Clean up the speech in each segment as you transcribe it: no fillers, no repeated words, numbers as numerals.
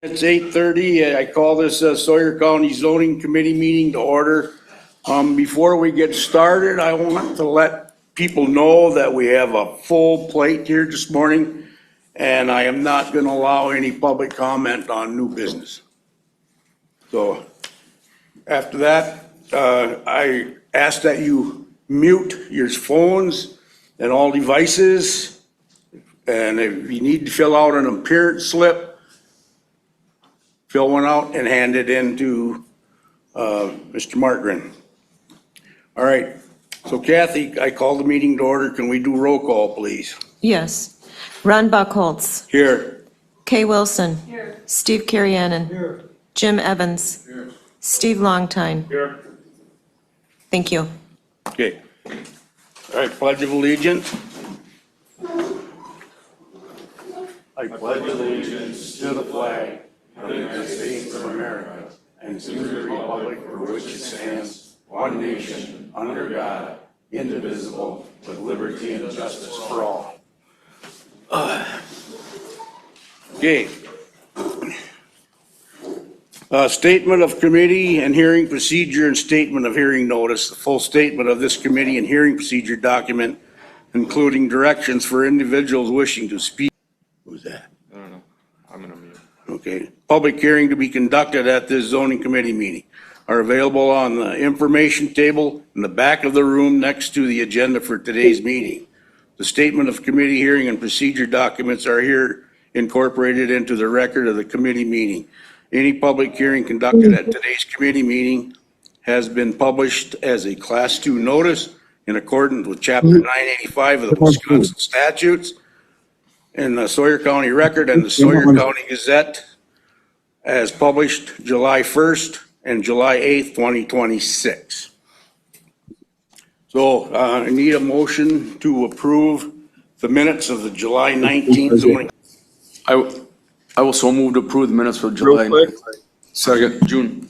It's 8:30. I call this Sawyer County Zoning Committee meeting to order. Before we get started, I want to let people know that we have a full plate here this morning, and I am not going to allow any public comment on new business. So after that, I ask that you mute your phones and all devices. And if you need to fill out an appearance slip, fill one out and hand it in to Mr. Martgren. All right, so Kathy, I call the meeting to order. Can we do roll call, please? Yes. Ron Buckholz. Here. Kay Wilson. Here. Steve Carrianen. Here. Jim Evans. Here. Steve Longtine. Here. Thank you. Okay. All right, Pledge of Allegiance. I pledge allegiance to the flag of the United States of America and to the republic for which it stands, one nation, under God, indivisible, with liberty and justice for all. Okay. Statement of committee and hearing procedure and statement of hearing notice. The full statement of this committee and hearing procedure document, including directions for individuals wishing to speak. Who's that? I don't know. I'm gonna mute. Okay. Public hearing to be conducted at this zoning committee meeting are available on the information table in the back of the room next to the agenda for today's meeting. The statement of committee hearing and procedure documents are here incorporated into the record of the committee meeting. Any public hearing conducted at today's committee meeting has been published as a Class 2 notice in accordance with Chapter 985 of the Wisconsin statutes in the Sawyer County Record and the Sawyer County Gazette as published July 1st and July 8th, 2026. So I need a motion to approve the minutes of the July 19th zoning. I will so move to approve the minutes for July. Second, June.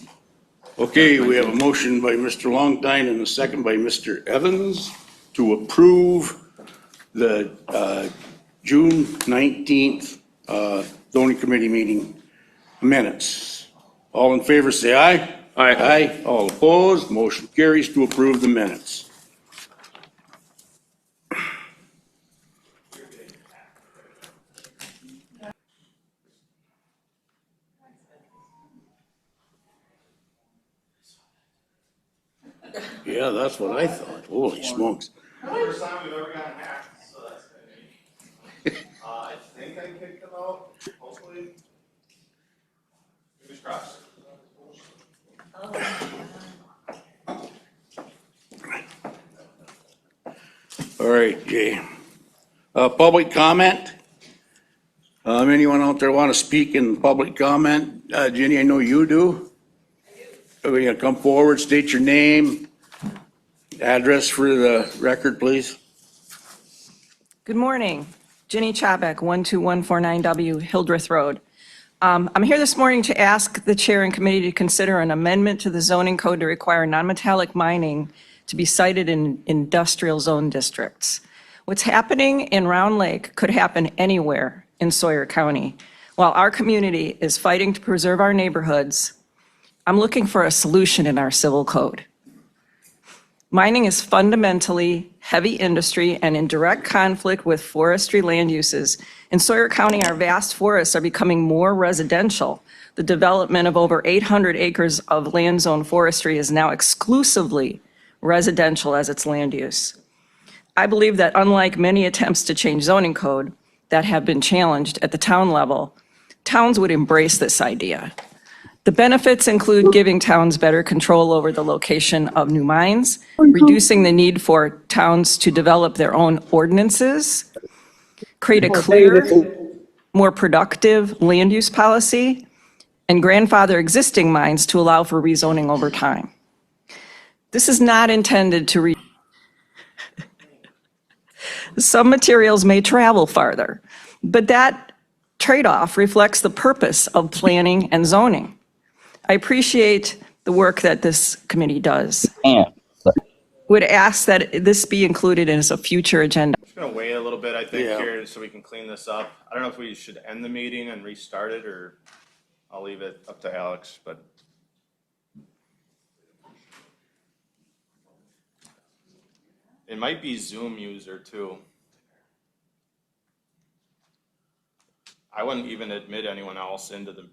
Okay, we have a motion by Mr. Longtine and a second by Mr. Evans to approve the June 19th zoning committee meeting minutes. All in favor, say aye. Aye. Aye. All opposed, motion carries to approve the minutes. Yeah, that's what I thought. Holy smokes. First time we've ever gotten hacked, so that's kind of neat. I think I kicked them out, hopefully. Fingers crossed. All right, Jay. Public comment? Anyone out there want to speak in public comment? Jenny, I know you do. I do. You come forward, state your name, address for the record, please. Good morning. Jenny Chapek, 12149W Hildreth Road. I'm here this morning to ask the chair and committee to consider an amendment to the zoning code to require non-metallic mining to be sited in industrial zone districts. What's happening in Round Lake could happen anywhere in Sawyer County. While our community is fighting to preserve our neighborhoods, I'm looking for a solution in our civil code. Mining is fundamentally heavy industry and in direct conflict with forestry land uses. In Sawyer County, our vast forests are becoming more residential. The development of over 800 acres of land zone forestry is now exclusively residential as its land use. I believe that unlike many attempts to change zoning code that have been challenged at the town level, towns would embrace this idea. The benefits include giving towns better control over the location of new mines, reducing the need for towns to develop their own ordinances, create a clear, more productive land use policy, and grandfather existing mines to allow for rezoning over time. This is not intended to Some materials may travel farther, but that trade-off reflects the purpose of planning and zoning. I appreciate the work that this committee does. Would ask that this be included as a future agenda. Just gonna wait a little bit, I think, Yeah. here, so we can clean this up. I don't know if we should end the meeting and restart it, or, I'll leave it up to Alex, but. It might be Zoom user too. I wouldn't even admit anyone else into the.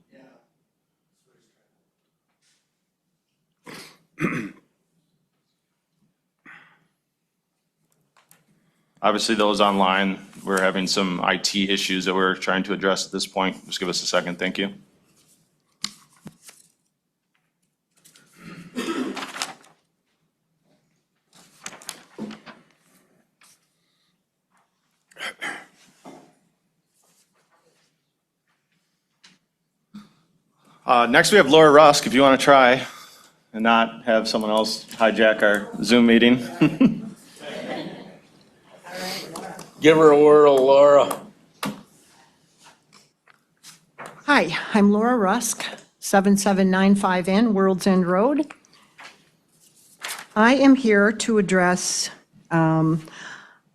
Obviously, those online, we're having some IT issues that we're trying to address at this point. Just give us a second, thank you. Next, we have Laura Rusk, if you want to try and not have someone else hijack our Zoom meeting. Give her a whirl, Laura. Hi, I'm Laura Rusk, 7795N World's End Road. I am here to address a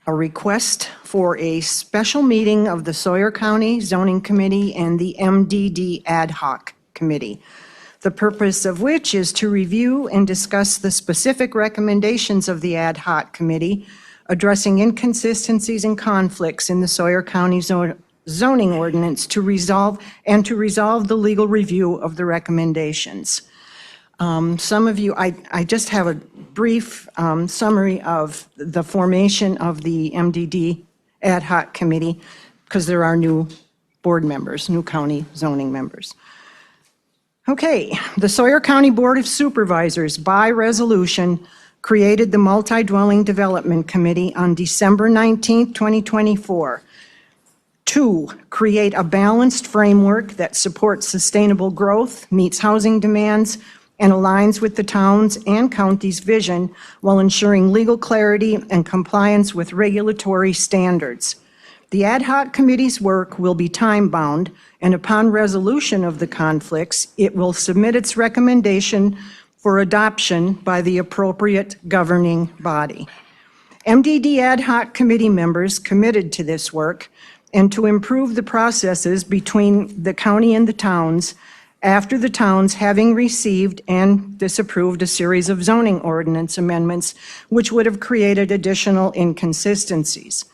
request for a special meeting of the Sawyer County Zoning Committee and the MDD Ad Hoc Committee, the purpose of which is to review and discuss the specific recommendations of the Ad Hoc Committee addressing inconsistencies and conflicts in the Sawyer County zoning ordinance to resolve the legal review of the recommendations. Some of you, I just have a brief summary of the formation of the MDD Ad Hoc Committee because there are new board members, new county zoning members. Okay, the Sawyer County Board of Supervisors, by resolution, created the Multi-Dwelling Development Committee on December 19, 2024, to create a balanced framework that supports sustainable growth, meets housing demands, and aligns with the town's and county's vision while ensuring legal clarity and compliance with regulatory standards. The ad hoc committee's work will be time-bound, and upon resolution of the conflicts, it will submit its recommendation for adoption by the appropriate governing body. MDD ad hoc committee members committed to this work and to improve the processes between the county and the towns after the towns having received and disapproved a series of zoning ordinance amendments which would have created additional inconsistencies.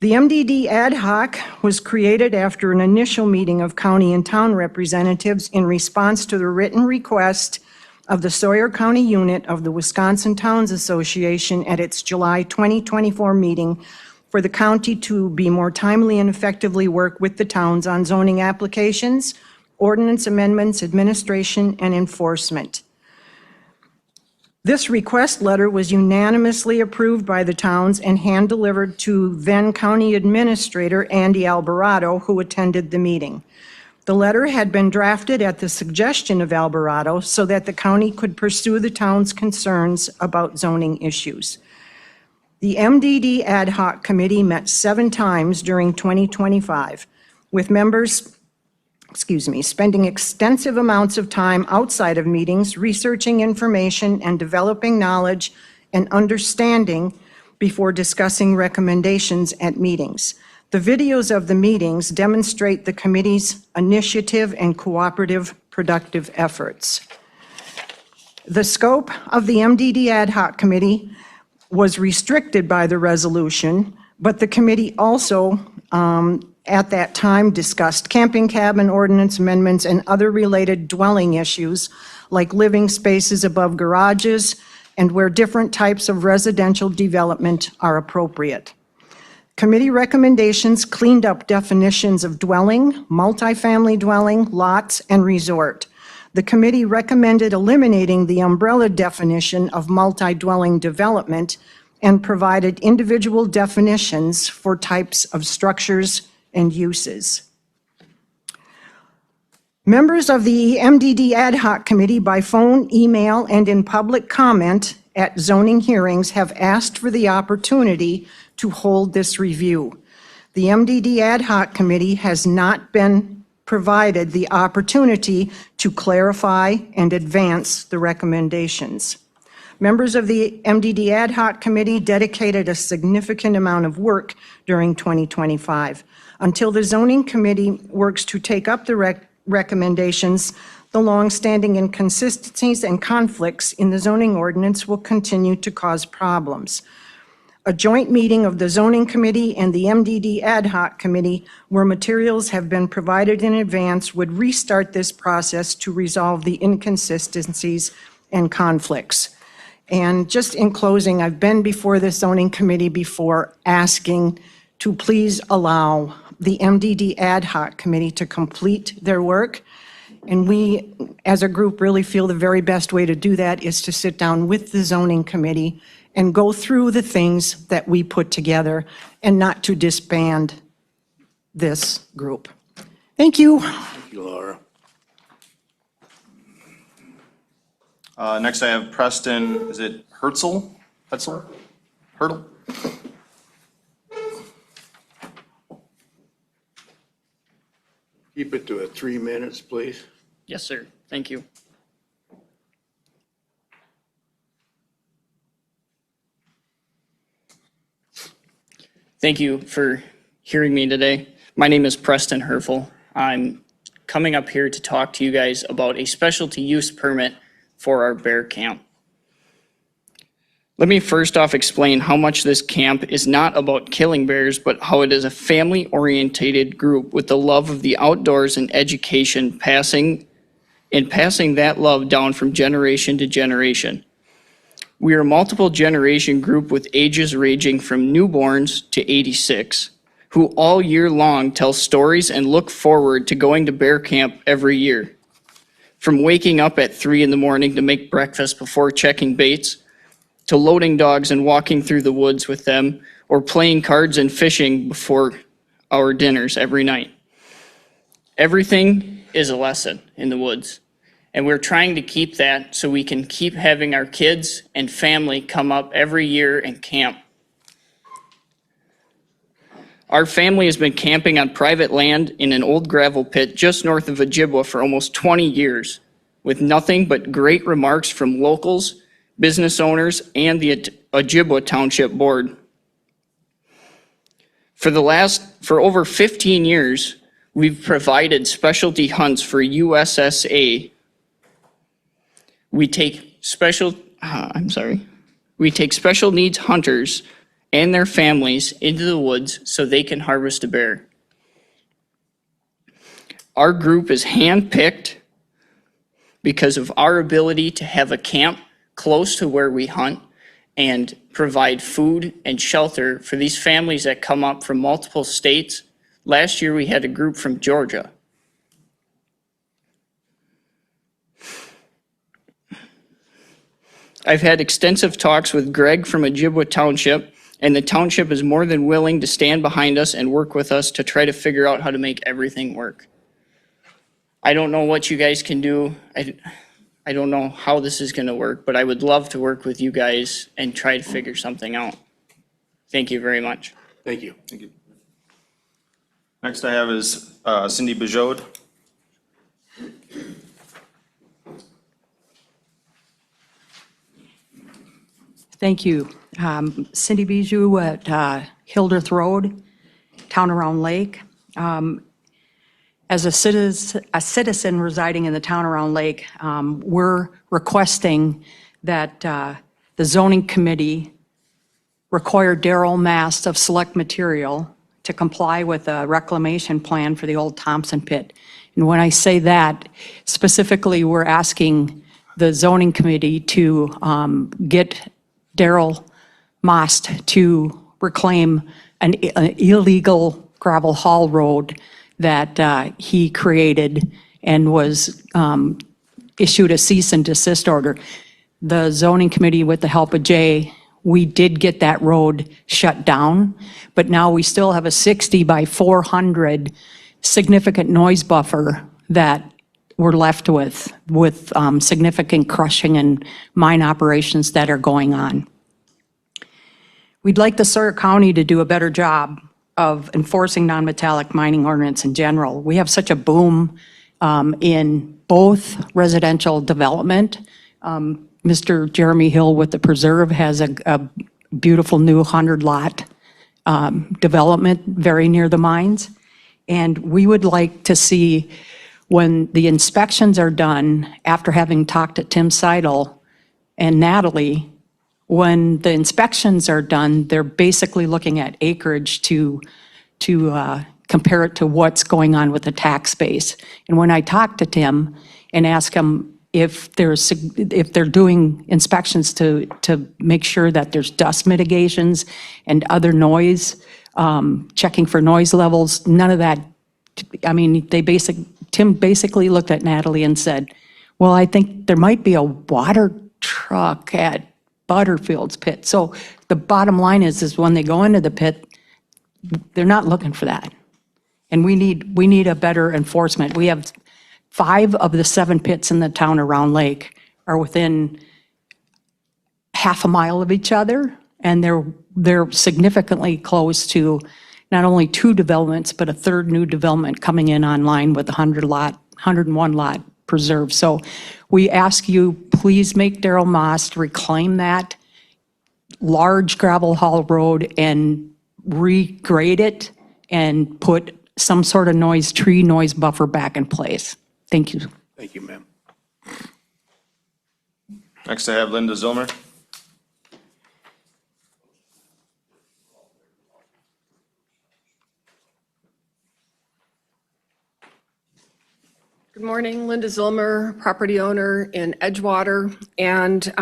The MDD ad hoc was created after an initial meeting of county and town representatives in response to the written request of the Sawyer County unit of the Wisconsin Towns Association at its July 2024 meeting for the county to be more timely and effectively work with the towns on zoning applications, ordinance amendments, administration, and enforcement. This request letter was unanimously approved by the towns and hand-delivered to then County Administrator Andy Alvarado, who attended the meeting. The letter had been drafted at the suggestion of Alvarado so that the county could pursue the town's concerns about zoning issues. The MDD Ad Hoc Committee met 7 times during 2025, with members spending extensive amounts of time outside of meetings, researching information and developing knowledge and understanding before discussing recommendations at meetings. The videos of the meetings demonstrate the committee's initiative and cooperative, productive efforts. The scope of the MDD Ad Hoc Committee was restricted by the resolution, but the committee also at that time discussed camping cabin ordinance amendments and other related dwelling issues like living spaces above garages and where different types of residential development are appropriate. Committee recommendations cleaned up definitions of dwelling, multifamily dwelling, lots, and resort. The committee recommended eliminating the umbrella definition of multi-dwelling development and provided individual definitions for types of structures and uses. Members of the MDD Ad Hoc Committee by phone, email, and in public comment at zoning hearings have asked for the opportunity to hold this review. The MDD Ad Hoc Committee has not been provided the opportunity to clarify and advance the recommendations. Members of the MDD Ad Hoc Committee dedicated a significant amount of work during 2025. Until the Zoning Committee works to take up the recommendations, the longstanding inconsistencies and conflicts in the zoning ordinance will continue to cause problems. A joint meeting of the Zoning Committee and the MDD Ad Hoc Committee, where materials have been provided in advance, would restart this process to resolve the inconsistencies and conflicts. And just in closing, I've been before the Zoning Committee before asking to please allow the MDD Ad Hoc Committee to complete their work. And we, as a group, really feel the very best way to do that is to sit down with the Zoning Committee and go through the things that we put together and not to disband this group. Thank you. Thank you, Laura. Next I have Preston, is it Herzl? Hurdle? Keep it to 3 minutes, please. Yes, sir. Thank you. Thank you for hearing me today. My name is Preston Herfel. I'm coming up here to talk to you guys about a specialty use permit for our bear camp. Let me first off explain how much this camp is not about killing bears, but how it is a family-oriented group with the love of the outdoors and education passing that love down from generation to generation. We are a multiple generation group with ages ranging from newborns to 86, who all year long tell stories and look forward to going to bear camp every year. From waking up at 3 in the morning to make breakfast before checking baits, to loading dogs and walking through the woods with them, or playing cards and fishing before our dinners every night. Everything is a lesson in the woods, and we're trying to keep that so we can keep having our kids and family come up every year and camp. Our family has been camping on private land in an old gravel pit just north of Ojibwa for almost 20 years, with nothing but great remarks from locals, business owners, and the Ojibwa Township Board. For over 15 years, we've provided specialty hunts for USSA. We take special needs hunters and their families into the woods so they can harvest a bear. Our group is handpicked because of our ability to have a camp close to where we hunt and provide food and shelter for these families that come up from multiple states. Last year, we had a group from Georgia. I've had extensive talks with Greg from Ojibwa Township, and the township is more than willing to stand behind us and work with us to try to figure out how to make everything work. I don't know what you guys can do. I don't know how this is gonna work, but I would love to work with you guys and try to figure something out. Thank you very much. Thank you. Next I have is Cindy Bijode. Thank you. Cindy Bijou at Hildreth Road, Town Around Lake. As a citizen residing in the Town Around Lake, we're requesting that the zoning committee require Darrell Mast of Select Material to comply with a reclamation plan for the old Thompson pit. And when I say that, specifically, we're asking the zoning committee to get Darrell Mast to reclaim an illegal gravel haul road that he created and was issued a cease and desist order. The zoning committee, with the help of Jay, we did get that road shut down, but now we still have a 60 by 400 significant noise buffer that we're left with significant crushing and mine operations that are going on. We'd like the Sawyer County to do a better job of enforcing non-metallic mining ordinance in general. We have such a boom in both residential development. Mr. Jeremy Hill with the Preserve has a beautiful new 100-lot development very near the mines. And we would like to see when the inspections are done, after having talked to Tim Seidel and Natalie, when the inspections are done, they're basically looking at acreage to compare it to what's going on with the tax base. And when I talked to Tim and asked him if they're doing inspections to make sure that there's dust mitigations and other noise, checking for noise levels, none of that. I mean, Tim basically looked at Natalie and said, well, I think there might be a water truck at Butterfield's pit. So the bottom line is when they go into the pit, they're not looking for that. And we need a better enforcement. We have 5 of the 7 pits in the town around Lake are within half a mile of each other, and they're significantly close to not only 2 developments, but a 3rd new development coming in online with 101 lot preserve. So we ask you, please make Darrell Moss reclaim that large gravel haul road and regrade it and put some sort of tree noise buffer back in place. Thank you. Thank you, ma'am. Next I have Linda Zilmer. Good morning, Linda Zilmer, property owner in Edgewater. And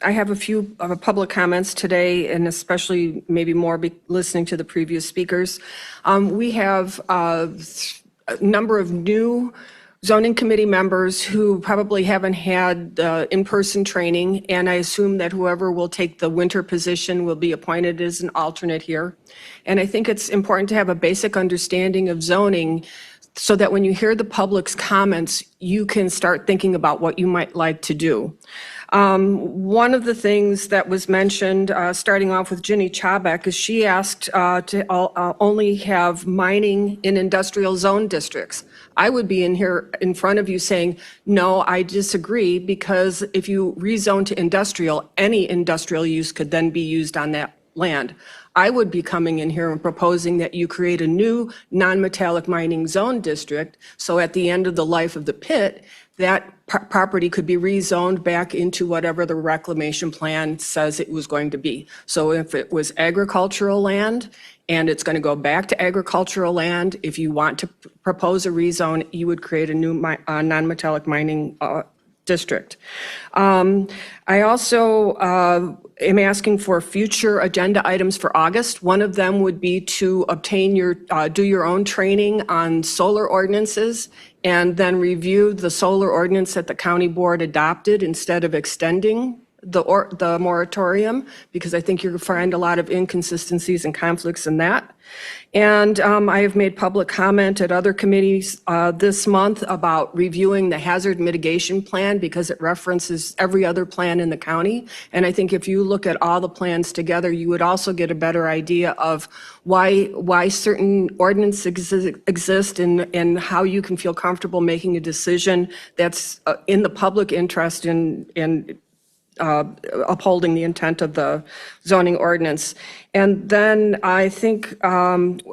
I have a few public comments today, and especially maybe more listening to the previous speakers. We have a number of new zoning committee members who probably haven't had in-person training, and I assume that whoever will take the winter position will be appointed as an alternate here. And I think it's important to have a basic understanding of zoning so that when you hear the public's comments, you can start thinking about what you might like to do. One of the things that was mentioned, starting off with Ginny Chabek, is she asked to only have mining in industrial zone districts. I would be in here in front of you saying, no, I disagree, because if you rezone to industrial, any industrial use could then be used on that land. I would be coming in here and proposing that you create a new non-metallic mining zone district, so at the end of the life of the pit, that property could be rezoned back into whatever the reclamation plan says it was going to be. So if it was agricultural land and it's going to go back to agricultural land, if you want to propose a rezone, you would create a new non-metallic mining district. I also am asking for future agenda items for August. One of them would be to obtain do your own training on solar ordinances and then review the solar ordinance that the county board adopted instead of extending the moratorium, because I think you're going to find a lot of inconsistencies and conflicts in that. And I have made public comment at other committees this month about reviewing the hazard mitigation plan, because it references every other plan in the county. And I think if you look at all the plans together, you would also get a better idea of why certain ordinances exist and how you can feel comfortable making a decision that's in the public interest in upholding the intent of the zoning ordinance. And then I think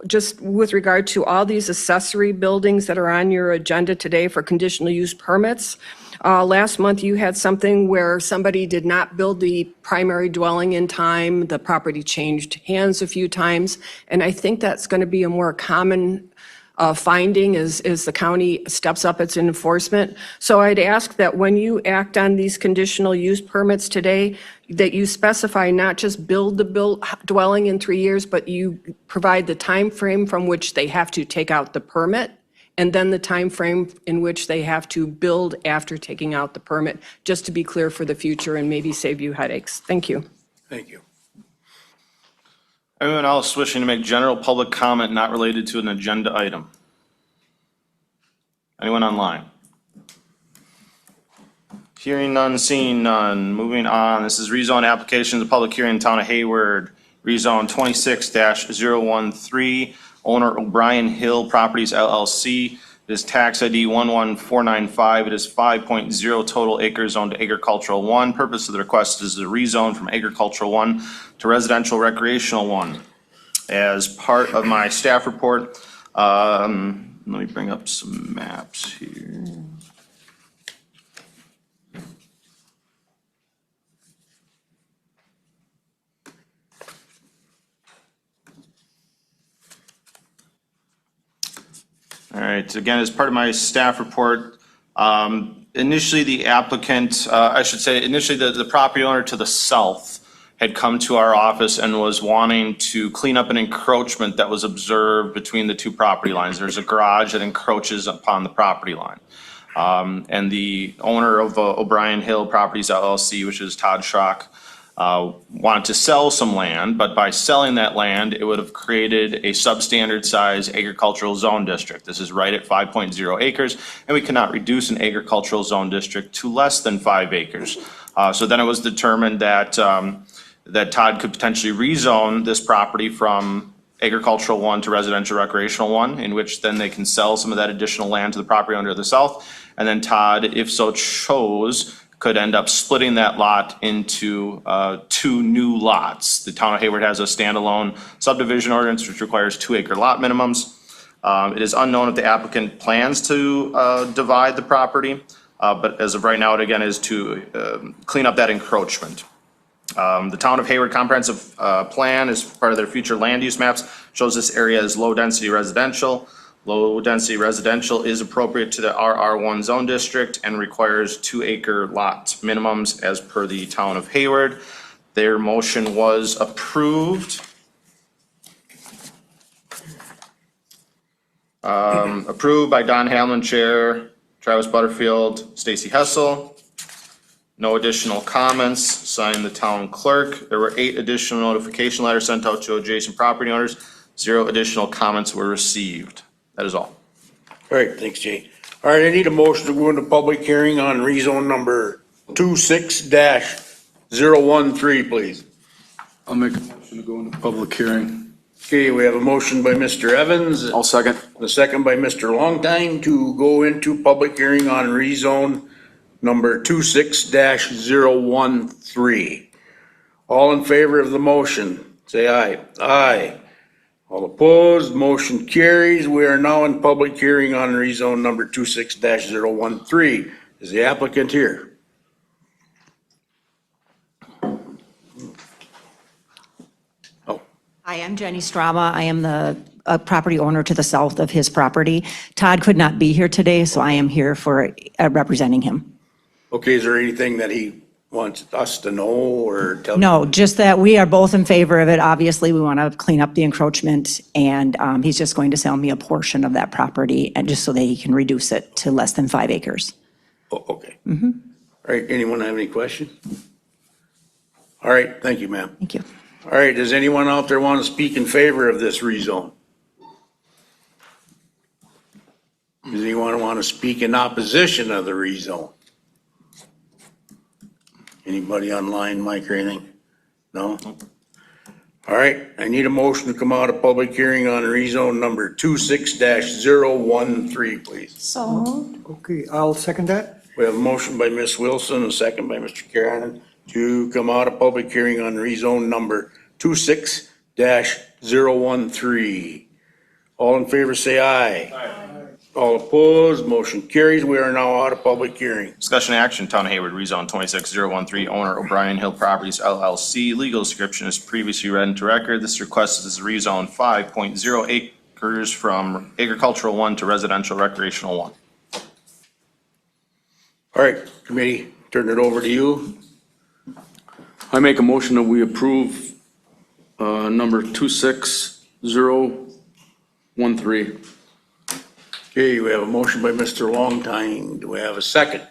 just with regard to all these accessory buildings that are on your agenda today for conditional use permits, last month you had something where somebody did not build the primary dwelling in time. The property changed hands a few times. And I think that's going to be a more common finding as the county steps up its enforcement. So I'd ask that when you act on these conditional use permits today, that you specify not just build the dwelling in 3 years, but you provide the time frame from which they have to take out the permit, and then the time frame in which they have to build after taking out the permit, just to be clear for the future and maybe save you headaches. Thank you. Thank you. Anyone else wishing to make general public comment not related to an agenda item? Anyone online? Hearing none, seeing none. Moving on. This is rezone applications, a public hearing in Town of Hayward. Rezone 26-013, owner O'Brien Hill Properties LLC. It is tax ID 11495. It is 5.0 total acres zoned to agricultural 1. Purpose of the request is to rezone from agricultural 1 to residential recreational 1. As part of my staff report, Let me bring up some maps here. All right, again, as part of my staff report, initially the applicant, initially the property owner to the south had come to our office and was wanting to clean up an encroachment that was observed between the two property lines. There's a garage that encroaches upon the property line. And the owner of O'Brien Hill Properties LLC, which is Todd Schrock, wanted to sell some land, but by selling that land, it would have created a substandard size agricultural zone district. This is right at 5.0 acres, and we cannot reduce an agricultural zone district to less than 5 acres. So then it was determined that that Todd could potentially rezone this property from agricultural 1 to residential recreational 1, in which then they can sell some of that additional land to the property owner to the south. And then Todd, if so chose, could end up splitting that lot into 2 new lots. The town of Hayward has a standalone subdivision ordinance which requires 2-acre lot minimums. It is unknown if the applicant plans to divide the property, but as of right now, it again is to clean up that encroachment. The town of Hayward comprehensive plan as part of their future land use maps shows this area as low-density residential. Low-density residential is appropriate to the RR1 zone district and requires 2-acre lot minimums as per the town of Hayward. Their motion was approved. Approved by Don Hamlin, Chair, Travis Butterfield, Stacy Hessel. No additional comments, signed the town clerk. There were 8 additional notification letters sent out to adjacent property owners. 0 additional comments were received. That is all. All right, thanks, Jay. All right, I need a motion to go into public hearing on rezone number 26-013, please. I'll make a motion to go into public hearing. Okay, we have a motion by Mr. Evans, I'll second. a second by Mr. Longtime to go into public hearing on rezone number 26-013. All in favor of the motion, say aye. Aye. All opposed, motion carries. We are now in public hearing on rezone number 26-013. Is the applicant here? Oh, Hi, I'm Jenny Strama. I am the property owner to the south of his property. Todd could not be here today, so I am here for representing him. okay, is there anything that he wants us to know or tell? No, just that we are both in favor of it. Obviously, we want to clean up the encroachment, and he's just going to sell me a portion of that property, and just so that he can reduce it to less than 5 acres. Oh, okay. All right, anyone have any questions? All right, thank you, ma'am. Thank you. All right, does anyone out there want to speak in favor of this rezone? Does anyone want to speak in opposition of the rezone? Anybody online, Mike, or anything? No? All right, I need a motion to come out of public hearing on rezone number 26-013, please. Okay, I'll second that. We have a motion by Ms. Wilson, a second by Mr. Karen to come out of public hearing on rezone number 26-013. All in favor, say aye. Aye. All opposed, motion carries. We are now out of public hearing. Discussion action, Town of Hayward, rezone 26013, owner O'Brien Hill Properties LLC. Legal description is previously read into record. This request is rezone 5.0 acres from agricultural 1 to residential recreational 1. All right, committee, turn it over to you. I make a motion that we approve number 26013. Okay, we have a motion by Mr. Longtime. Do we have a second?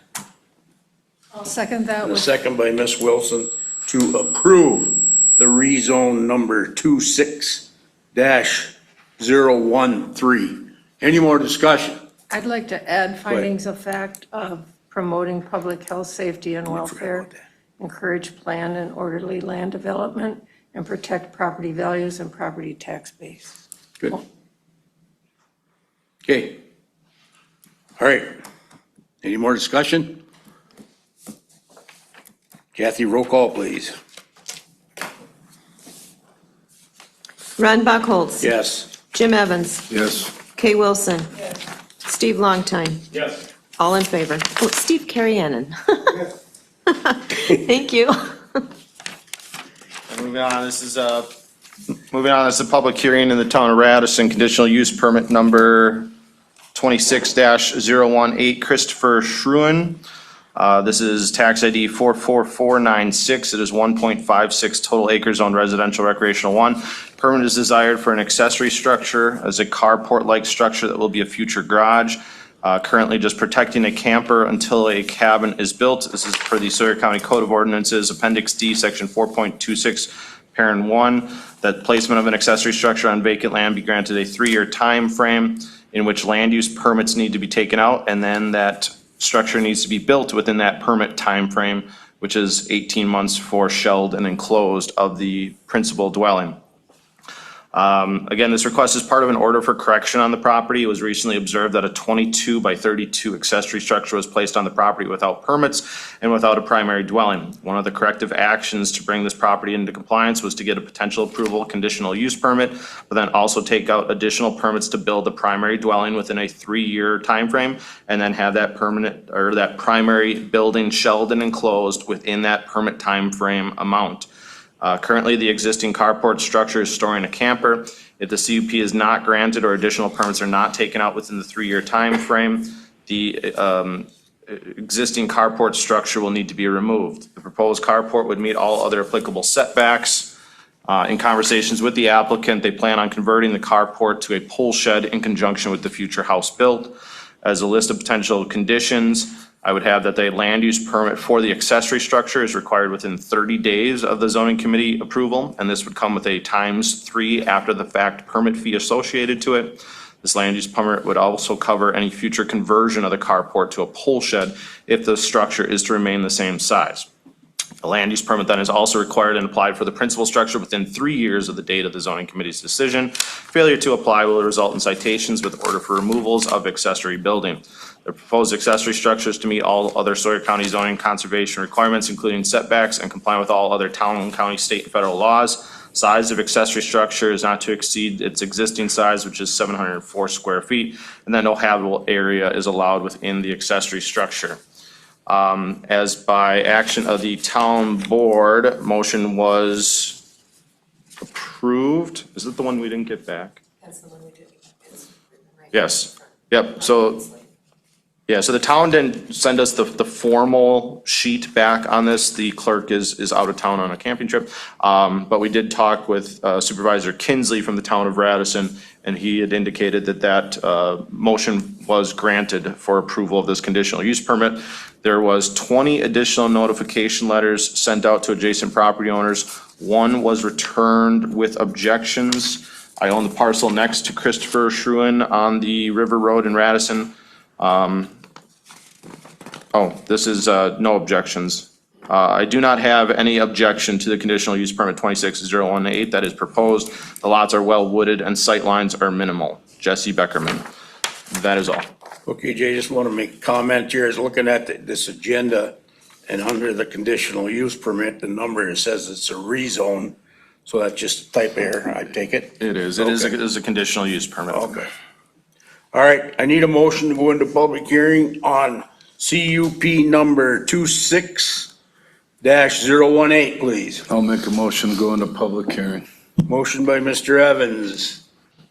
I'll second that And a with second by Ms. Wilson to approve the rezone number 26-013. Any more discussion? I'd like to add findings of fact of promoting public health, safety, and welfare, encourage planned and orderly land development, and protect property values and property tax base. Good. Okay. All right. Any more discussion? Kathy, roll call, please. Ron Buckholz. Yes. Jim Evans. Yes. Kay Wilson. Steve Longtime. Yes. All in favor. Oh, Steve Carriennen. Thank you. Moving on, this is a public hearing in the town of Radisson, conditional use permit number 26-018, Christopher Schruen. This is tax ID 44496. It is 1.56 total acres owned residential recreational 1. Permit is desired for an accessory structure as a carport-like structure that will be a future garage. Currently just protecting a camper until a cabin is built. This is per the Sawyer County Code of Ordinances, Appendix D, Section 4.26, Parent 1, that placement of an accessory structure on vacant land be granted a 3-year time frame in which land use permits need to be taken out, and then that structure needs to be built within that permit time frame, which is 18 months for shelled and enclosed of the principal dwelling. Again, this request is part of an order for correction on the property. It was recently observed that a 22 by 32 accessory structure was placed on the property without permits and without a primary dwelling. One of the corrective actions to bring this property into compliance was to get a potential approval conditional use permit, but then also take out additional permits to build the primary dwelling within a 3-year time frame, and then have that permanent or that primary building shelled and enclosed within that permit time frame amount. Currently, the existing carport structure is storing a camper. If the CUP is not granted or additional permits are not taken out within the 3-year time frame, the existing carport structure will need to be removed. The proposed carport would meet all other applicable setbacks. In conversations with the applicant, they plan on converting the carport to a pole shed in conjunction with the future house built. As a list of potential conditions, I would have that the land use permit for the accessory structure is required within 30 days of the zoning committee approval, and this would come with a ×3 after the fact permit fee associated to it. This land use permit would also cover any future conversion of the carport to a pole shed if the structure is to remain the same size. A land use permit then is also required and applied for the principal structure within 3 years of the date of the zoning committee's decision. Failure to apply will result in citations with order for removals of accessory building. The proposed accessory structures to meet all other Sawyer County zoning conservation requirements, including setbacks, and comply with all other town, county, state, and federal laws. Size of accessory structure is not to exceed its existing size, which is 704 square feet, and then no habitable area is allowed within the accessory structure. As by action of the town board, motion was approved. Is it the one we didn't get back? That's the one we did. Yes. Yep. So the town didn't send us the formal sheet back on this. The clerk is out of town on a camping trip. But we did talk with Supervisor Kinsley from the town of Radisson, and he had indicated that motion was granted for approval of this conditional use permit. There was 20 additional notification letters sent out to adjacent property owners. One was returned with objections. I own the parcel next to Christopher Schruen on the River Road in Radisson. This is no objections. I do not have any objection to the conditional use permit 26018 that is proposed. The lots are well wooded and sight lines are minimal. Jesse Beckerman. That is all. Okay, Jay, just want to make a comment here. Is looking at this agenda, and under the conditional use permit, the number, it says it's a rezone. So that's just a type error, I take it? It is. It is a conditional use permit. Okay. All right, I need a motion to go into public hearing on CUP number 26-018, please. I'll make a motion to go into public hearing. Motion by Mr. Evans,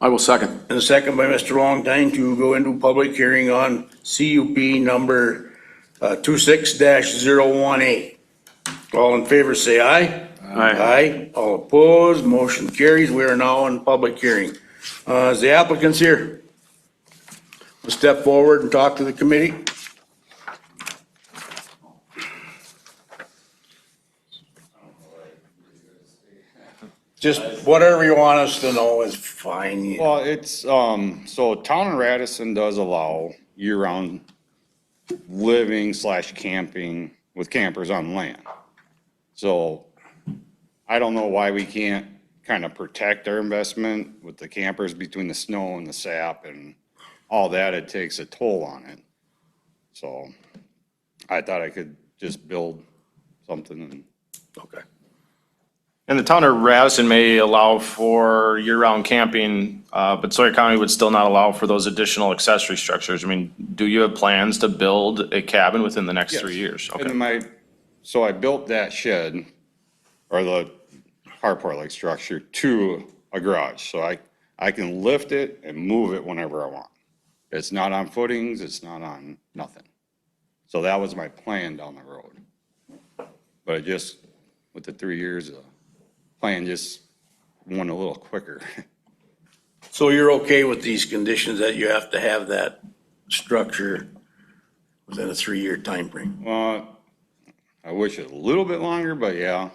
I will second. and a second by Mr. Longtime to go into public hearing on CUP number 26-018. All in favor, say aye. Aye. All opposed, motion carries. We are now in public hearing. Is the applicants here? We'll step forward and talk to the committee. Just whatever you want us to know is fine. Well, it's, so Town of Radisson does allow year-round living/camping with campers on land. So I don't know why we can't kind of protect our investment with the campers between the snow and the sap and all that. It takes a toll on it. So I thought I could just build something and Okay. And the town of Radisson may allow for year-round camping, but Sawyer County would still not allow for those additional accessory structures. I mean, do you have plans to build a cabin within the next 3 years? And Okay. then so I built that shed, or the carport-like structure, to a garage. So I can lift it and move it whenever I want. It's not on footings, it's not on nothing. So that was my plan down the road. But it just, with the 3 years, the plan just went a little quicker. So you're okay with these conditions that you have to have that structure within a 3-year time frame? I wish it a little bit longer, but yeah,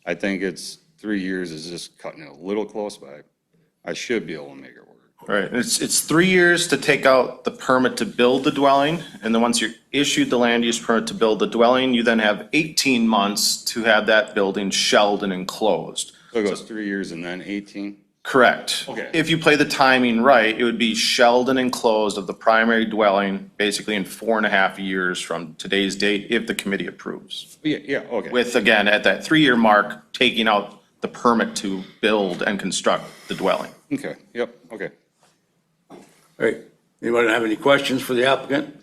I think 3 years is just cutting it a little close, but I should be able to make it work. Right, it's 3 years to take out the permit to build the dwelling, and then once you're issued the land use permit to build the dwelling, you then have 18 months to have that building shelled and enclosed. So it goes 3 years and then 18? Correct. Okay. If you play the timing right, it would be shelled and enclosed of the primary dwelling, basically in 4.5 years from today's date, if the committee approves. Yeah, okay. With, again, at that 3-year mark, taking out the permit to build and construct the dwelling. Okay, yep, okay. All right, anyone have any questions for the applicant?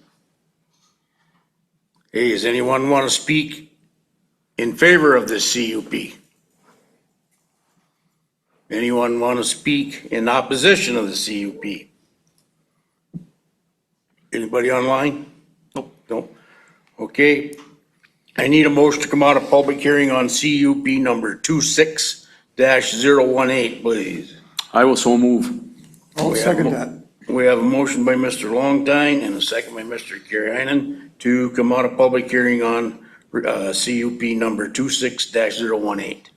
Hey, does anyone want to speak in favor of this CUP? Anyone want to speak in opposition of the CUP? Anybody online? Nope. Nope. Okay. I need a motion to come out of public hearing on CUP number 26-018, please. I will so move. I'll second that. We have a motion by Mr. Longtine and a second by Mr. Karianen to come out of public hearing on CUP number 26-018.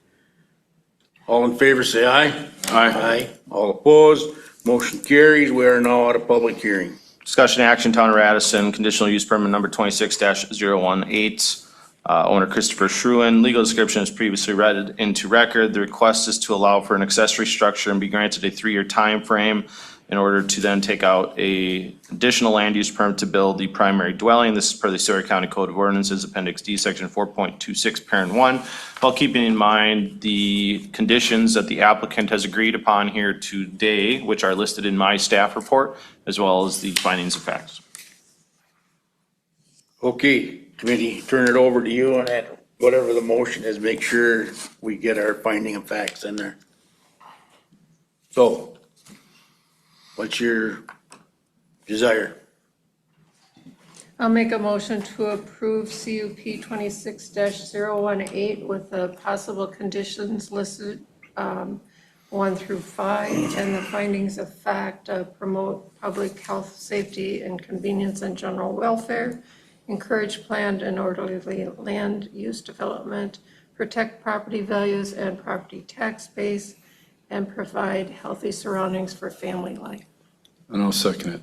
All in favor, say aye. Aye. Aye. All opposed, motion carries. We are now out of public hearing. Discussion action, Town of Radisson, conditional use permit number 26-018. Owner Christopher Shruen. Legal description is previously read into record. The request is to allow for an accessory structure and be granted a 3-year time frame in order to then take out a additional land use permit to build the primary dwelling. This is per the Sawyer County Code of Ordinances, Appendix D, Section 4.26, Parent 1, while keeping in mind the conditions that the applicant has agreed upon here today, which are listed in my staff report, as well as the findings of facts. Okay, committee, turn it over to you on that, whatever the motion is, make sure we get our finding of facts in there. So, what's your desire? I'll make a motion to approve CUP 26-018 with the possible conditions listed 1 through 5, and the findings of fact, promote public health, safety, and convenience and general welfare, encourage planned and orderly land use development, protect property values and property tax base, and provide healthy surroundings for family life. And I'll second it.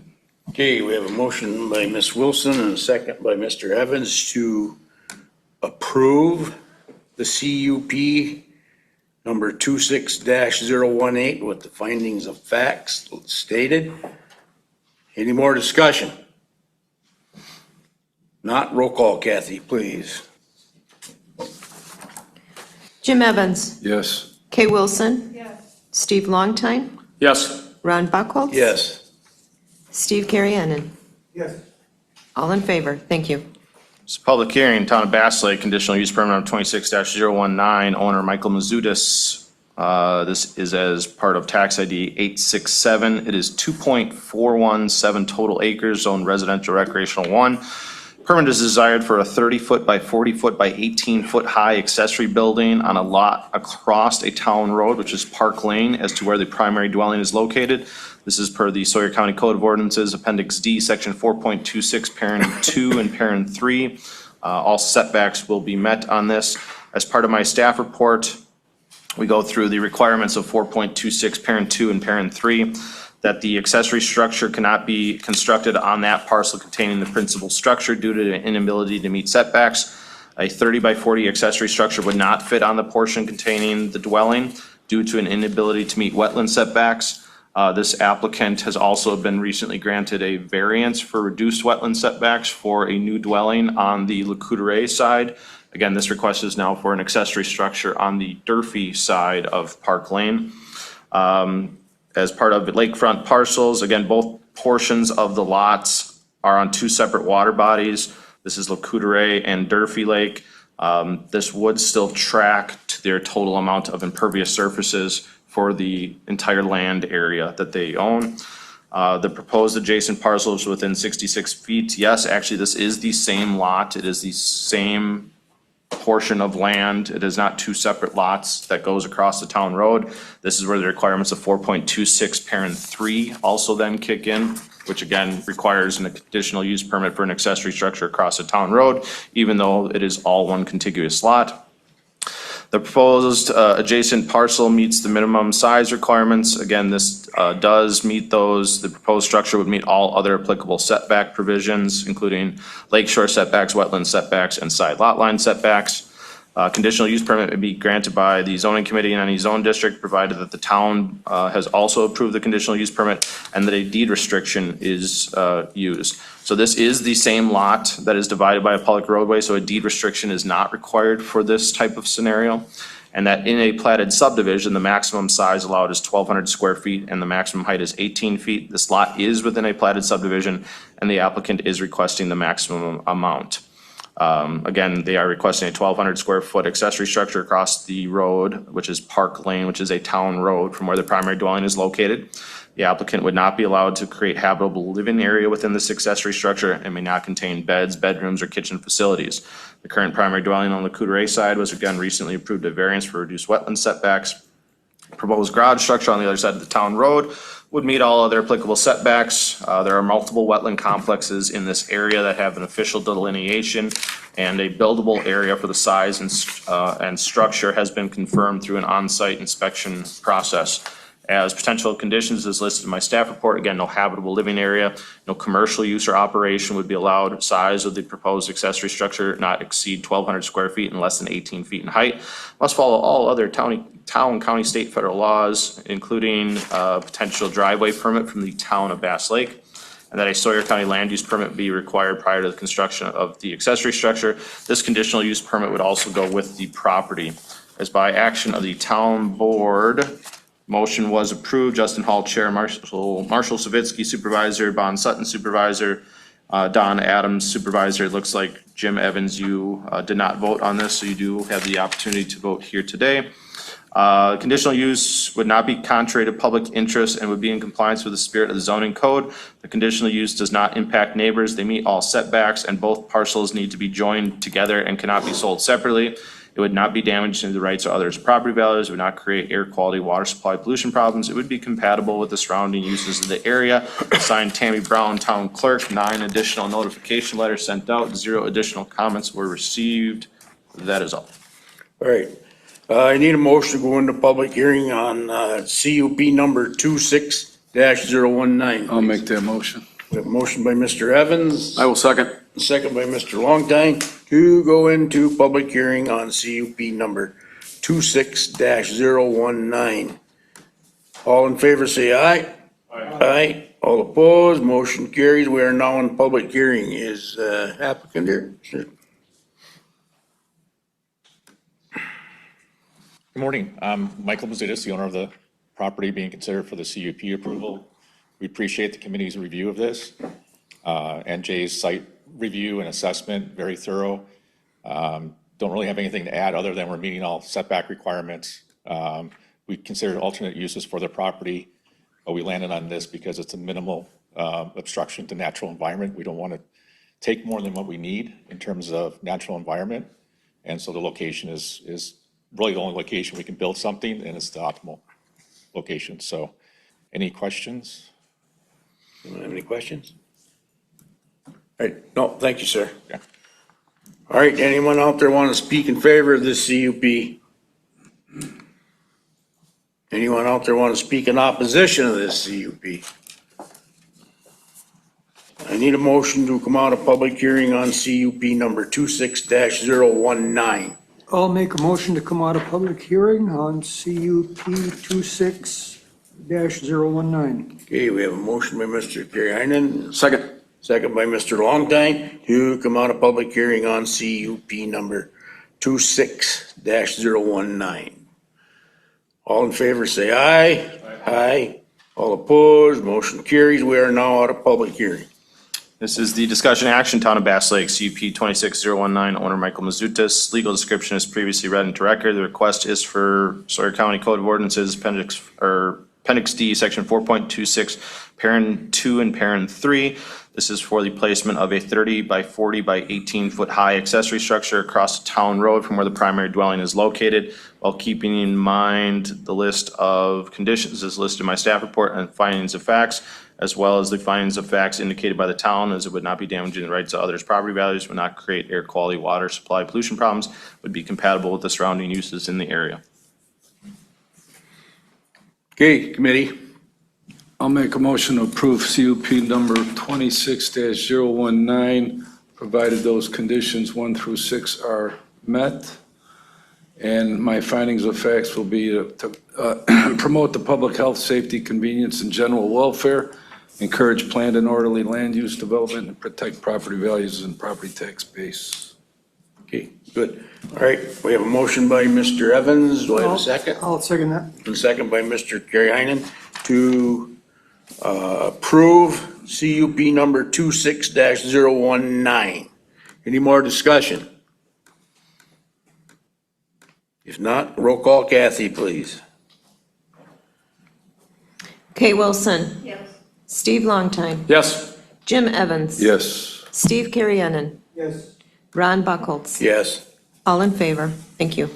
Okay, we have a motion by Ms. Wilson and a second by Mr. Evans to approve the CUP number 26-018 with the findings of facts stated. Any more discussion? Not, roll call, Kathy, please. Jim Evans, Yes. Kay Wilson. Yes. Steve Longtine, Yes. Ron Buckholz. Yes. Steve Karianen. Yes. All in favor, thank you. It's a public hearing, Town of Bass Lake, conditional use permit number 26-019, owner Michael Mazudis. This is as part of tax ID 867. It is 2.417 total acres, zoned residential recreational 1. Permit is desired for a 30-foot by 40-foot by 18-foot high accessory building on a lot across a town road, which is Park Lane, as to where the primary dwelling is located. This is per the Sawyer County Code of Ordinances, Appendix D, Section 4.26, Parent 2 and Parent 3. All setbacks will be met on this. As part of my staff report, we go through the requirements of 4.26, Parent 2 and Parent 3, that the accessory structure cannot be constructed on that parcel containing the principal structure due to the inability to meet setbacks. A 30 by 40 accessory structure would not fit on the portion containing the dwelling due to an inability to meet wetland setbacks. This applicant has also been recently granted a variance for reduced wetland setbacks for a new dwelling on the Le Coudray side. Again, this request is now for an accessory structure on the Durfee side of Park Lane. As part of the lakefront parcels, again, both portions of the lots are on two separate water bodies. This is Lacoudere and Durfee Lake. This would still track to their total amount of impervious surfaces for the entire land area that they own. The proposed adjacent parcel is within 66 feet. Yes, actually, this is the same lot. It is the same portion of land. It is not two separate lots that goes across the town road. This is where the requirements of 4.26 parent 3 also then kick in, which again requires an additional use permit for an accessory structure across a town road, even though it is all one contiguous lot. The proposed adjacent parcel meets the minimum size requirements. Again, this does meet those. The proposed structure would meet all other applicable setback provisions, including lakeshore setbacks, wetland setbacks, and side lot line setbacks. Conditional use permit may be granted by the zoning committee in any zone district, provided that the town has also approved the conditional use permit and that a deed restriction is used. So this is the same lot that is divided by a public roadway, so a deed restriction is not required for this type of scenario. And that in a platted subdivision, the maximum size allowed is 1,200 square feet and the maximum height is 18 feet. This lot is within a platted subdivision and the applicant is requesting the maximum amount. Again, they are requesting a 1,200 square foot accessory structure across the road, which is Park Lane, which is a town road from where the primary dwelling is located. The applicant would not be allowed to create habitable living area within this accessory structure and may not contain beds, bedrooms, or kitchen facilities. The current primary dwelling on the Lacoudere side was again recently approved a variance for reduced wetland setbacks. Proposed garage structure on the other side of the town road would meet all other applicable setbacks. There are multiple wetland complexes in this area that have an official delineation, and a buildable area for the size and structure has been confirmed through an on-site inspection process. As potential conditions as listed in my staff report, again, no habitable living area, no commercial use or operation would be allowed. Size of the proposed accessory structure not exceed 1,200 square feet and less than 18 feet in height. Must follow all other town, county, state, federal laws, including potential driveway permit from the town of Bass Lake, and that a Sawyer County land use permit be required prior to the construction of the accessory structure. This conditional use permit would also go with the property. As by action of the town board, motion was approved. Justin Hall, Chair, Marshall Savitsky, Supervisor, Bon Sutton, Supervisor, Don Adams, Supervisor. It looks like Jim Evans, you did not vote on this, so you do have the opportunity to vote here today. Conditional use would not be contrary to public interest and would be in compliance with the spirit of the zoning code. The conditional use does not impact neighbors. They meet all setbacks and both parcels need to be joined together and cannot be sold separately. It would not be damaging to the rights of others' property values. It would not create air quality, water supply, pollution problems. It would be compatible with the surrounding uses of the area. Signed, Tammy Brown, Town Clerk. 9 additional notification letters sent out. 0 additional comments were received. That is all. All right. I need a motion to go into public hearing on CUP number 26-019. I'll make that motion. We have a motion by Mr. Evans. I will second. Second by Mr. Longtime to go into public hearing on CUP number 26-019. All in favor, say aye. Aye. All opposed, motion carries. We are now in public hearing. Is applicant here? Sure. Good morning. I'm Michael Mazutis, the owner of the property being considered for the CUP approval. We appreciate the committee's review of this. And Jay's site review and assessment, very thorough. Don't really have anything to add other than we're meeting all setback requirements. We considered alternate uses for the property, but we landed on this because it's a minimal obstruction to natural environment. We don't want to take more than what we need in terms of natural environment. And so the location is really the only location we can build something, and it's the optimal location. So any questions? Anyone have any questions? All right, no, thank you, sir. Yeah. All right, anyone out there want to speak in favor of this CUP? Anyone out there want to speak in opposition of this CUP? I need a motion to come out of public hearing on CUP number 26-019. I'll make a motion to come out of public hearing on CUP 26-019. Okay, we have a motion by Mr. Karianen. Second. Second by Mr. Longtime to come out of public hearing on CUP number 26-019. All in favor, say aye. Aye. All opposed, motion carries. We are now out of public hearing. This is the discussion action, Town of Bass Lake, CUP 26019, owner Michael Mazutis. Legal description is previously read into record. The request is for Sawyer County Code of Ordinances, Appendix D, Section 4.26, Parent 2 and Parent 3. This is for the placement of a 30 by 40 by 18-foot high accessory structure across a town road from where the primary dwelling is located, while keeping in mind the list of conditions as listed in my staff report and findings of facts, as well as the findings of facts indicated by the town, as it would not be damaging the rights of others' property values, would not create air quality, water supply, pollution problems, would be compatible with the surrounding uses in the area. Okay, committee. I'll make a motion to approve CUP number 26-019, provided those conditions 1 through 6 are met. And my findings of facts will be to promote the public health, safety, convenience, and general welfare, encourage planned and orderly land use development, and protect property values and property tax base. Okay, good. All right, we have a motion by Mr. Evans. Do I have a second? I'll second that. And second by Mr. Carrianen to approve CUP number 26-019. Any more discussion? If not, roll call, Kathy, please. Kay Wilson. Yes. Steve Longtime. Yes. Jim Evans. Yes. Steve Carrianen. Yes. Ron Buckholz. Yes. All in favor. Thank you.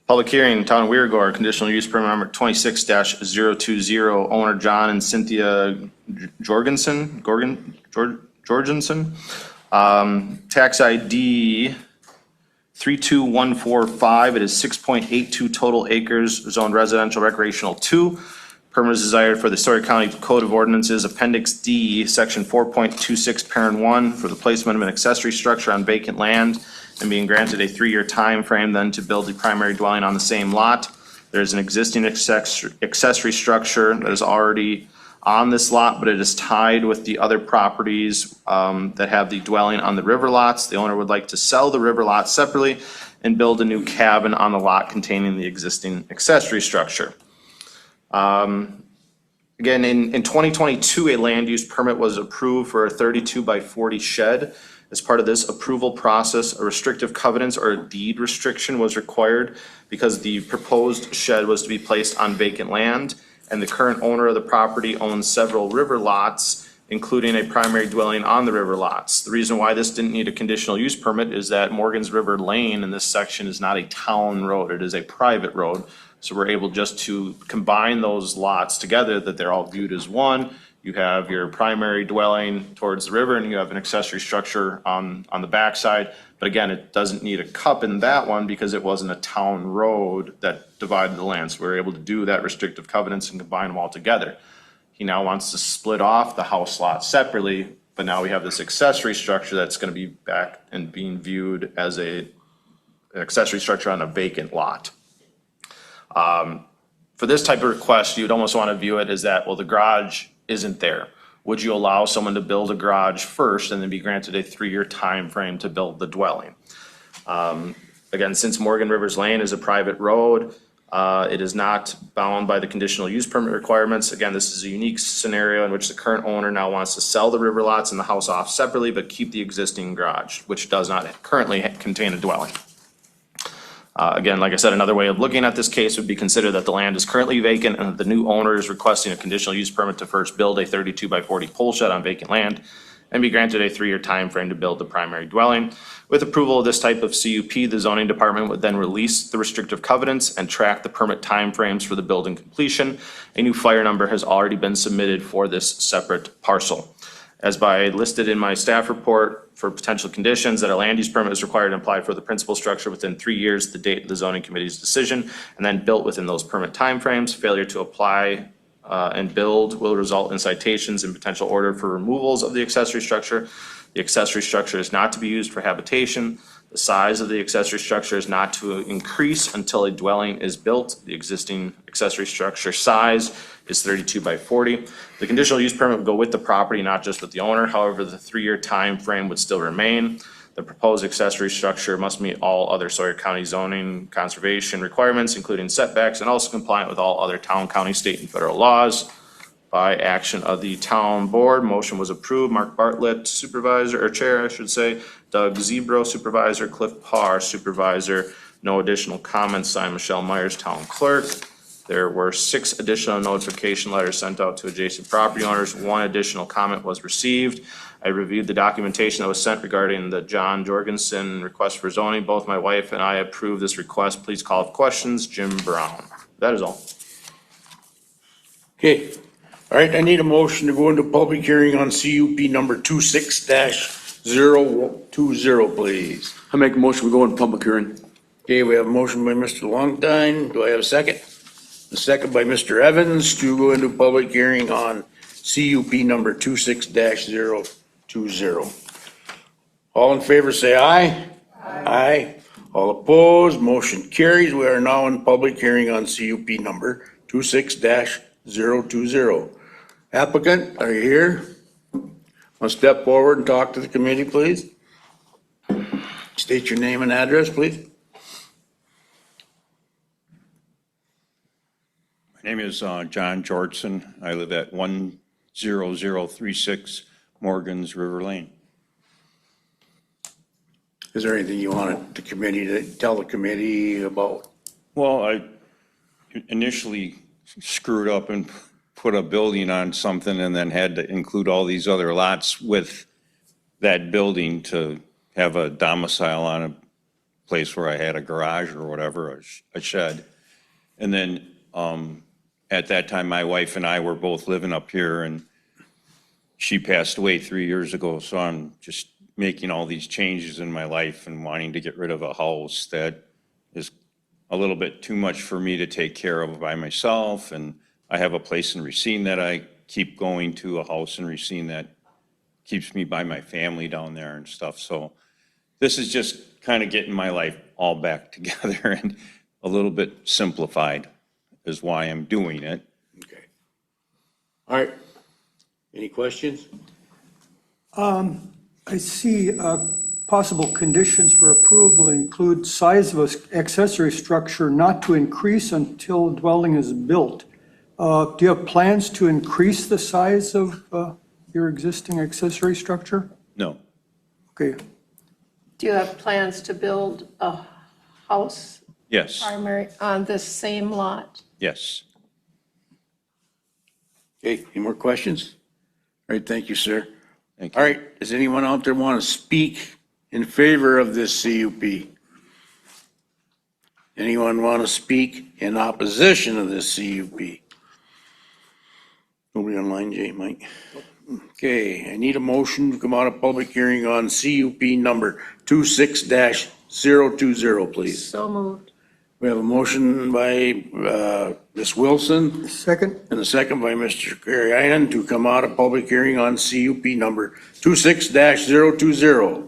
Public hearing, Town of Weirgor, conditional use permit number 26-020, owner John and Cynthia Jorgensen. Tax ID 32145. It is 6.82 total acres, zoned residential recreational 2. Permit is desired for the Sawyer County Code of Ordinances, Appendix D, Section 4.26, Parent 1, for the placement of an accessory structure on vacant land and being granted a 3-year time frame then to build the primary dwelling on the same lot. There is an existing accessory structure that is already on this lot, but it is tied with the other properties that have the dwelling on the river lots. The owner would like to sell the river lot separately and build a new cabin on the lot containing the existing accessory structure. Again, in 2022, a land use permit was approved for a 32 by 40 shed. As part of this approval process, a restrictive covenants or a deed restriction was required because the proposed shed was to be placed on vacant land, and the current owner of the property owns several river lots, including a primary dwelling on the river lots. The reason why this didn't need a conditional use permit is that Morgan's River Lane in this section is not a town road, it is a private road. So we're able just to combine those lots together, that they're all viewed as one. You have your primary dwelling towards the river and you have an accessory structure on the backside. But again, it doesn't need a cup in that one because it wasn't a town road that divided the land. So we were able to do that restrictive covenants and combine them all together. He now wants to split off the house lot separately, but now we have this accessory structure that's going to be back and being viewed as an accessory structure on a vacant lot. For this type of request, you would almost want to view it as that, well, the garage isn't there. Would you allow someone to build a garage first and then be granted a 3-year time frame to build the dwelling? Again, since Morgan Rivers Lane is a private road, it is not bound by the conditional use permit requirements. Again, this is a unique scenario in which the current owner now wants to sell the river lots and the house off separately, but keep the existing garage, which does not currently contain a dwelling. Again, like I said, another way of looking at this case would be consider that the land is currently vacant and the new owner is requesting a conditional use permit to first build a 32 by 40 pole shed on vacant land and be granted a 3-year time frame to build the primary dwelling. With approval of this type of CUP, the zoning department would then release the restrictive covenants and track the permit timeframes for the building completion. A new fire number has already been submitted for this separate parcel. As by listed in my staff report for potential conditions, that a land use permit is required to apply for the principal structure within 3 years, the date of the zoning committee's decision, and then built within those permit timeframes. Failure to apply and build will result in citations and potential order for removals of the accessory structure. The accessory structure is not to be used for habitation. The size of the accessory structure is not to increase until a dwelling is built. The existing accessory structure size is 32 by 40. The conditional use permit would go with the property, not just with the owner. However, the 3-year time frame would still remain. The proposed accessory structure must meet all other Sawyer County zoning conservation requirements, including setbacks, and also compliant with all other town, county, state, and federal laws. By action of the town board, motion was approved. Mark Bartlett, supervisor, or chair, I should say. Doug Zebro, supervisor. Cliff Parr, supervisor. No additional comments. Signed, Michelle Myers, town clerk. There were 6 additional notification letters sent out to adjacent property owners. 1 additional comment was received. I reviewed the documentation that was sent regarding the John Jorgensen request for zoning. Both my wife and I approve this request. Please call for questions. Jim Brown. That is all. Okay. All right, I need a motion to go into public hearing on CUP number 26-020, please. I make a motion, we go in public hearing. Okay, we have a motion by Mr. Longtime. Do I have a second? A second by Mr. Evans to go into public hearing on CUP number 26-020. All in favor, say aye. Aye. All opposed, motion carries. We are now in public hearing on CUP number 26-020. Applicant, are you here? Want to step forward and talk to the committee, please? State your name and address, please. My name is John Georgeson. I live at 10036 Morgan's River Lane. Is there anything you wanted the committee to tell the committee about? Well, I initially screwed up and put a building on something and then had to include all these other lots with that building to have a domicile on a place where I had a garage or whatever, a shed. And then at that time, my wife and I were both living up here, and she passed away 3 years ago. So I'm just making all these changes in my life and wanting to get rid of a house that is a little bit too much for me to take care of by myself. And I have a place in Racine that I keep going to, a house in Racine that keeps me by my family down there and stuff. So this is just kind of getting my life all back together and a little bit simplified is why I'm doing it. Okay. All right. Any questions? I see possible conditions for approval include size of an accessory structure not to increase until dwelling is built. Do you have plans to increase the size of your existing accessory structure? No. Okay. Do you have plans to build a house Yes. primary on this same lot? Yes. Okay, any more questions? All right, thank you, sir. Thank you. All right, does anyone out there want to speak in favor of this CUP? Anyone want to speak in opposition of this CUP? Nobody online, Jay, Mike? Okay, I need a motion to come out of public hearing on CUP number 26-020, please. So moved. We have a motion by Ms. Wilson Second? and a second by Mr. Karianen to come out of public hearing on CUP number 26-020.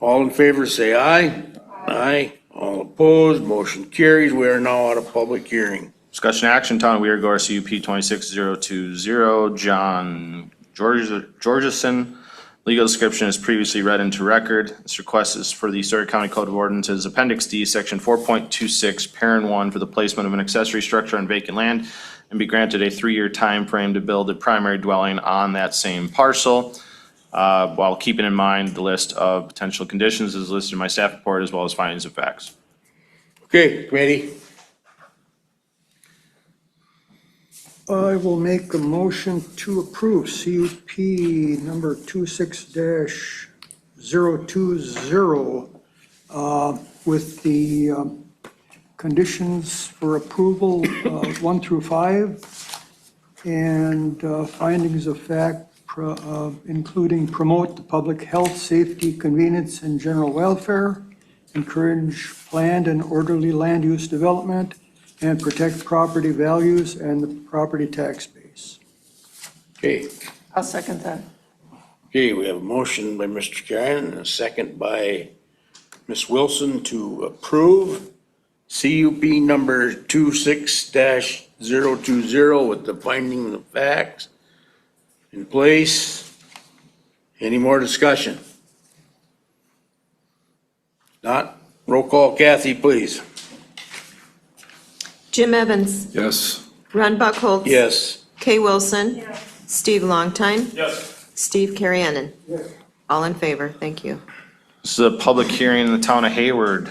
All in favor, say aye. Aye. All opposed, motion carries. We are now out of public hearing. Discussion action, Town of Weirgor, CUP 26-020, John Georgeson. Legal description is previously read into record. This request is for the Sawyer County Code of Ordinances, Appendix D, Section 4.26, Parent 1, for the placement of an accessory structure on vacant land and be granted a 3-year time frame to build a primary dwelling on that same parcel, while keeping in mind the list of potential conditions is listed in my staff report as well as findings of facts. Okay, committee. I will make a motion to approve CUP number 26-020 with the conditions for approval 1 through 5 and findings of fact including promote the public health, safety, convenience, and general welfare, encourage planned and orderly land use development, and protect property values and the property tax base. Okay. I'll second that. Okay, we have a motion by Mr. Karianen and a second by Ms. Wilson to approve CUP number 26-020 with the finding of facts in place. Any more discussion? Not? Roll call, Kathy, please. Jim Evans, Yes. Ron Buckholz. Yes. Kay Wilson. Steve Longtime. Yes. Steve Carrianen. All in favor, thank you. This is a public hearing in the town of Hayward.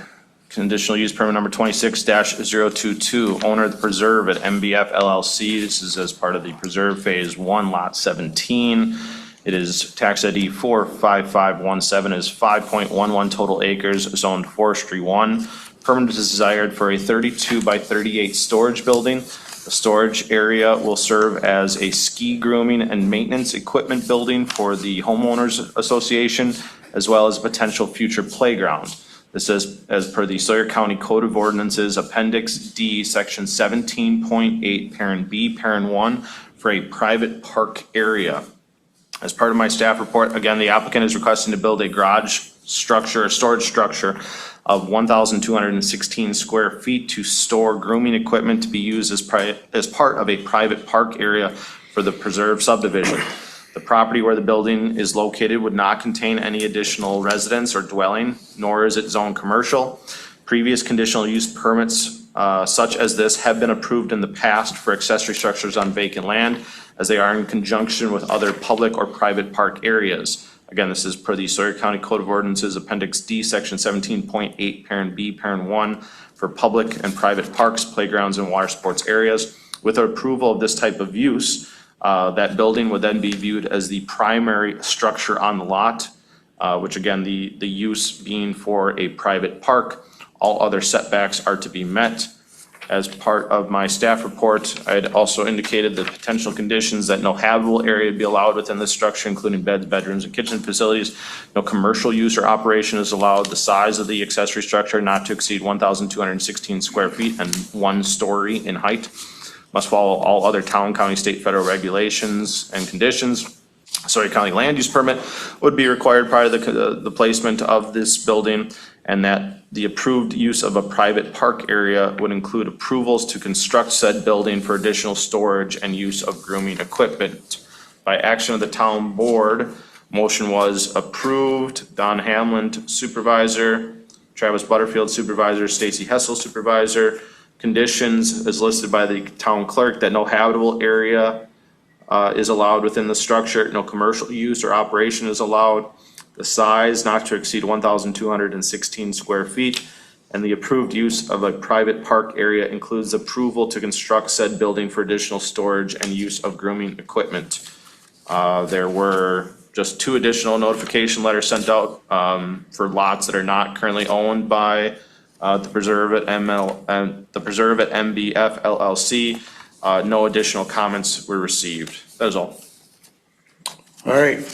Conditional use permit number 26-022, owner of the preserve at MBF LLC. This is as part of the preserve phase 1, lot 17. It is tax ID 45517, is 5.11 total acres, zoned forestry 1. Permit is desired for a 32 by 38 storage building. The storage area will serve as a ski grooming and maintenance equipment building for the homeowners association, as well as a potential future playground. This is as per the Sawyer County Code of Ordinances, Appendix D, Section 17.8, Parent B, Parent 1, for a private park area. As part of my staff report, again, the applicant is requesting to build a garage structure, a storage structure of 1,216 square feet to store grooming equipment to be used as part of a private park area for the preserve subdivision. The property where the building is located would not contain any additional residence or dwelling, nor is it zoned commercial. Previous conditional use permits such as this have been approved in the past for accessory structures on vacant land, as they are in conjunction with other public or private park areas. Again, this is per the Sawyer County Code of Ordinances, Appendix D, Section 17.8, Parent B, Parent 1, for public and private parks, playgrounds, and water sports areas. With approval of this type of use, that building would then be viewed as the primary structure on the lot, which again, the use being for a private park. All other setbacks are to be met. As part of my staff report, I had also indicated the potential conditions that no habitable area be allowed within this structure, including beds, bedrooms, and kitchen facilities. No commercial use or operation is allowed. The size of the accessory structure not to exceed 1,216 square feet and 1 story in height. Must follow all other town, county, state, federal regulations and conditions. Sawyer County land use permit would be required prior to the placement of this building, and that the approved use of a private park area would include approvals to construct said building for additional storage and use of grooming equipment. By action of the town board, motion was approved. Don Hamlin, supervisor. Travis Butterfield, supervisor. Stacy Hessel, supervisor. Conditions as listed by the town clerk, that no habitable area is allowed within the structure. No commercial use or operation is allowed. The size not to exceed 1,216 square feet, and the approved use of a private park area includes approval to construct said building for additional storage and use of grooming equipment. There were just 2 additional notification letters sent out for lots that are not currently owned by the preserve at MBF LLC. No additional comments were received. That is all. All right.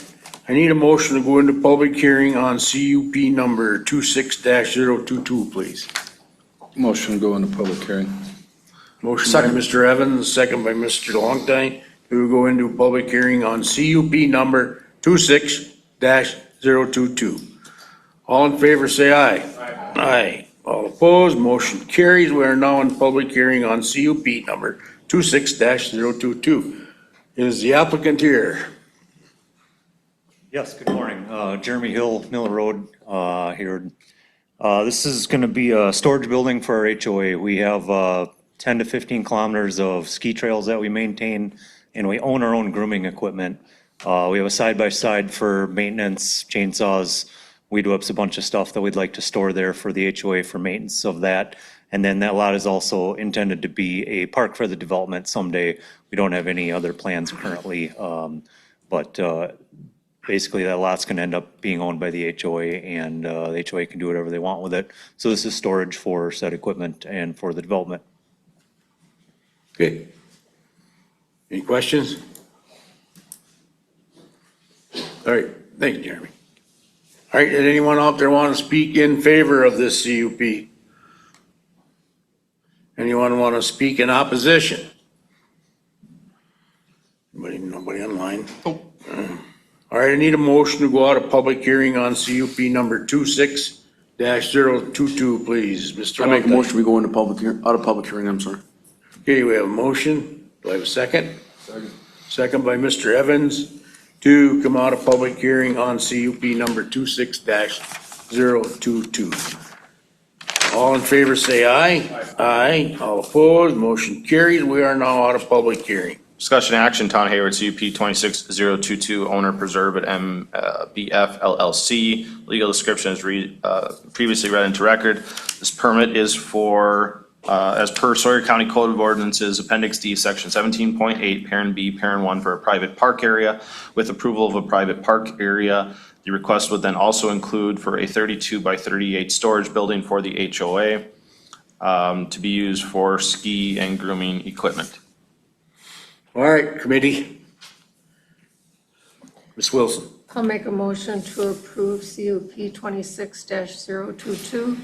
I need a motion to go into public hearing on CUP number 26-022, please. Motion to go into public hearing. Motion by Mr. Evans, second by Mr. Longtime, to go into public hearing on CUP number 26-022. All in favor, say aye. Aye. All opposed, motion carries. We are now in public hearing on CUP number 26-022. Is the applicant here? Yes, good morning. Jeremy Hill, Miller Road, here. This is going to be a storage building for our HOA. We have 10 to 15 kilometers of ski trails that we maintain, and we own our own grooming equipment. We have a side-by-side for maintenance, chainsaws, weed whips, a bunch of stuff that we'd like to store there for the HOA for maintenance of that. And then that lot is also intended to be a park for the development someday. We don't have any other plans currently, but basically that lot's going to end up being owned by the HOA, and the HOA can do whatever they want with it. So this is storage for said equipment and for the development. Okay. Any questions? All right, thank you, Jeremy. All right, did anyone out there want to speak in favor of this CUP? Anyone want to speak in opposition? Nobody online? All right, I need a motion to go out of public hearing on CUP number 26-022, please. Mr. I make a Longtime. motion, we go into out of public hearing, I'm sorry. Okay, we have a motion. Do I have a second? Second by Mr. Evans to come out of public hearing on CUP number 26-022. 26-022. All in favor, say aye. Aye. All opposed, motion carries. We are now out of public hearing. Discussion action, Town of Hayward CUP 26022, owner preserve at MBF LLC. Legal description is previously read into record. This permit is for, as per Sawyer County Code of Ordinances, Appendix D, Section 17.8, Parent B, Parent 1, for a private park area. With approval of a private park area, the request would then also include for a 32 by 38 storage building for the HOA to be used for ski and grooming equipment. All right, committee. Ms. Wilson. I'll make a motion to approve CUP 26-022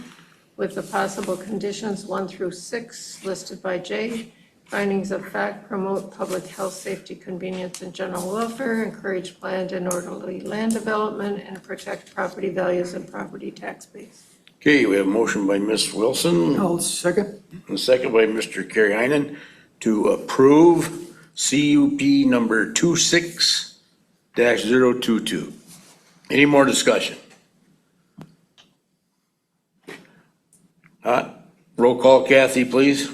with the possible conditions 1 through 6 listed by Jay. Findings of fact, promote public health, safety, convenience, and general welfare, encourage planned and orderly land development, and protect property values and property tax base. Okay, we have a motion by Ms. Wilson. I'll second. And a second by Mr. Kariainen to approve CUP number 26-022. Any more discussion? Roll call, Kathy, please.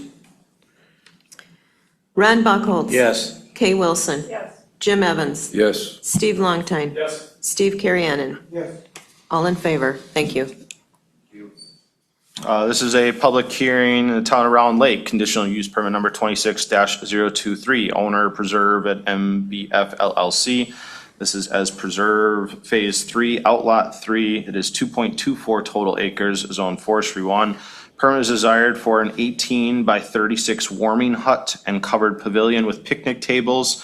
Ron Buckholz. Yes. Kay Wilson. Yes. Jim Evans. Yes. Steve Longtime. Yes. Steve Karianen. Yes. All in favor. Thank you. This is a public hearing in the town of Round Lake, conditional use permit number 26-023, owner preserve at MBF LLC. This is as preserve phase 3, outlot 3. It is 2.24 total acres, zone forestry 1. Permit is desired for an 18 by 36 warming hut and covered pavilion with picnic tables.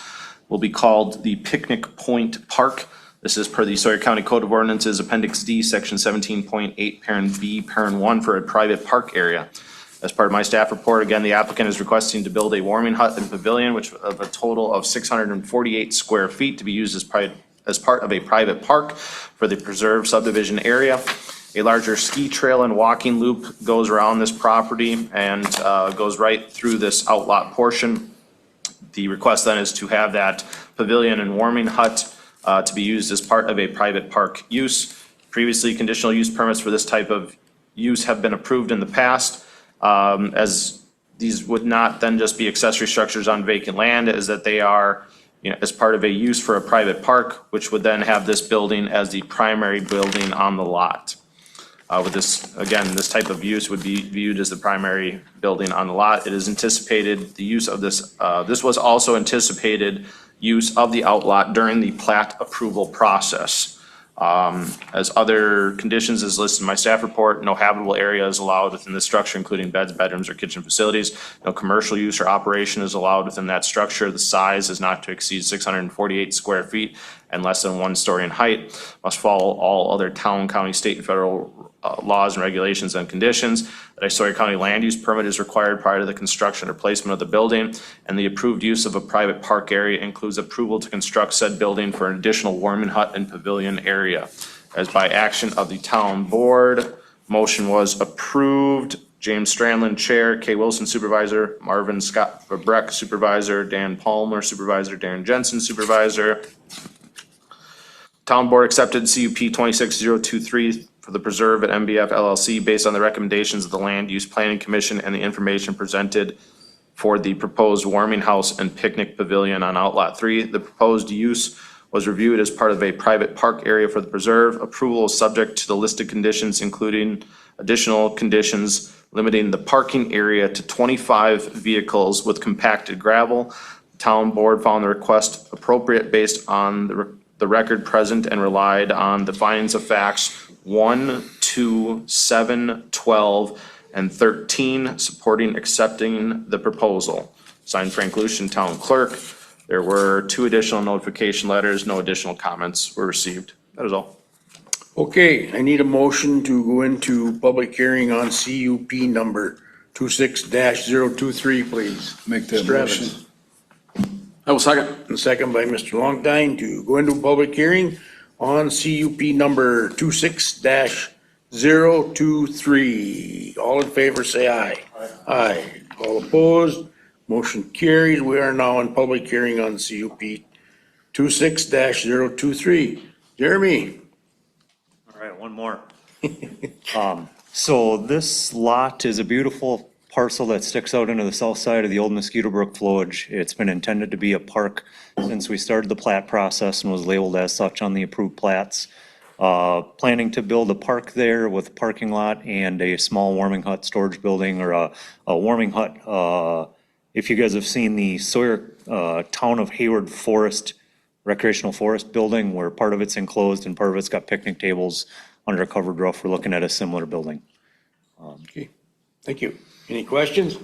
Will be called the Picnic Point Park. This is per the Sawyer County Code of Ordinances, Appendix D, Section 17.8, Parent B, Parent 1, for a private park area. As part of my staff report, again, the applicant is requesting to build a warming hut and pavilion, which of a total of 648 square feet to be used as part of a private park for the preserved subdivision area. A larger ski trail and walking loop goes around this property and goes right through this outlot portion. The request then is to have that pavilion and warming hut to be used as part of a private park use. Previously, conditional use permits for this type of use have been approved in the past, as these would not then just be accessory structures on vacant land, as that they are, as part of a use for a private park, which would then have this building as the primary building on the lot. With this, again, this type of use would be viewed as the primary building on the lot. It is anticipated the use of this, this was also anticipated use of the outlot during the plat approval process. As other conditions as listed in my staff report, no habitable area is allowed within the structure, including beds, bedrooms, or kitchen facilities. No commercial use or operation is allowed within that structure. The size is not to exceed 648 square feet and less than 1 story in height. Must follow all other town, county, state, and federal laws and regulations and conditions. That a Sawyer County land use permit is required prior to the construction or placement of the building, and the approved use of a private park area includes approval to construct said building for an additional warming hut and pavilion area. As by action of the town board, motion was approved. James Strandland, Chair, Kay Wilson, Supervisor, Marvin Scott Breck, Supervisor, Dan Palmer, Supervisor, Darren Jensen, Supervisor. Town board accepted CUP 26023 for the preserve at MBF LLC based on the recommendations of the Land Use Planning Commission and the information presented for the proposed warming house and picnic pavilion on Outlot 3. The proposed use was reviewed as part of a private park area for the preserve. Approval is subject to the listed conditions, including additional conditions limiting the parking area to 25 vehicles with compacted gravel. The town board found the request appropriate based on the record present and relied on the findings of facts 1, 2, 7, 12, and 13 supporting accepting the proposal. Signed, Frank Lucian, Town Clerk. There were 2 additional notification letters. No additional comments were received. That is all. Okay, I need a motion to go into public hearing on CUP number 26-023, please. Make that Mr. motion. Evans. I will second. And second by Mr. Longtime to go into public hearing on CUP number 26-023. All in favor, say aye. Aye. All opposed, motion carries. We are now in public hearing on CUP 26-023. Jeremy? All right, one more. So this lot is a beautiful parcel that sticks out into the south side of the old Mosquito Brook flowage. It's been intended to be a park since we started the plat process and was labeled as such on the approved plats. Planning to build a park there with a parking lot and a small warming hut storage building, or a warming hut. If you guys have seen the Sawyer, Town of Hayward Forest, recreational forest building, where part of it's enclosed and part of it's got picnic tables under a covered roof, we're looking at a similar building. Okay, thank you. Any questions?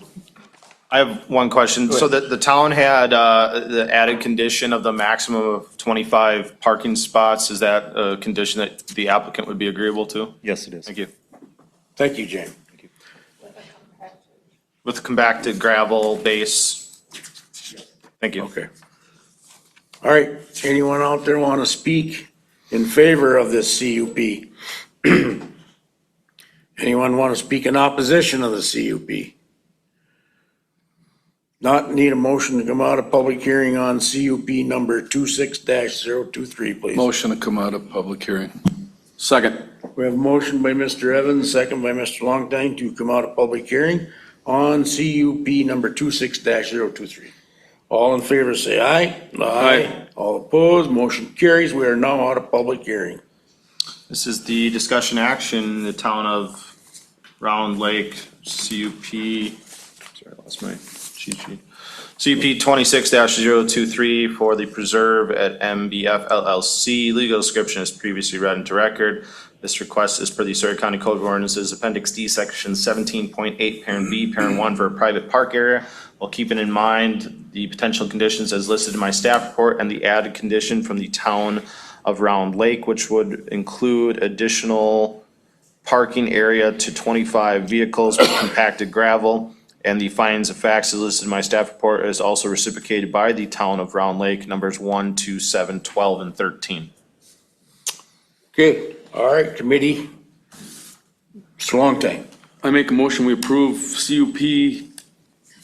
I have one question. So the town had the added condition of the maximum of 25 parking spots. Is that a condition that the applicant would be agreeable to? Yes, it is. Thank you. Thank you, Jane. With compacted gravel base? Thank you. Okay. All right, anyone out there want to speak in favor of this CUP? Anyone want to speak in opposition of the CUP? Not need a motion to come out of public hearing on CUP number 26-023, please. Motion to come out of public hearing. Second. We have a motion by Mr. Evans, second by Mr. Longtime to come out of public hearing on CUP number 26-023. All in favor, say aye. Aye. All opposed, motion carries. We are now out of public hearing. This is the discussion action, the town of Round Lake, CUP, sorry, I lost my cheat sheet. CUP 26-023 for the preserve at MBF LLC. Legal description is previously read into record. This request is per the Sawyer County Code of Ordinances, Appendix D, Section 17.8, Parent B, Parent 1 for a private park area, while keeping in mind the potential conditions as listed in my staff report and the added condition from the town of Round Lake, which would include additional parking area to 25 vehicles with compacted gravel. And the findings of facts as listed in my staff report is also reciprocated by the town of Round Lake, numbers 1, 2, 7, 12, and 13. Okay, all right, committee. Mr. Longtime. I make a motion, we approve CUP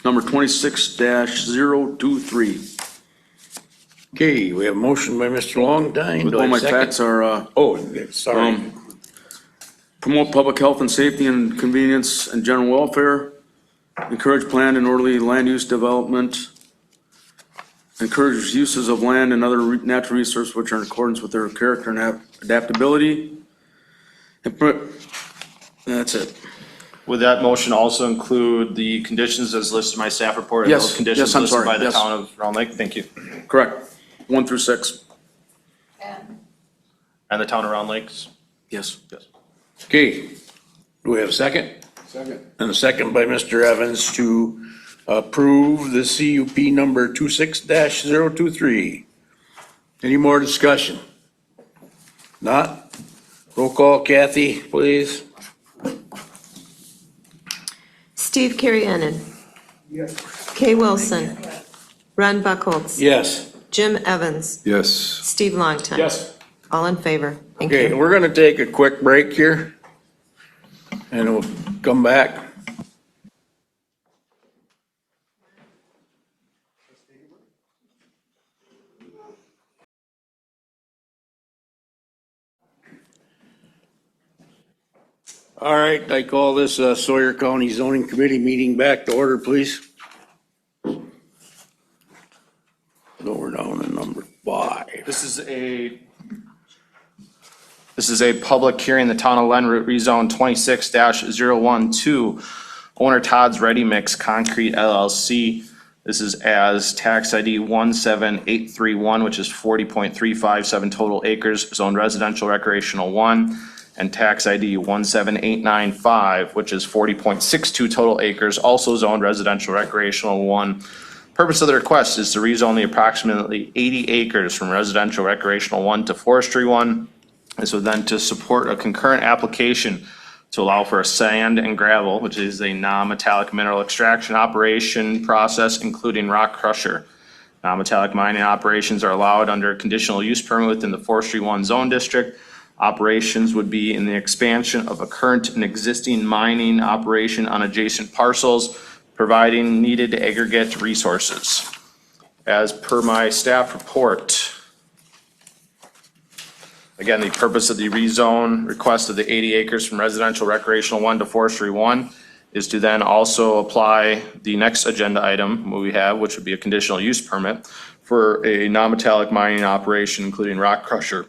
number 26-023. Okay, we have a motion by Mr. Longtime. Do I All my second? facts are, Oh, sorry. promote public health and safety and convenience and general welfare, encourage planned and orderly land use development, encourage uses of land and other natural resources which are in accordance with their character and adaptability. That's it. Would that motion also include the conditions as listed in my staff report? and Yes, those conditions yes, I'm listed sorry, by the yes. town of Round Lake? Thank you. Correct. 1 through 6. And the town of Round Lakes? Yes. Yes. Okay, do we have a second? Second. And a second by Mr. Evans to approve the CUP number 26-023. Any more discussion? Not? Roll call, Kathy, please. Steve Carriennen. Yes. Kay Wilson. Ron Buckholz. Yes. Jim Evans. Yes. Steve Longtime. Yes. All in favor. Thank Okay, you. we're gonna take a quick break here. And we'll come back. All right, I call this Sawyer County Zoning Committee meeting back to order, please. So we're down to number 5. This is a public hearing, the town of Lenroot rezone 26-012, owner Todd's Ready Mix Concrete LLC. This is as tax ID 17831, which is 40.357 total acres, zoned residential recreational 1, and tax ID 17895, which is 40.62 total acres, also zoned residential recreational 1. Purpose of the request is to rezone the approximately 80 acres from residential recreational 1 to forestry 1. And so then to support a concurrent application to allow for a sand and gravel, which is a non-metallic mineral extraction operation process, including rock crusher. Non-metallic mining operations are allowed under a conditional use permit within the Forestry 1 zone district. Operations would be in the expansion of a current and existing mining operation on adjacent parcels, providing needed aggregate resources. As per my staff report, Again, the purpose of the rezone request of the 80 acres from residential recreational 1 to forestry 1 is to then also apply the next agenda item we have, which would be a conditional use permit for a non-metallic mining operation, including rock crusher.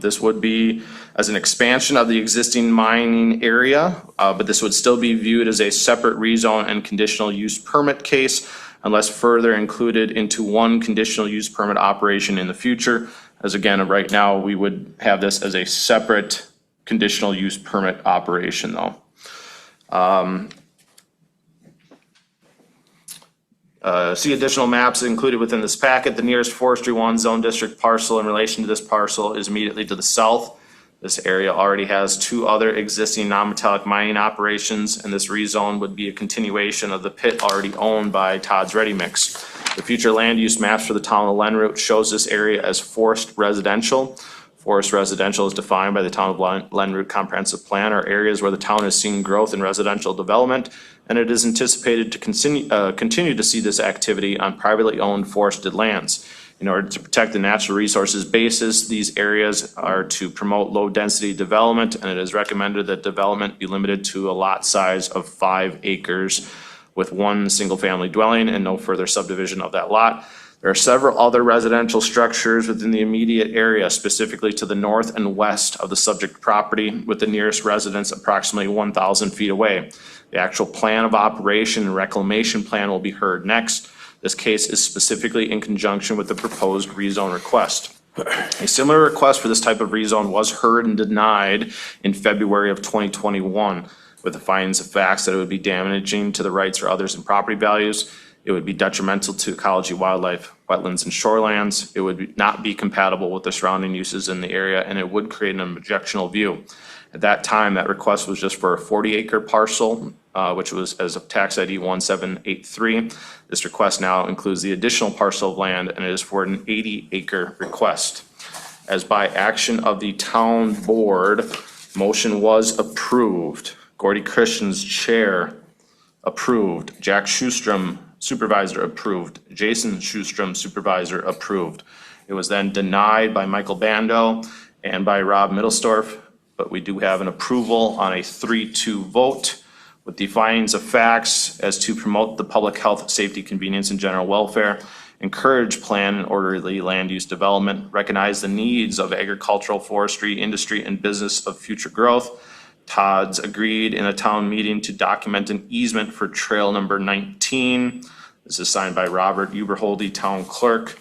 This would be as an expansion of the existing mining area, but this would still be viewed as a separate rezone and conditional use permit case unless further included into one conditional use permit operation in the future. As again, right now, we would have this as a separate conditional use permit operation though. See additional maps included within this packet. The nearest Forestry 1 Zone District parcel in relation to this parcel is immediately to the south. This area already has 2 other existing non-metallic mining operations, and this rezone would be a continuation of the pit already owned by Todd's Ready Mix. The future land use maps for the town of Lenroot shows this area as forest residential. Forest residential is defined by the town of Lenroot Comprehensive Plan, or areas where the town has seen growth in residential development, and it is anticipated to continue to see this activity on privately owned forested lands. In order to protect the natural resources basis, these areas are to promote low-density development, and it is recommended that development be limited to a lot size of 5 acres with 1 single-family dwelling and no further subdivision of that lot. There are several other residential structures within the immediate area, specifically to the north and west of the subject property, with the nearest residence approximately 1,000 feet away. The actual plan of operation and reclamation plan will be heard next. This case is specifically in conjunction with the proposed rezone request. A similar request for this type of rezone was heard and denied in February of 2021 with the findings of facts that it would be damaging to the rights or others in property values. It would be detrimental to ecology, wildlife, wetlands, and shorelands. It would not be compatible with the surrounding uses in the area, and it would create an objectionable view. At that time, that request was just for a 40-acre parcel, which was as of tax ID 1783. This request now includes the additional parcel of land, and it is for an 80-acre request. As by action of the town board, motion was approved. Gordy Christians, chair, approved. Jack Schustrom, supervisor, approved. Jason Schustrom, supervisor, approved. It was then denied by Michael Bando and by Rob Middlestorf, but we do have an approval on a 3-2 vote with the findings of facts as to promote the public health, safety, convenience, and general welfare, encourage plan and orderly land use development, recognize the needs of agricultural, forestry, industry, and business of future growth. Todd's agreed in a town meeting to document an easement for trail number 19. This is signed by Robert Uberholdy, town clerk.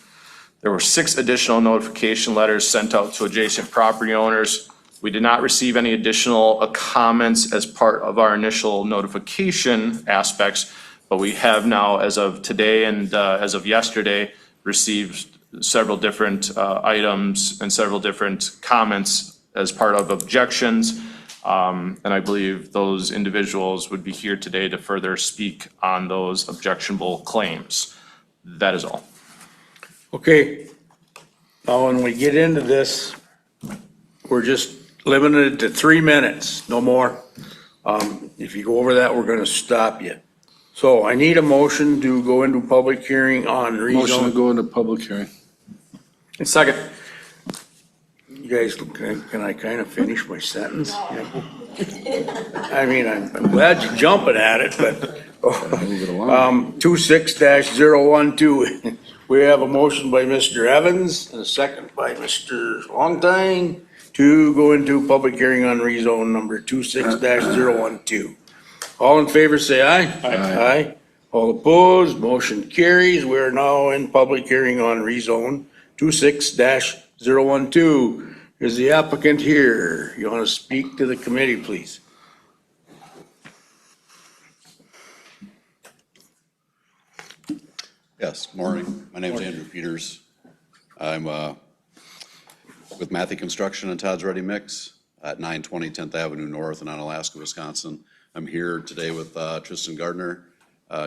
There were 6 additional notification letters sent out to adjacent property owners. We did not receive any additional comments as part of our initial notification aspects, but we have now, as of today and as of yesterday, received several different items and several different comments as part of objections. And I believe those individuals would be here today to further speak on those objectionable claims. That is all. Okay. Now, when we get into this, we're just limited to 3 minutes, no more. If you go over that, we're gonna stop you. So I need a motion to go into public hearing on Motion to rezone. go into public hearing. And second. You guys, can I kind of finish my sentence? I mean, I'm glad you're jumping at it, but, Move it along. 26-012. We have a motion by Mr. Evans and a second by Mr. Longtime to go into public hearing on rezone number 26-012. All in favor, say aye. Aye. All opposed, motion carries. We are now in public hearing on rezone 26-012. Is the applicant here? You want to speak to the committee, please? Yes, morning. My name is Andrew Peters. I'm with Matthew Construction and Todd's Ready Mix at 920 10th Avenue North in Onalaska, Wisconsin. I'm here today with Tristan Gardner,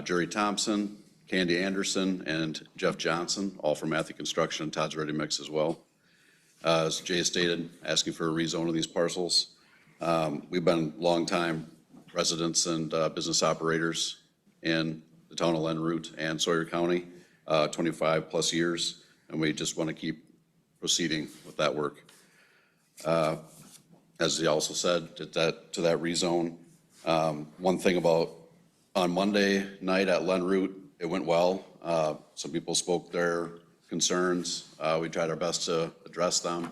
Jerry Thompson, Candy Anderson, and Jeff Johnson, all from Matthew Construction and Todd's Ready Mix as well. As Jay stated, asking for a rezone of these parcels. We've been longtime residents and business operators in the town of Lenroot and Sawyer County, 25 plus years, and we just want to keep proceeding with that work. As he also said, to that rezone. One thing about, on Monday night at Len Root, it went well. Some people spoke their concerns. We tried our best to address them.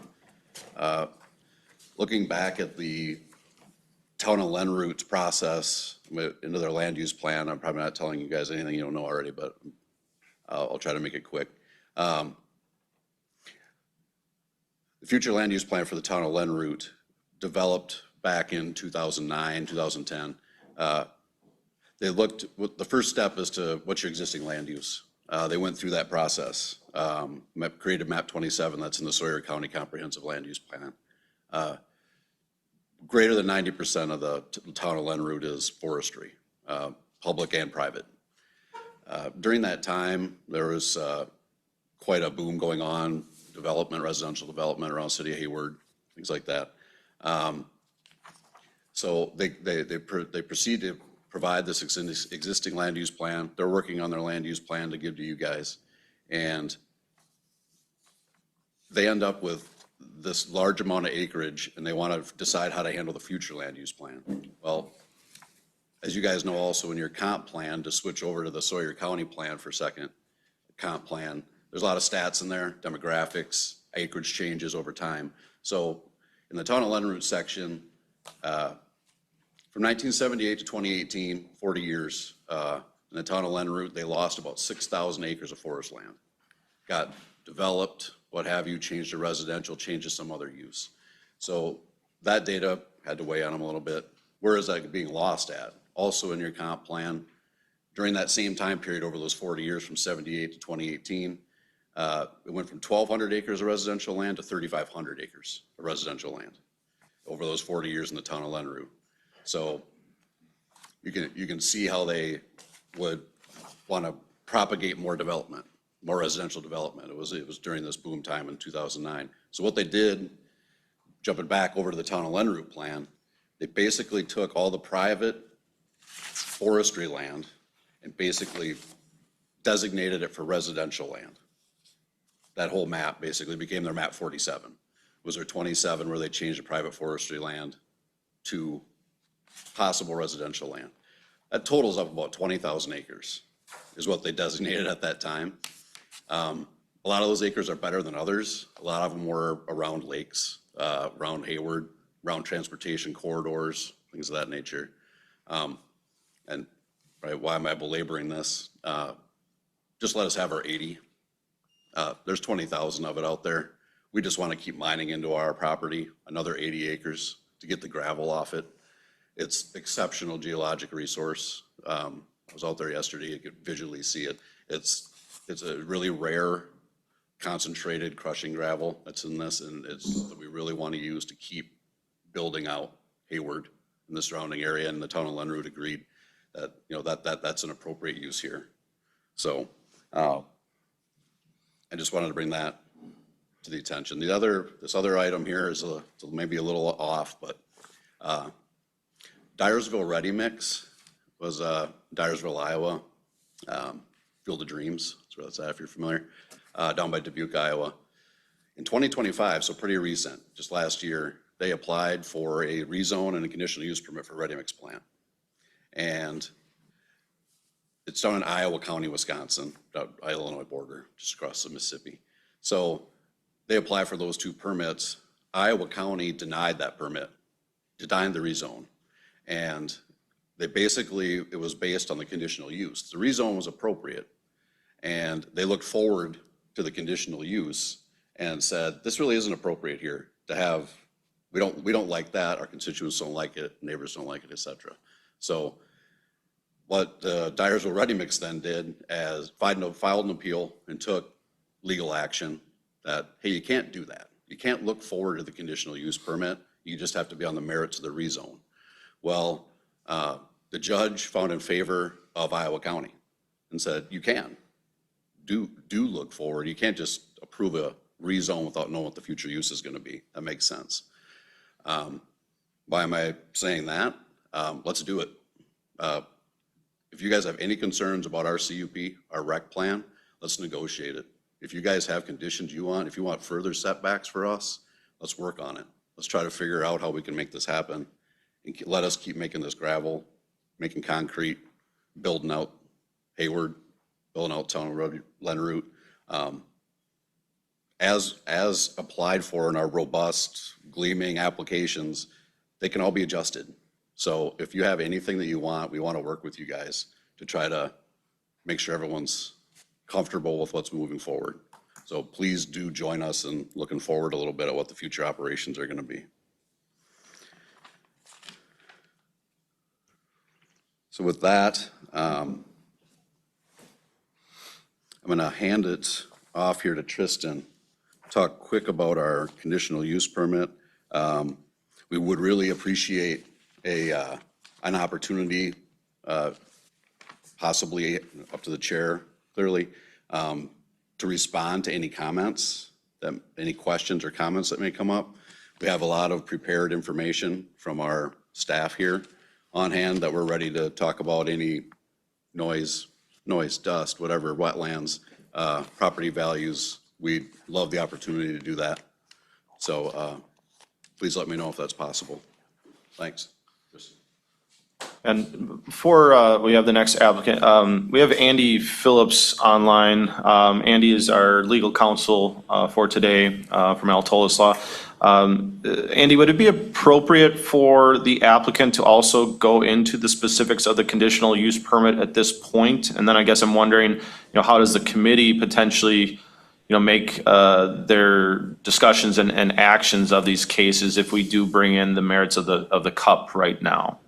Looking back at the town of Len Root's process into their land use plan, I'm probably not telling you guys anything you don't know already, but I'll try to make it quick. The future land use plan for the town of Len Root developed back in 2009, 2010. They looked, the first step is to what's your existing land use. They went through that process, created map 27 that's in the Sawyer County Comprehensive Land Use Plan. Greater than 90% of the town of Len Root is forestry, public and private. During that time, there was quite a boom going on, development, residential development around City of Hayward, things like that. So they proceed to provide this existing land use plan. They're working on their land use plan to give to you guys. And they end up with this large amount of acreage, and they want to decide how to handle the future land use plan. Well, as you guys know also in your comp plan, to switch over to the Sawyer County plan for a second, comp plan, there's a lot of stats in there, demographics, acreage changes over time. So in the town of Len Root section, from 1978 to 2018, 40 years, in the town of Len Root, they lost about 6,000 acres of forest land. Got developed, what have you, changed to residential, changed to some other use. So that data had to weigh on them a little bit. Where is that being lost at? Also in your comp plan, during that same time period over those 40 years from 78 to 2018, it went from 1,200 acres of residential land to 3,500 acres of residential land over those 40 years in the town of Len Root. So you can see how they would want to propagate more development, more residential development. It was during this boom time in 2009. So what they did, jumping back over to the town of Len Root plan, they basically took all the private forestry land and basically designated it for residential land. That whole map basically became their map 47. It was their 27 where they changed the private forestry land to possible residential land. That totals up about 20,000 acres is what they designated at that time. A lot of those acres are better than others. A lot of them were around lakes, around Hayward, around transportation corridors, things of that nature. And right, why am I belaboring this? Just let us have our 80. There's 20,000 of it out there. We just want to keep mining into our property, another 80 acres to get the gravel off it. It's exceptional geologic resource. I was out there yesterday, you could visually see it. It's a really rare concentrated crushing gravel that's in this, and it's that we really want to use to keep building out Hayward and the surrounding area, and the town of Len Root agreed that, you know, that's an appropriate use here. So I just wanted to bring that to the attention. This other item here is maybe a little off, but Dyersville Ready Mix was Dyersville, Iowa, Field of Dreams, that's where that's at if you're familiar, down by Dubuque, Iowa. In 2025, so pretty recent, just last year, they applied for a rezone and a conditional use permit for Ready Mix plant. And it's down in Iowa County, Wisconsin, Illinois border, just across the Mississippi. So they applied for those two permits. Iowa County denied that permit, denied the rezone. And they basically, it was based on the conditional use. The rezone was appropriate. And they looked forward to the conditional use and said, this really isn't appropriate here to have, we don't like that, our constituents don't like it, neighbors don't like it, et cetera. So what Dyersville Ready Mix then did as filed an appeal and took legal action that, hey, you can't do that. You can't look forward to the conditional use permit. You just have to be on the merits of the rezone. Well, the judge found in favor of Iowa County and said, you can do look forward. You can't just approve a rezone without knowing what the future use is going to be. That makes sense. Why am I saying that? Let's do it. If you guys have any concerns about our CUP, our rec plan, let's negotiate it. If you guys have conditions you want, if you want further setbacks for us, let's work on it. Let's try to figure out how we can make this happen. And let us keep making this gravel, making concrete, building out Hayward, building out Town Road, Len Route. As applied for in our robust gleaming applications, they can all be adjusted. So if you have anything that you want, we want to work with you guys to try to make sure everyone's comfortable with what's moving forward. So please do join us in looking forward a little bit at what the future operations are going to be. So with that, I'm going to hand it off here to Tristan. Talk quick about our conditional use permit. We would really appreciate an opportunity, possibly up to the chair, clearly, to respond to any comments, any questions or comments that may come up. We have a lot of prepared information from our staff here on hand that we're ready to talk about any noise, dust, whatever, wetlands, property values. We'd love the opportunity to do that. So please let me know if that's possible. Thanks. And before we have the next applicant, we have Andy Phillips online. Andy is our legal counsel for today from Altolis Law. Andy, would it be appropriate for the applicant to also go into the specifics of the conditional use permit at this point? And then I guess I'm wondering, how does the committee potentially, make their discussions and actions of these cases if we do bring in the merits of the CUP right now?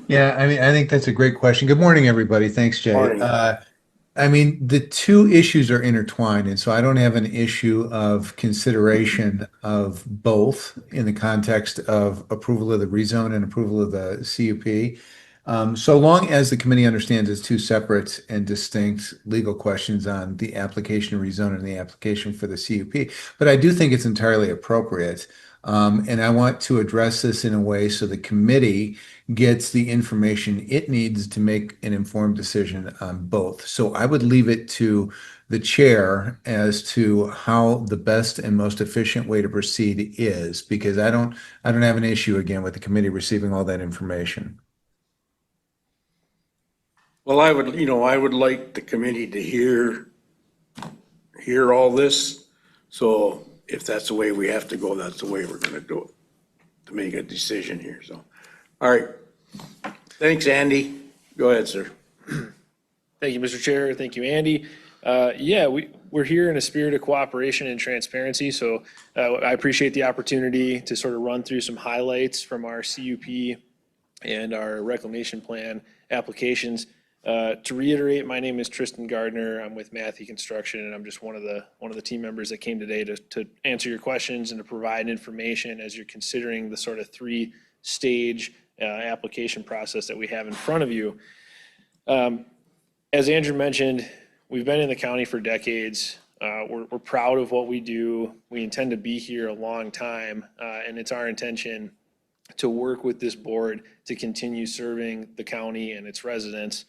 Yeah, I mean, I think that's a great question. Good morning, everybody. Thanks, Jay. Morning. I mean, the two issues are intertwined, and so I don't have an issue of consideration of both in the context of approval of the rezone and approval of the CUP. So long as the committee understands it's two separate and distinct legal questions on the application to rezone and the application for the CUP. But I do think it's entirely appropriate. And I want to address this in a way so the committee gets the information it needs to make an informed decision on both. So I would leave it to the chair as to how the best and most efficient way to proceed is, because I don't have an issue again with the committee receiving all that information. Well, I would like the committee to hear all this. So if that's the way we have to go, that's the way we're gonna do it, to make a decision here, so. All right. Thanks, Andy. Go ahead, sir. Thank you, Mr. Chair. Thank you, Andy. Yeah, we're here in a spirit of cooperation and transparency, so I appreciate the opportunity to sort of run through some highlights from our CUP and our reclamation plan applications. To reiterate, my name is Tristan Gardner. I'm with Matthew Construction, and I'm just one of the team members that came today to answer your questions and to provide information as you're considering the sort of three-stage application process that we have in front of you. As Andrew mentioned, we've been in the county for decades. We're proud of what we do. We intend to be here a long time, and it's our intention to work with this board to continue serving the county and its residents.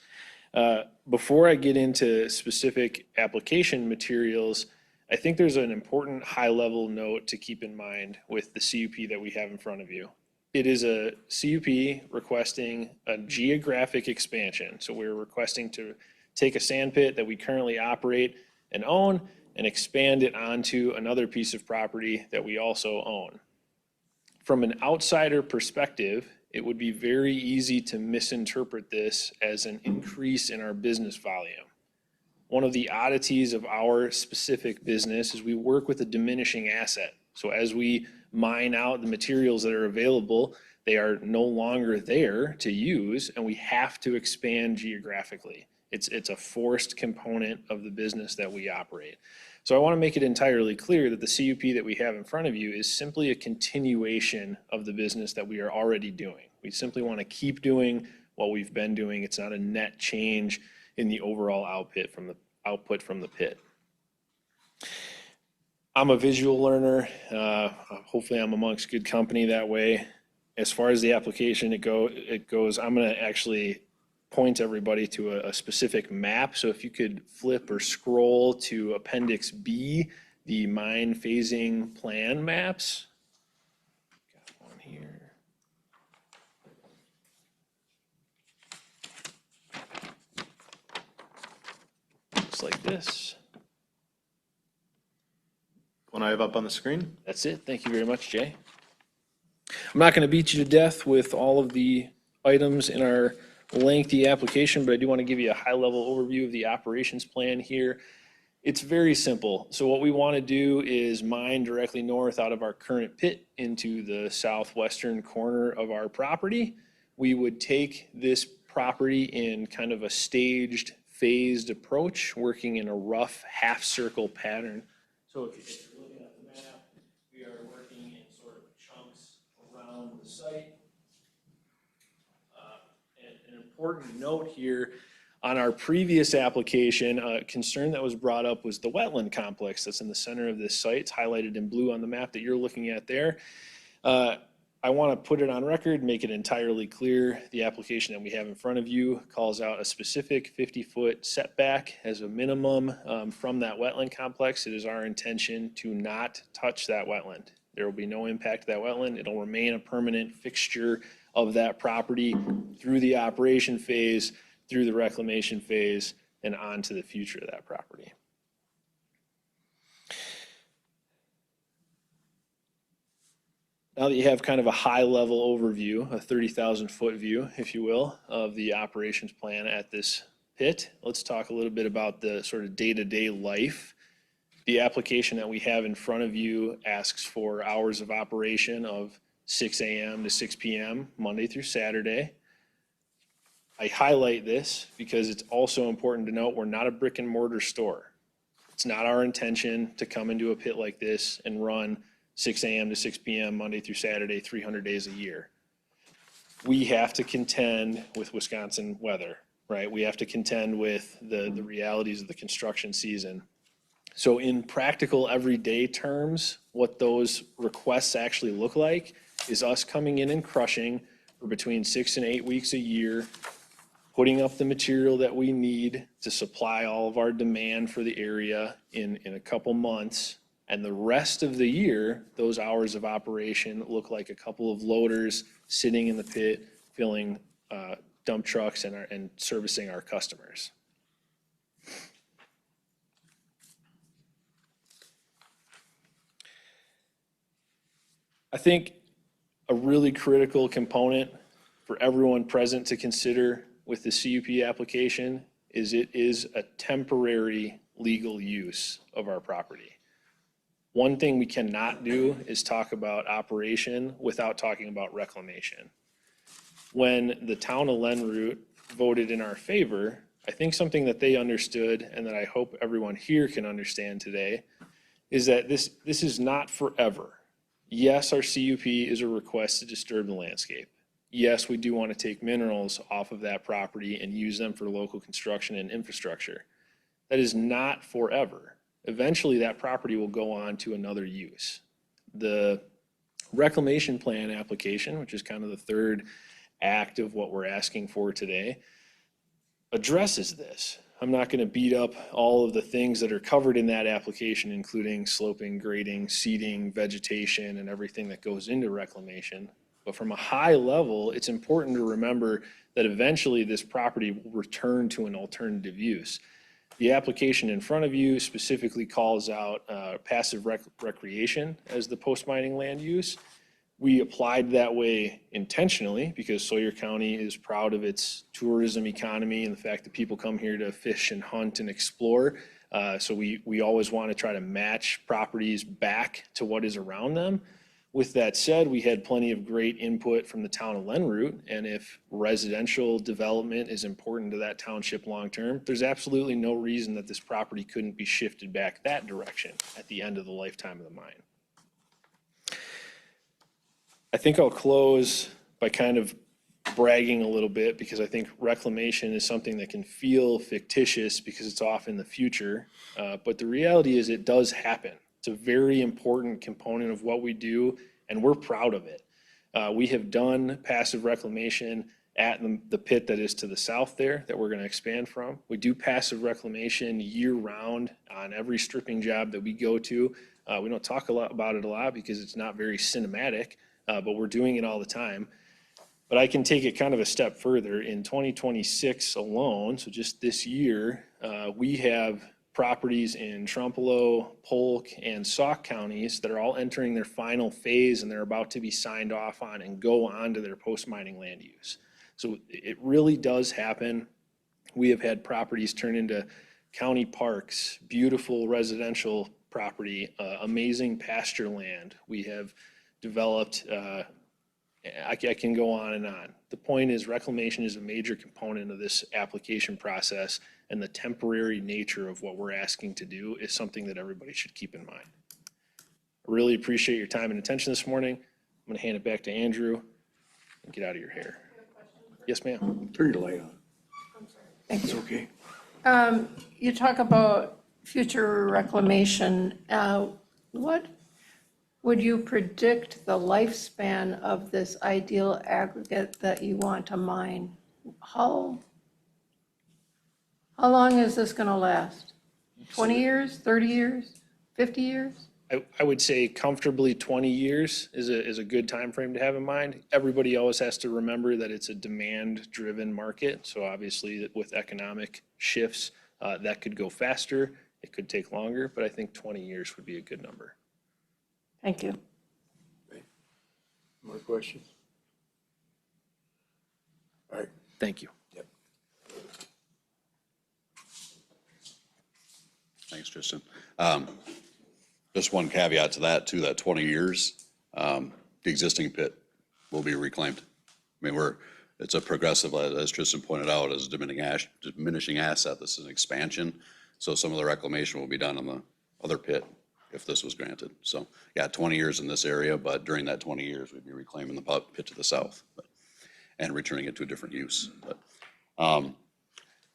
Before I get into specific application materials, I think there's an important high-level note to keep in mind with the CUP that we have in front of you. It is a CUP requesting a geographic expansion. So we're requesting to take a sand pit that we currently operate and own and expand it onto another piece of property that we also own. From an outsider perspective, it would be very easy to misinterpret this as an increase in our business volume. One of the oddities of our specific business is we work with a diminishing asset. So as we mine out the materials that are available, they are no longer there to use, and we have to expand geographically. It's a forced component of the business that we operate. So I want to make it entirely clear that the CUP that we have in front of you is simply a continuation of the business that we are already doing. We simply want to keep doing what we've been doing. It's not a net change in the overall output from the pit. I'm a visual learner. Hopefully I'm amongst good company that way. As far as the application it goes, I'm going to actually point everybody to a specific map. So if you could flip or scroll to Appendix B, the mine phasing plan maps. looks like this. One I have up on the screen. That's it. Thank you very much, Jay. I'm not going to beat you to death with all of the items in our lengthy application, but I do want to give you a high-level overview of the operations plan here. It's very simple. So what we want to do is mine directly north out of our current pit into the southwestern corner of our property. We would take this property in kind of a staged, phased approach, working in a rough half-circle pattern. So if you're looking at the map, we are working in sort of chunks around the site. And an important note here, on our previous application, a concern that was brought up was the wetland complex that's in the center of this site. It's highlighted in blue on the map that you're looking at there. I want to put it on record, make it entirely clear. The application that we have in front of you calls out a specific 50-foot setback as a minimum from that wetland complex. It is our intention to not touch that wetland. There will be no impact to that wetland. It'll remain a permanent fixture of that property through the operation phase, through the reclamation phase, and on to the future of that property. Now that you have kind of a high-level overview, a 30,000-foot view, if you will, of the operations plan at this pit, let's talk a little bit about the sort of day-to-day life. The application that we have in front of you asks for hours of operation of 6 a.m. to 6 p.m., Monday through Saturday. I highlight this because it's also important to note we're not a brick and mortar store. It's not our intention to come into a pit like this and run 6 a.m. to 6 p.m. Monday through Saturday, 300 days a year. We have to contend with Wisconsin weather, right? We have to contend with the realities of the construction season. So in practical everyday terms, what those requests actually look like is us coming in and crushing for between 6 and 8 weeks a year, putting up the material that we need to supply all of our demand for the area in a couple months. And the rest of the year, those hours of operation look like a couple of loaders sitting in the pit, filling dump trucks and servicing our customers. I think a really critical component for everyone present to consider with the CUP application is it is a temporary legal use of our property. One thing we cannot do is talk about operation without talking about reclamation. When the town of Lenroot voted in our favor, I think something that they understood and that I hope everyone here can understand today is that this is not forever. Yes, our CUP is a request to disturb the landscape. Yes, we do want to take minerals off of that property and use them for local construction and infrastructure. That is not forever. Eventually, that property will go on to another use. The reclamation plan application, which is kind of the third act of what we're asking for today, addresses this. I'm not going to beat up all of the things that are covered in that application, including sloping, grading, seeding, vegetation, and everything that goes into reclamation. But from a high level, it's important to remember that eventually this property will return to an alternative use. The application in front of you specifically calls out passive recreation as the post-mining land use. We applied that way intentionally because Sawyer County is proud of its tourism economy and the fact that people come here to fish and hunt and explore. So we always want to try to match properties back to what is around them. With that said, we had plenty of great input from the town of Lenroot, and if residential development is important to that township long-term, there's absolutely no reason that this property couldn't be shifted back that direction at the end of the lifetime of the mine. I think I'll close by kind of bragging a little bit because I think reclamation is something that can feel fictitious because it's off in the future, but the reality is it does happen. It's a very important component of what we do, and we're proud of it. We have done passive reclamation at the pit that is to the south there that we're going to expand from. We do passive reclamation year-round on every stripping job that we go to. We don't talk about it a lot because it's not very cinematic, but we're doing it all the time. But I can take it kind of a step further. In 2026 alone, so just this year, We have properties in Trumpelow, Polk, and Sauk counties that are all entering their final phase, and they're about to be signed off on and go on to their post-mining land use. So it really does happen. We have had properties turn into county parks, beautiful residential property, amazing pasture land. We have developed, I can go on and on. The point is reclamation is a major component of this application process, and the temporary nature of what we're asking to do is something that everybody should keep in mind. I really appreciate your time and attention this morning. I'm going to hand it back to Andrew and get out of your hair. Yes, ma'am. Turn your light on. It's okay. You talk about future reclamation. What would you predict the lifespan of this ideal aggregate that you want to mine? How long is this going to last? 20 years, 30 years, 50 years? I would say comfortably 20 years is a good time frame to have in mind. Everybody always has to remember that it's a demand-driven market. So obviously with economic shifts, that could go faster. It could take longer, but I think 20 years would be a good number. Thank you. More questions? All right. Thank you. Yep. Thanks, Tristan. Just one caveat to that, too, that 20 years, the existing pit will be reclaimed. I mean, it's a progressive, as Tristan pointed out, as diminishing asset. This is an expansion. So some of the reclamation will be done on the other pit if this was granted. So, yeah, 20 years in this area, but during that 20 years, we'd be reclaiming the pit to the south and returning it to a different use. But,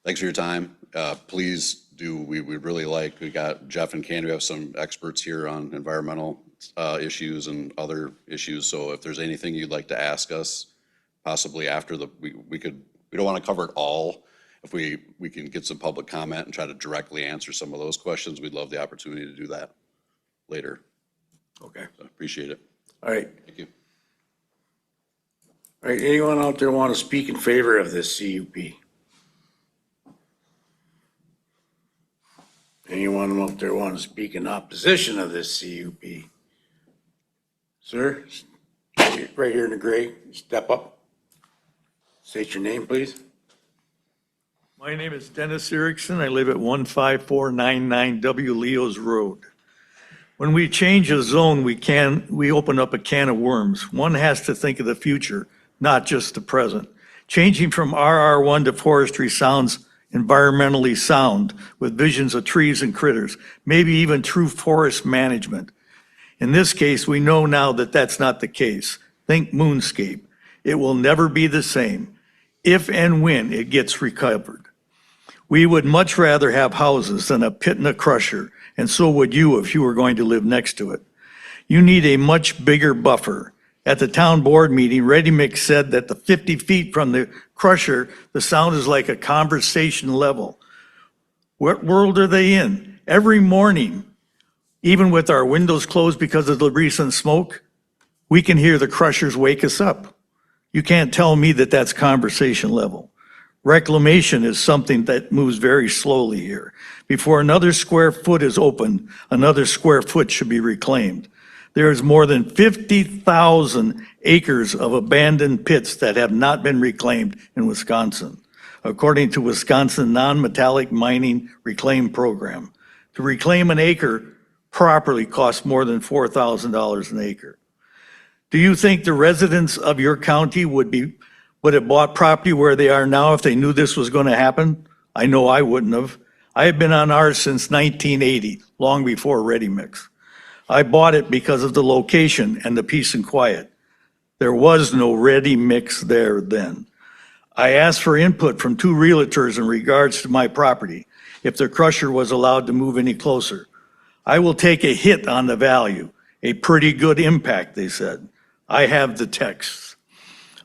thanks for your time. Please do, we'd really like, we got Jeff and Candy, we have some experts here on environmental issues and other issues. So if there's anything you'd like to ask us, possibly after we don't want to cover it all. If we can get some public comment and try to directly answer some of those questions, we'd love the opportunity to do that later. Okay. So appreciate it. All right. Thank you. All right, anyone out there want to speak in favor of this CUP? Anyone out there want to speak in opposition of this CUP? Sir, right here in the gray, step up. State your name, please. My name is Dennis Erickson. I live at 15499 W. Leo's Road. When we change a zone, we open up a can of worms. One has to think of the future, not just the present. Changing from RR1 to forestry sounds environmentally sound, with visions of trees and critters, maybe even true forest management. In this case, we know now that that's not the case. Think moonscape. It will never be the same, if and when it gets recovered. We would much rather have houses than a pit and a crusher, and so would you if you were going to live next to it. You need a much bigger buffer. At the town board meeting, Ready Mix said that the 50 feet from the crusher, the sound is like a conversation level. What world are they in? Every morning, even with our windows closed because of the recent smoke, we can hear the crushers wake us up. You can't tell me that that's conversation level. Reclamation is something that moves very slowly here. Before another square foot is opened, another square foot should be reclaimed. There is more than 50,000 acres of abandoned pits that have not been reclaimed in Wisconsin, according to Wisconsin Non-Metallic Mining Reclaim Program. To reclaim an acre properly costs more than $4,000 an acre. Do you think the residents of your county would have bought property where they are now if they knew this was going to happen? I know I wouldn't have. I have been on ours since 1980, long before Ready Mix. I bought it because of the location and the peace and quiet. There was no Ready Mix there then. I asked for input from 2 realtors in regards to my property, if the crusher was allowed to move any closer. I will take a hit on the value, a pretty good impact, they said. I have the texts.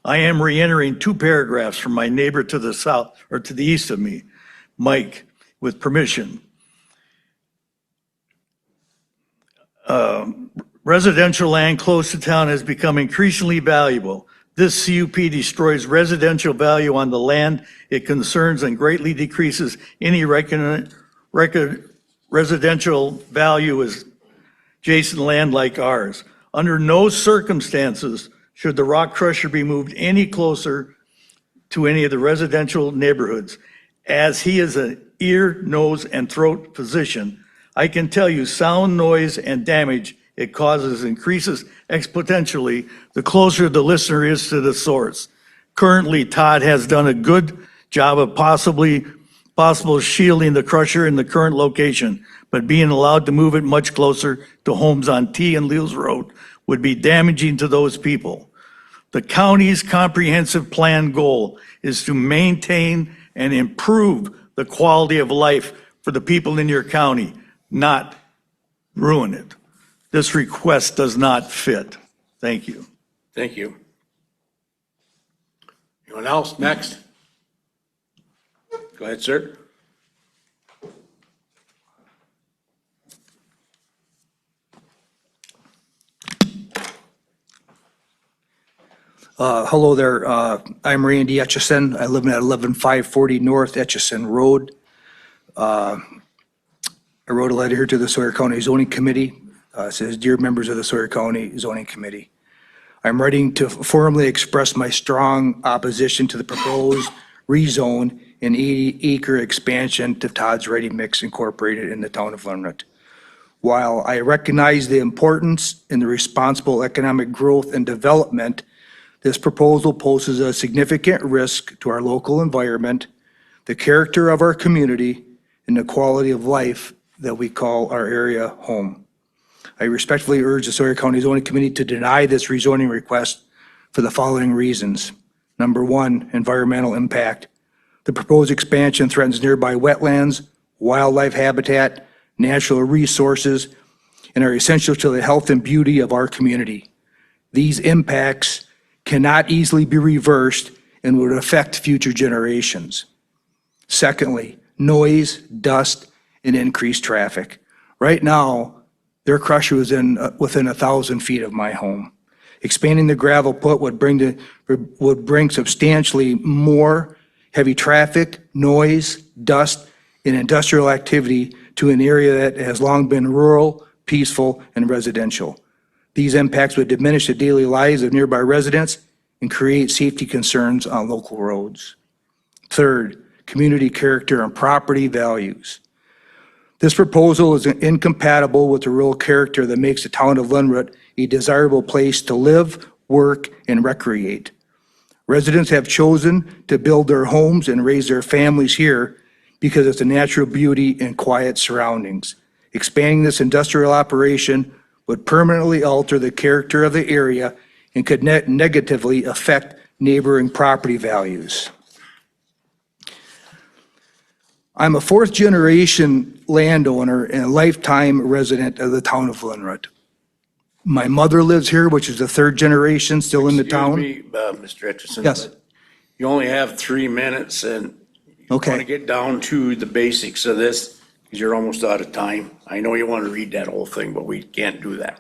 I am re-entering 2 paragraphs from my neighbor to the south, or to the east of me, Mike, with permission. Residential land close to town has become increasingly valuable. This CUP destroys residential value on the land it concerns and greatly decreases any residential value as adjacent land like ours. Under no circumstances should the rock crusher be moved any closer to any of the residential neighborhoods. As he is an ear, nose, and throat physician, I can tell you sound, noise, and damage it causes increases exponentially the closer the listener is to the source. Currently, Todd has done a good job of possible shielding the crusher in the current location, but being allowed to move it much closer to homes on T and Leals Road would be damaging to those people. The county's comprehensive plan goal is to maintain and improve the quality of life for the people in your county, not ruin it. This request does not fit. Thank you. Thank you. Anyone else? Next. Go ahead, sir. Hello there. I'm Randy Etchison. I live at 11540 North Etchison Road. I wrote a letter here to the Sawyer County Zoning Committee. It says, "Dear members of the Sawyer County Zoning Committee, I'm writing to formally express my strong opposition to the proposed rezone and 80-acre expansion to Todd's Ready Mix Incorporated in the town of Leonard. While I recognize the importance in the responsible economic growth and development, this proposal poses a significant risk to our local environment, the character of our community, and the quality of life that we call our area home. I respectfully urge the Sawyer County Zoning Committee to deny this rezoning request for the following reasons. Number one, environmental impact. The proposed expansion threatens nearby wetlands, wildlife habitat, natural resources, and are essential to the health and beauty of our community. These impacts cannot easily be reversed and would affect future generations. Secondly, noise, dust, and increased traffic. Right now, their crusher is within 1,000 feet of my home. Expanding the gravel pit would bring substantially more heavy traffic, noise, dust, and industrial activity to an area that has long been rural, peaceful, and residential. These impacts would diminish the daily lives of nearby residents and create safety concerns on local roads. Third, community character and property values. This proposal is incompatible with the rural character that makes the town of Linwood a desirable place to live, work, and recreate. Residents have chosen to build their homes and raise their families here because of the natural beauty and quiet surroundings. Expanding this industrial operation would permanently alter the character of the area and could negatively affect neighboring property values. I'm a fourth-generation landowner and a lifetime resident of the town of Linwood. My mother lives here, which is the third generation still in the town. Excuse me, Mr. Etchison. Yes. but You only have 3 minutes, and you want Okay. to get down to the basics of this, because you're almost out of time. I know you want to read that whole thing, but we can't do that.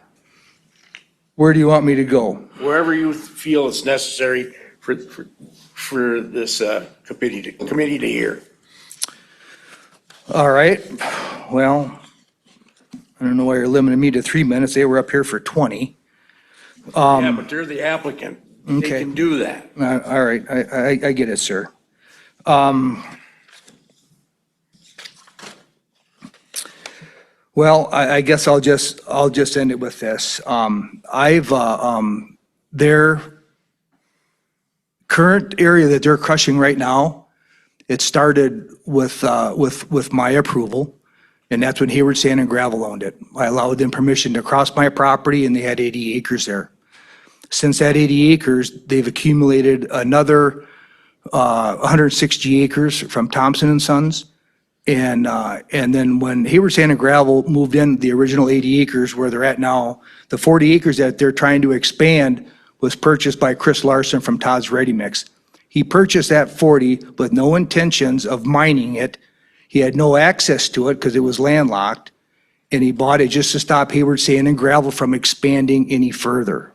Where do you want me to go? Wherever you feel it's necessary for this committee to hear. All right. Well, I don't know why you're limiting me to 3 minutes. They were up here for 20. Yeah, but they're the applicant. They Okay. can do that. All right, I get it, sir. Well, I guess I'll just end it with this. Their current area that they're crushing right now, it started with my approval, and that's when Hayward Sand and Gravel owned it. I allowed them permission to cross my property, and they had 80 acres there. Since that 80 acres, they've accumulated another 160 acres from Thompson and Sons. And then when Hayward Sand and Gravel moved in, the original 80 acres where they're at now, the 40 acres that they're trying to expand was purchased by Chris Larson from Todd's Ready Mix. He purchased that 40 with no intentions of mining it. He had no access to it because it was landlocked. And he bought it just to stop Hayward Sand and Gravel from expanding any further.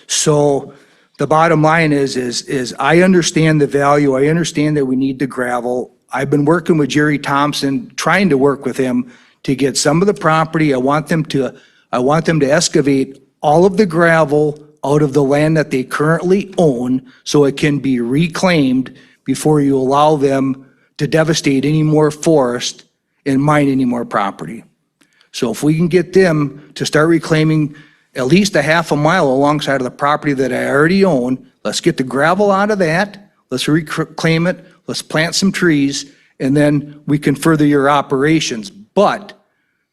So the bottom line is I understand the value. I understand that we need the gravel. I've been working with Jerry Thompson, trying to work with him to get some of the property. I want them to excavate all of the gravel out of the land that they currently own so it can be reclaimed before you allow them to devastate any more forest and mine any more property. So if we can get them to start reclaiming at least a half a mile alongside of the property that I already own, let's get the gravel out of that, let's reclaim it, let's plant some trees, and then we can further your operations. But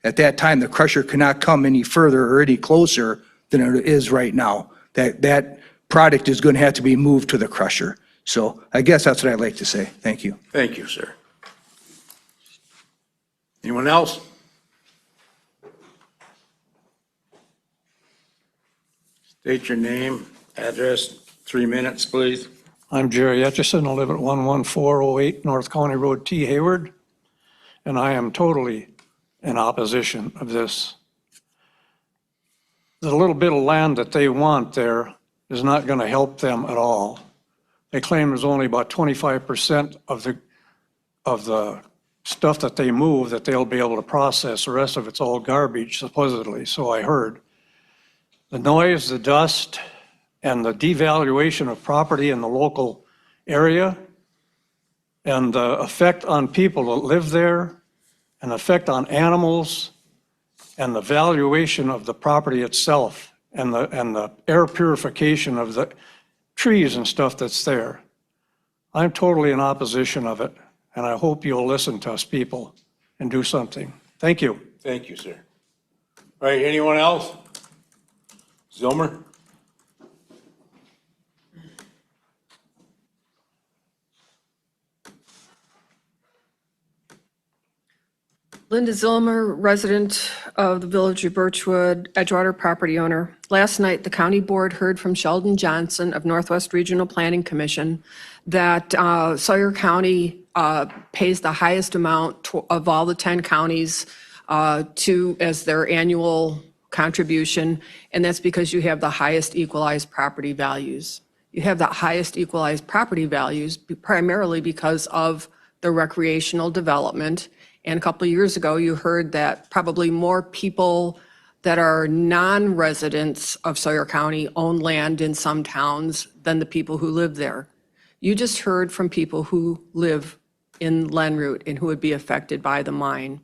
at that time, the crusher cannot come any further or any closer than it is right now. That product is going to have to be moved to the crusher. So I guess that's what I'd like to say. Thank you. Thank you, sir. Anyone else? State your name, address, 3 minutes, please. I'm Jerry Etchison. I live at 11408 North County Road, T. Hayward, and I am totally in opposition of this. The little bit of land that they want there is not going to help them at all. They claim there's only about 25% of the stuff that they move that they'll be able to process. The rest of it's all garbage, supposedly, so I heard. The noise, the dust, and the devaluation of property in the local area, and the effect on people that live there, and the effect on animals, and the valuation of the property itself, and the air purification of the trees and stuff that's there. I'm totally in opposition of it, and I hope you'll listen to us people and do something. Thank you. Thank you, sir. All right, anyone else? Zilmer? Linda Zilmer, resident of the Village of Birchwood, Edgewater property owner. Last night, the county board heard from Sheldon Johnson of Northwest Regional Planning Commission that Sawyer County pays the highest amount of all the 10 counties as their annual contribution, and that's because you have the highest equalized property values. You have the highest equalized property values primarily because of the recreational development. And a couple of years ago, you heard that probably more people that are non-residents of Sawyer County own land in some towns than the people who live there. You just heard from people who live in Lenroot and who would be affected by the mine.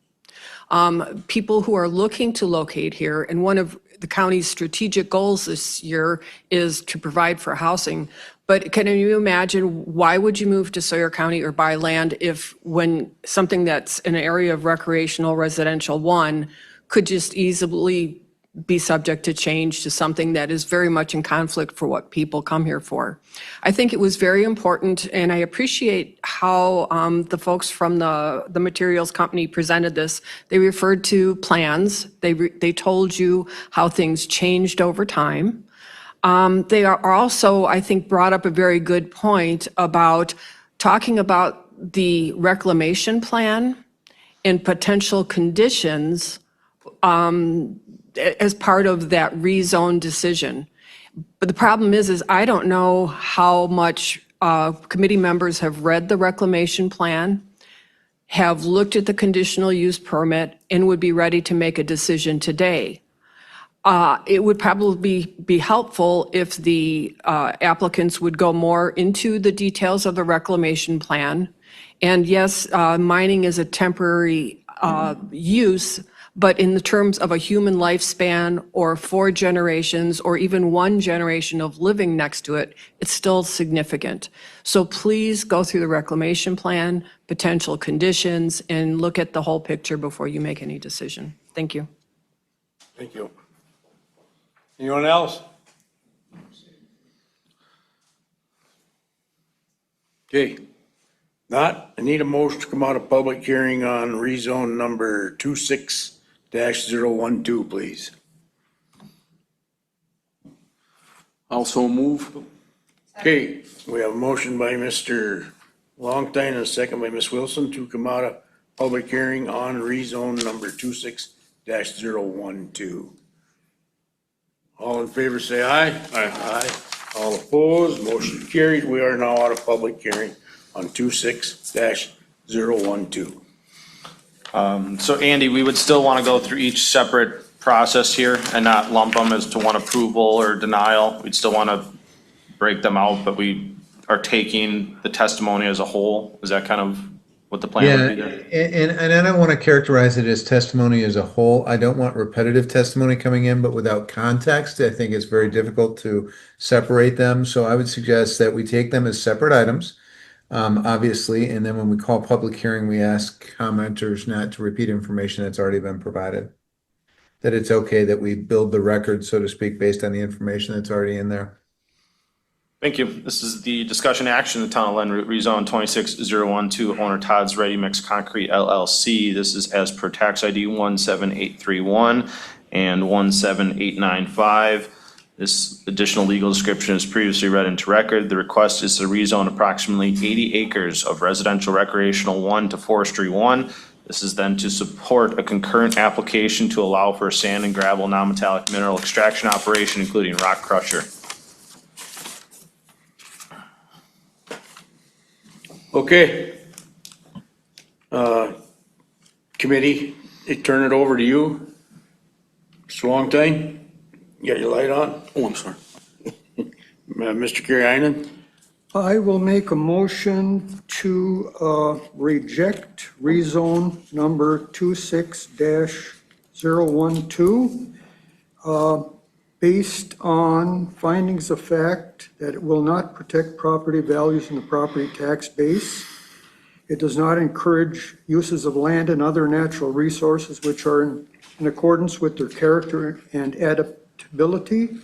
People who are looking to locate here, and one of the county's strategic goals this year is to provide for housing. But can you imagine, why would you move to Sawyer County or buy land if when something that's an area of recreational residential 1 could just easily be subject to change to something that is very much in conflict for what people come here for? I think it was very important, and I appreciate how the folks from the materials company presented this. They referred to plans. They told you how things changed over time. They are also, I think, brought up a very good point about talking about the reclamation plan and potential conditions as part of that rezone decision. But the problem is I don't know how much committee members have read the reclamation plan, have looked at the conditional use permit, and would be ready to make a decision today. It would probably be helpful if the applicants would go more into the details of the reclamation plan. And yes, mining is a temporary use, but in the terms of a human lifespan or 4 generations or even 1 generation of living next to it, it's still significant. So please go through the reclamation plan, potential conditions, and look at the whole picture before you make any decision. Thank you. Thank you. Anyone else? Okay. Not, I need a motion to come out of public hearing on rezone number 26-012, please. Also move. Okay, we have a motion by Mr. Longtime and a second by Ms. Wilson to come out of public hearing on rezone number 26-012. All in favor, say aye. Aye. Aye. All opposed, motion carried. We are now out of public hearing on 26-012. So Andy, we would still want to go through each separate process here and not lump them as to one approval or denial. We'd still want to break them out, but we are taking the testimony as a whole. Is that kind of what the plan Yeah, would be there? and I don't want to characterize it as testimony as a whole. I don't want repetitive testimony coming in, but without context, I think it's very difficult to separate them. So I would suggest that we take them as separate items, obviously, and then when we call public hearing, we ask commenters not to repeat information that's already been provided. That it's okay that we build the record, so to speak, based on the information that's already in there. Thank you. This is the discussion action, the Town of Len rezone 26012, owner Todd's Ready Mix Concrete LLC. This is as per tax ID 17831 and 17895. This additional legal description is previously read into record. The request is to rezone approximately 80 acres of residential recreational 1 to forestry 1. This is then to support a concurrent application to allow for a sand and gravel non-metallic mineral extraction operation, including rock crusher. Okay. Committee, I turn it over to you. Mr. Longtime, you got your light on? Oh, I'm sorry. Mr. Karianen? I will make a motion to reject rezone number 26-012 based on findings of fact that it will not protect property values in the property tax base. It does not encourage uses of land and other natural resources which are in accordance with their character and adaptability.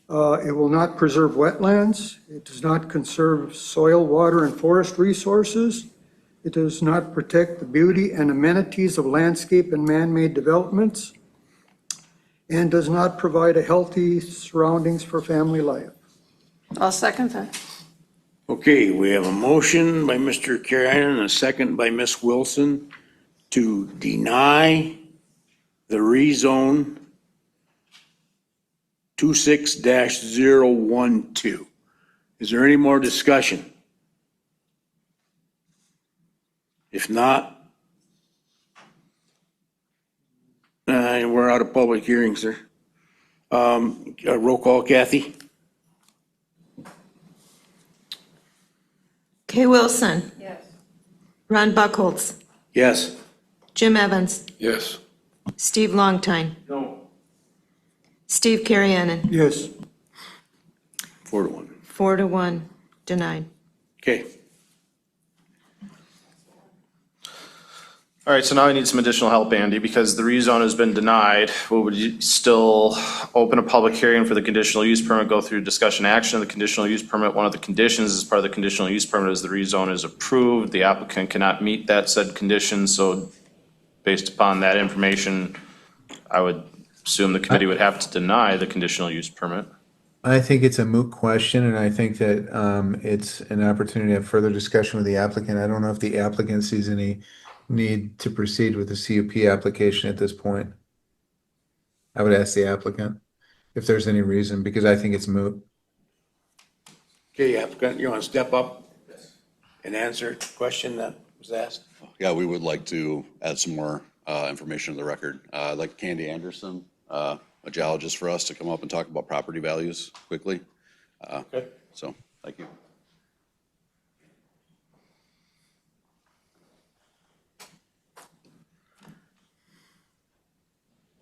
It will not preserve wetlands. It does not conserve soil, water, and forest resources. It does not protect the beauty and amenities of landscape and man-made developments, and does not provide a healthy surroundings for family life. I'll second that. Okay, we have a motion by Mr. Karianen and a second by Ms. Wilson to deny the rezone 26-012. Is there any more discussion? If not, we're out of public hearing, sir. Roll call, Kathy? Kay Wilson. Yes. Ron Buckholz. Yes. Jim Evans. Yes. Steve Longtime. No. Steve Karianen. Yes. 4-1. 4-1, denied. Okay. All right, so now I need some additional help, Andy, because the rezone has been denied. Well, would you still open a public hearing for the conditional use permit, go through discussion action of the conditional use permit? One of the conditions as part of the conditional use permit is the rezone is approved. The applicant cannot meet that said condition, so based upon that information, I would assume the committee would have to deny the conditional use permit. I think it's a moot question, and I think that it's an opportunity to have further discussion with the applicant. I don't know if the applicant sees any need to proceed with the CUP application at this point. I would ask the applicant if there's any reason, because I think it's moot. Okay, applicant, you want to step up and answer the question that was asked? Yeah, we would like to add some more information to the record. I'd like Candy Anderson, a geologist, for us to come up and talk about property values quickly. Okay. So, thank you.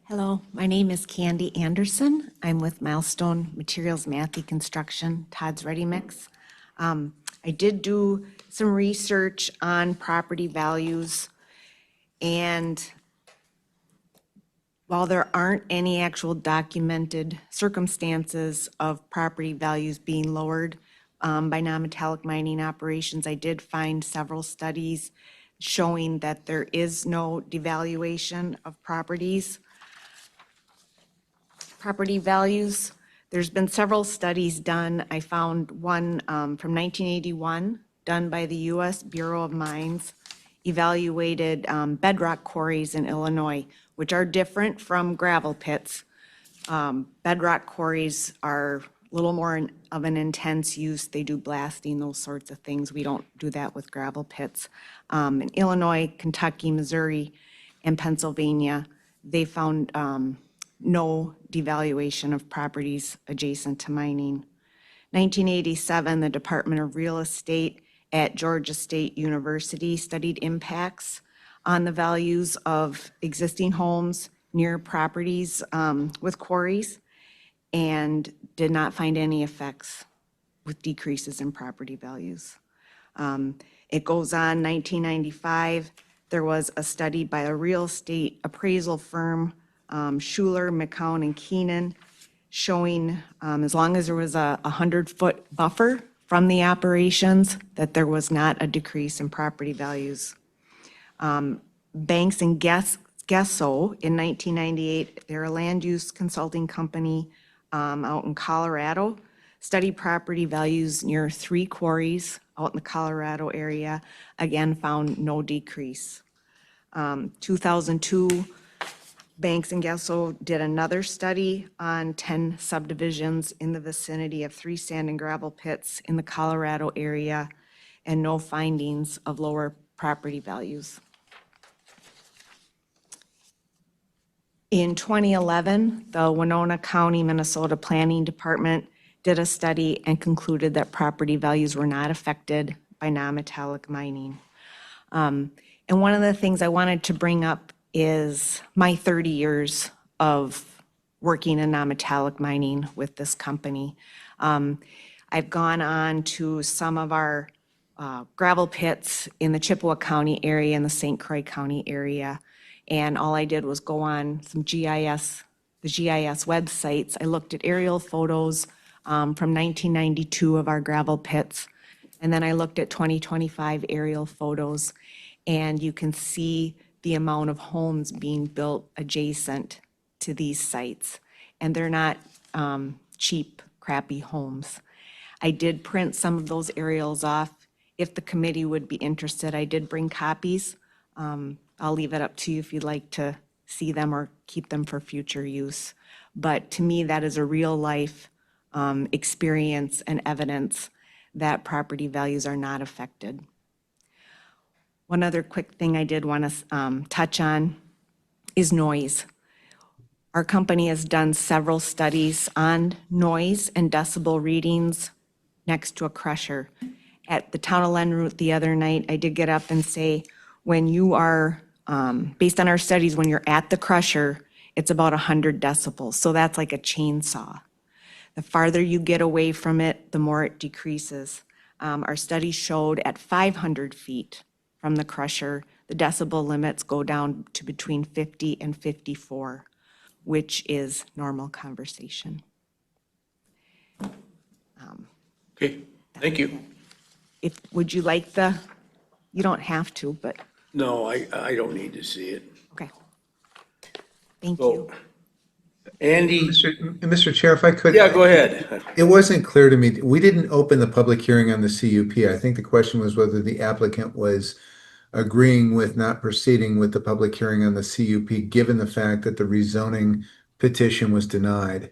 Hello, my name is Candy Anderson. I'm with Milestone Materials Matthew Construction, Todd's Ready Mix. I did do some research on property values, and while there aren't any actual documented circumstances of property values being lowered by non-metallic mining operations, I did find several studies showing that there is no devaluation of property values. There's been several studies done. I found one from 1981 done by the U.S. Bureau of Mines, evaluated bedrock quarries in Illinois, which are different from gravel pits. Bedrock quarries are little more of an intense use. They do blasting, those sorts of things. We don't do that with gravel pits. In Illinois, Kentucky, Missouri, and Pennsylvania, they found no devaluation of properties adjacent to mining. 1987, the Department of Real Estate at Georgia State University studied impacts on the values of existing homes near properties with quarries and did not find any effects with decreases in property values. It goes on, 1995, there was a study by a real estate appraisal firm, Schuler, McCown, and Keenan, showing as long as there was a 100-foot buffer from the operations, that there was not a decrease in property values. Banks and Gesso in 1998, they're a land use consulting company out in Colorado, studied property values near 3 quarries out in the Colorado area, again found no decrease. 2002, Banks and Gesso did another study on 10 subdivisions in the vicinity of 3 sand and gravel pits in the Colorado area, and no findings of lower property values. In 2011, the Winona County, Minnesota Planning Department did a study and concluded that property values were not affected by non-metallic mining. And one of the things I wanted to bring up is my 30 years of working in non-metallic mining with this company. I've gone on to some of our gravel pits in the Chippewa County area and the St. Croix County area. And all I did was go on some the GIS websites. I looked at aerial photos from 1992 of our gravel pits. And then I looked at 2025 aerial photos. And you can see the amount of homes being built adjacent to these sites. And they're not cheap, crappy homes. I did print some of those aerials off. If the committee would be interested, I did bring copies. I'll leave it up to you if you'd like to see them or keep them for future use. But to me, that is a real life experience and evidence that property values are not affected. One other quick thing I did want to touch on is noise. Our company has done several studies on noise and decibel readings next to a crusher. At the town of Lenroot the other night, I did get up and say, when you are, based on our studies, when you're at the crusher, it's about 100 decibels. So that's like a chainsaw. The farther you get away from it, the more it decreases. Our study showed at 500 feet from the crusher, the decibel limits go down to between 50 and 54, which is normal conversation. Okay, thank you. Would you like you don't have to, but. No, I don't need to see it. Okay. Thank you. Andy? Mr. Chair, if I could. Yeah, go ahead. It wasn't clear to me. We didn't open the public hearing on the CUP. I think the question was whether the applicant was agreeing with not proceeding with the public hearing on the CUP, given the fact that the rezoning petition was denied.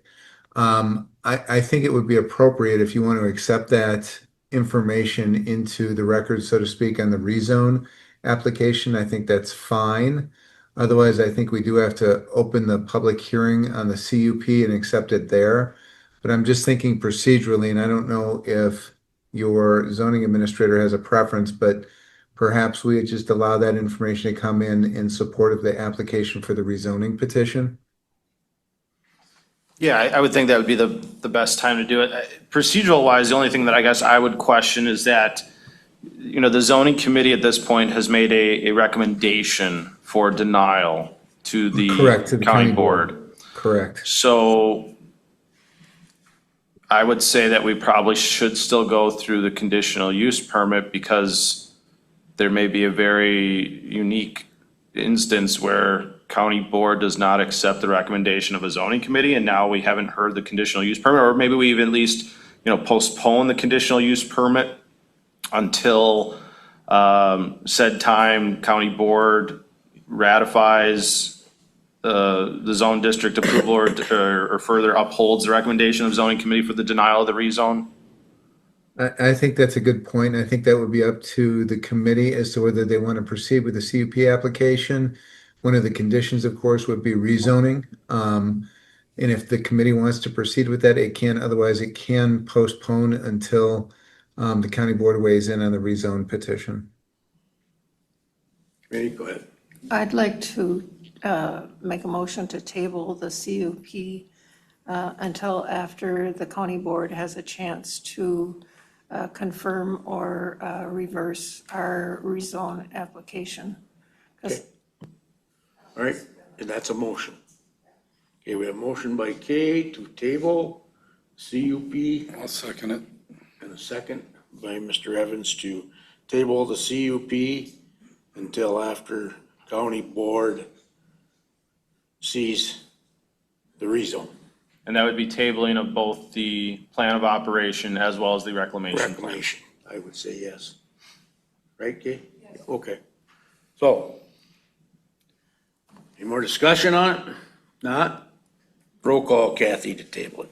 I think it would be appropriate if you want to accept that information into the record, so to speak, on the rezone application. I think that's fine. Otherwise, I think we do have to open the public hearing on the CUP and accept it there. But I'm just thinking procedurally, and I don't know if your zoning administrator has a preference, but perhaps we just allow that information to come in support of the application for the rezoning petition. Yeah, I would think that would be the best time to do it. Procedural wise, the only thing that I guess I would question is that, you know, the zoning committee at this point has made a recommendation for denial to the Correct, to the county board. Correct. So I would say that we probably should still go through the conditional use permit, because there may be a very unique instance where county board does not accept the recommendation of a zoning committee, and now we haven't heard the conditional use permit, or maybe we even at least, you know, postpone the conditional use permit until said time county board ratifies the zone district approval or further upholds the recommendation of zoning committee for the denial of the rezone? I think that's a good point. I think that would be up to the committee as to whether they want to proceed with the CUP application. One of the conditions, of course, would be rezoning. And if the committee wants to proceed with that, it can. Otherwise, it can postpone until the county board weighs in on the rezone petition. Committee, go ahead. I'd like to make a motion to table the CUP until after the county board has a chance to confirm or reverse our rezone application. 'Cause All right, and that's a motion. Okay, we have a motion by Kay to table CUP. I'll second it. And a second by Mr. Evans to table the CUP until after county board sees the rezone. And that would be tabling of both the plan of operation as well as the reclamation. Reclamation, I would say yes. Right, Kay? Okay. So, any more discussion on it? Not? Roll call Kathy to table it.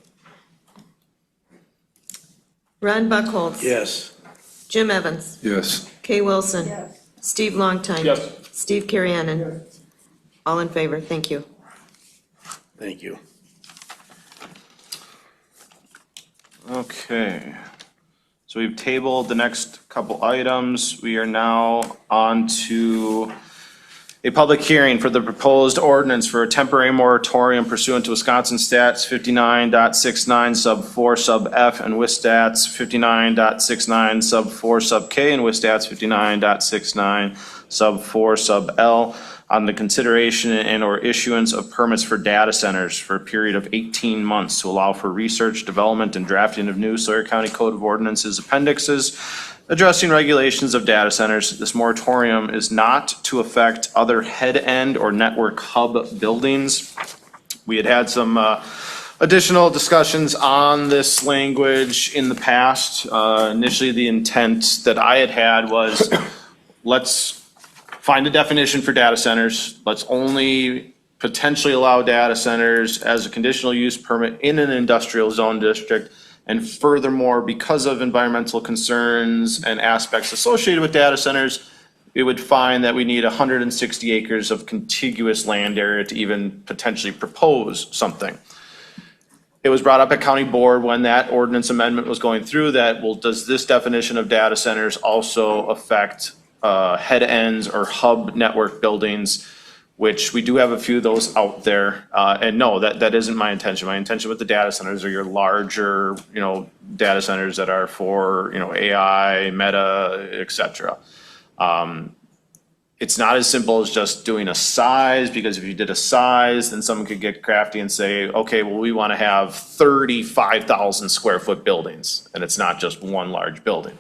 Ron Buckholz. Yes. Jim Evans. Yes. Kay Wilson. Steve Longtime. Yes. Steve Carriennen. All in favor, thank you. Thank you. Okay, so we've tabled the next couple items. We are now on to a public hearing for the proposed ordinance for a temporary moratorium pursuant to Wisconsin Stats 59.69 sub 4 sub F and Wistats 59.69 sub 4 sub K and Wistats 59.69 sub 4 sub L on the consideration and or issuance of permits for data centers for a period of 18 months to allow for research, development, and drafting of new Sawyer County Code of Ordinances appendixes addressing regulations of data centers. This moratorium is not to affect other head-end or network hub buildings. We had some additional discussions on this language in the past. Initially, the intent that I had was let's find a definition for data centers. Let's only potentially allow data centers as a conditional use permit in an industrial zone district. And furthermore, because of environmental concerns and aspects associated with data centers, we would find that we need 160 acres of contiguous land area to even potentially propose something. It was brought up at county board when that ordinance amendment was going through that, well, does this definition of data centers also affect head ends or hub network buildings, which we do have a few of those out there. And no, that isn't my intention. My intention with the data centers are your larger, data centers that are for, AI, Meta, et cetera. It's not as simple as just doing a size, because if you did a size, then someone could get crafty and say, okay, well, we want to have 35,000 square foot buildings, and it's not just one large building.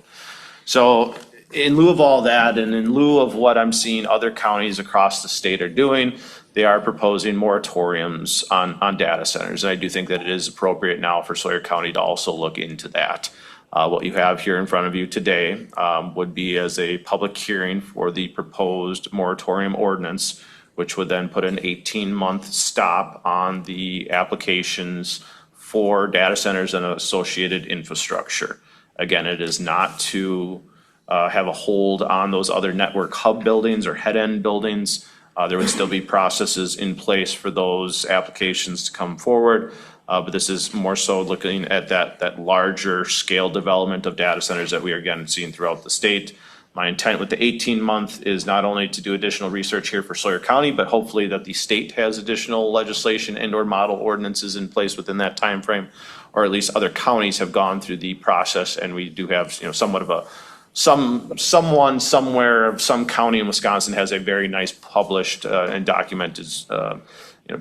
So in lieu of all that, and in lieu of what I'm seeing other counties across the state are doing, they are proposing moratoriums on data centers. And I do think that it is appropriate now for Sawyer County to also look into that. What you have here in front of you today would be as a public hearing for the proposed moratorium ordinance, which would then put an 18-month stop on the applications for data centers and associated infrastructure. Again, it is not to have a hold on those other network hub buildings or head-end buildings. There would still be processes in place for those applications to come forward. But this is more so looking at that larger scale development of data centers that we are again seeing throughout the state. My intent with the 18-month is not only to do additional research here for Sawyer County, but hopefully that the state has additional legislation and or model ordinances in place within that time frame, or at least other counties have gone through the process, and we do have somewhat of a someone somewhere of some county in Wisconsin has a very nice published and documented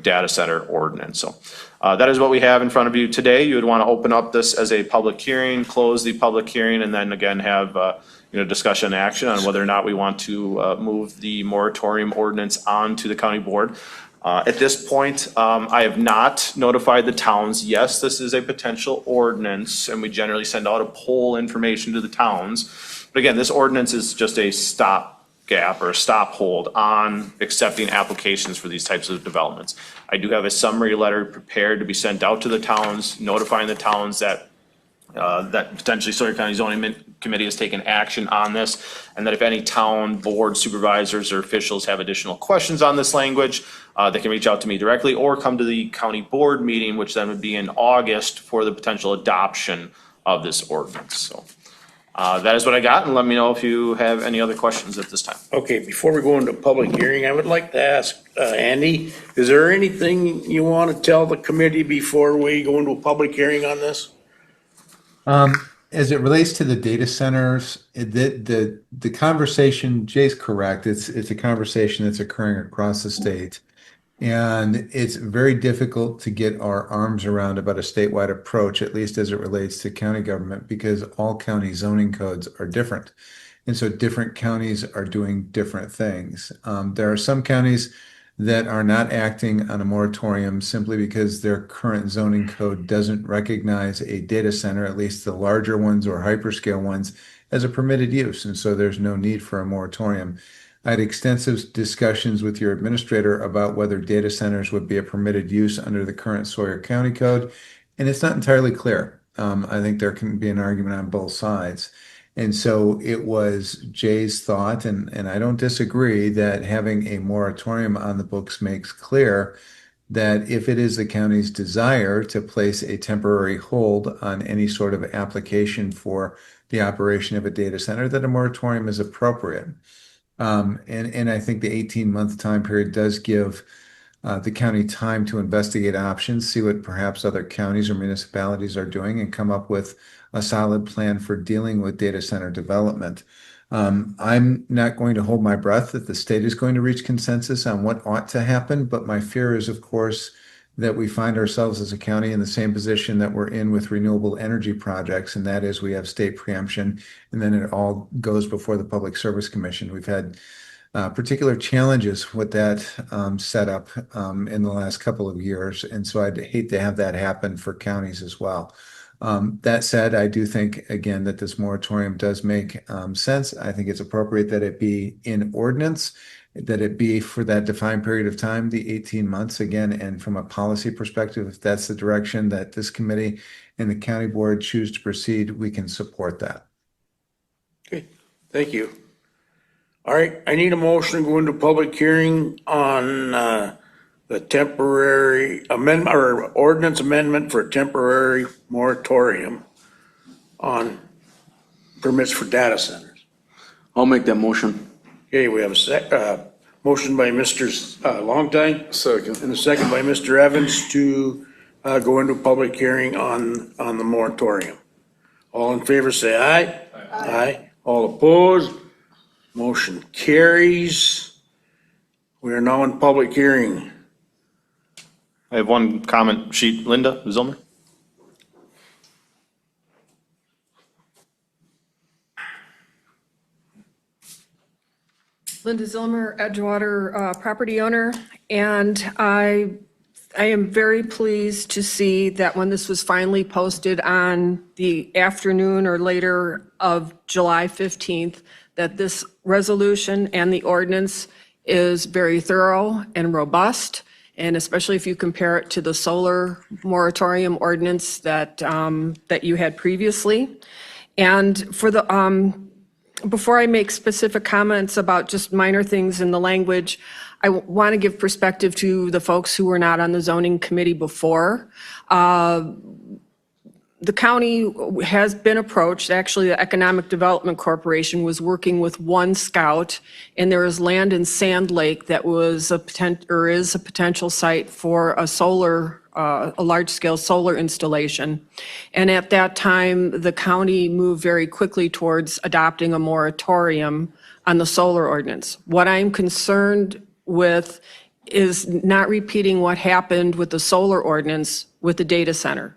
data center ordinance. So that is what we have in front of you today. You would want to open up this as a public hearing, close the public hearing, and then again have discussion and action on whether or not we want to move the moratorium ordinance on to the county board. At this point, I have not notified the towns. Yes, this is a potential ordinance, and we generally send out a poll information to the towns. But again, this ordinance is just a stop stopgap or a stop hold on accepting applications for these types of developments. I do have a summary letter prepared to be sent out to the towns, notifying the towns that that potentially Sawyer County Zoning Committee has taken action on this, and that if any town board supervisors or officials have additional questions on this language, they can reach out to me directly or come to the county board meeting, which then would be in August for the potential adoption of this ordinance. So that is what I got, and let me know if you have any other questions at this time. Okay, before we go into public hearing, I would like to ask Andy, is there anything you want to tell the committee before we go into a public hearing on this? As it relates to the data centers, the conversation, Jay's correct. It's a conversation that's occurring across the state. And it's very difficult to get our arms around about a statewide approach, at least as it relates to county government, because all county zoning codes are different. And so different counties are doing different things. There are some counties that are not acting on a moratorium simply because their current zoning code doesn't recognize a data center, at least the larger ones or hyperscale ones, as a permitted use. And so there's no need for a moratorium. I had extensive discussions with your administrator about whether data centers would be a permitted use under the current Sawyer County Code, and it's not entirely clear. I think there can be an argument on both sides. And so it was Jay's thought, and I don't disagree, that having a moratorium on the books makes clear that if it is the county's desire to place a temporary hold on any sort of application for the operation of a data center, that a moratorium is appropriate. And I think the 18-month time period does give the county time to investigate options, see what perhaps other counties or municipalities are doing, and come up with a solid plan for dealing with data center development. I'm not going to hold my breath that the state is going to reach consensus on what ought to happen, but my fear is, of course, that we find ourselves as a county in the same position that we're in with renewable energy projects, and that is we have state preemption, and then it all goes before the Public Service Commission. We've had particular challenges with that setup in the last couple of years, and so I'd hate to have that happen for counties as well. That said, I do think, again, that this moratorium does make sense. I think it's appropriate that it be in ordinance, that it be for that defined period of time, the 18 months, again, and from a policy perspective, if that's the direction that this committee and the county board choose to proceed, we can support that. Okay, thank you. All right, I need a motion to go into public hearing on the temporary amendment or ordinance amendment for a temporary moratorium on permits for data centers. I'll make that motion. Okay, we have a motion by Mr. Longtime. Second. And a second by Mr. Evans to go into public hearing on the moratorium. All in favor, say aye. Aye. All opposed? Motion carries. We are now in public hearing. I have one comment sheet. Linda Zillmer? Linda Zillmer, Edgewater property owner, and I am very pleased to see that when this was finally posted on the afternoon or later of July 15th, that this resolution and the ordinance is very thorough and robust, and especially if you compare it to the solar moratorium ordinance that you had previously. And for the before I make specific comments about just minor things in the language, I want to give perspective to the folks who were not on the zoning committee before. The county has been approached. Actually, the Economic Development Corporation was working with One Scout, and there is land in Sand Lake that was a is a potential site for a solar, a large-scale solar installation. And at that time, the county moved very quickly towards adopting a moratorium on the solar ordinance. What I'm concerned with is not repeating what happened with the solar ordinance with the data center.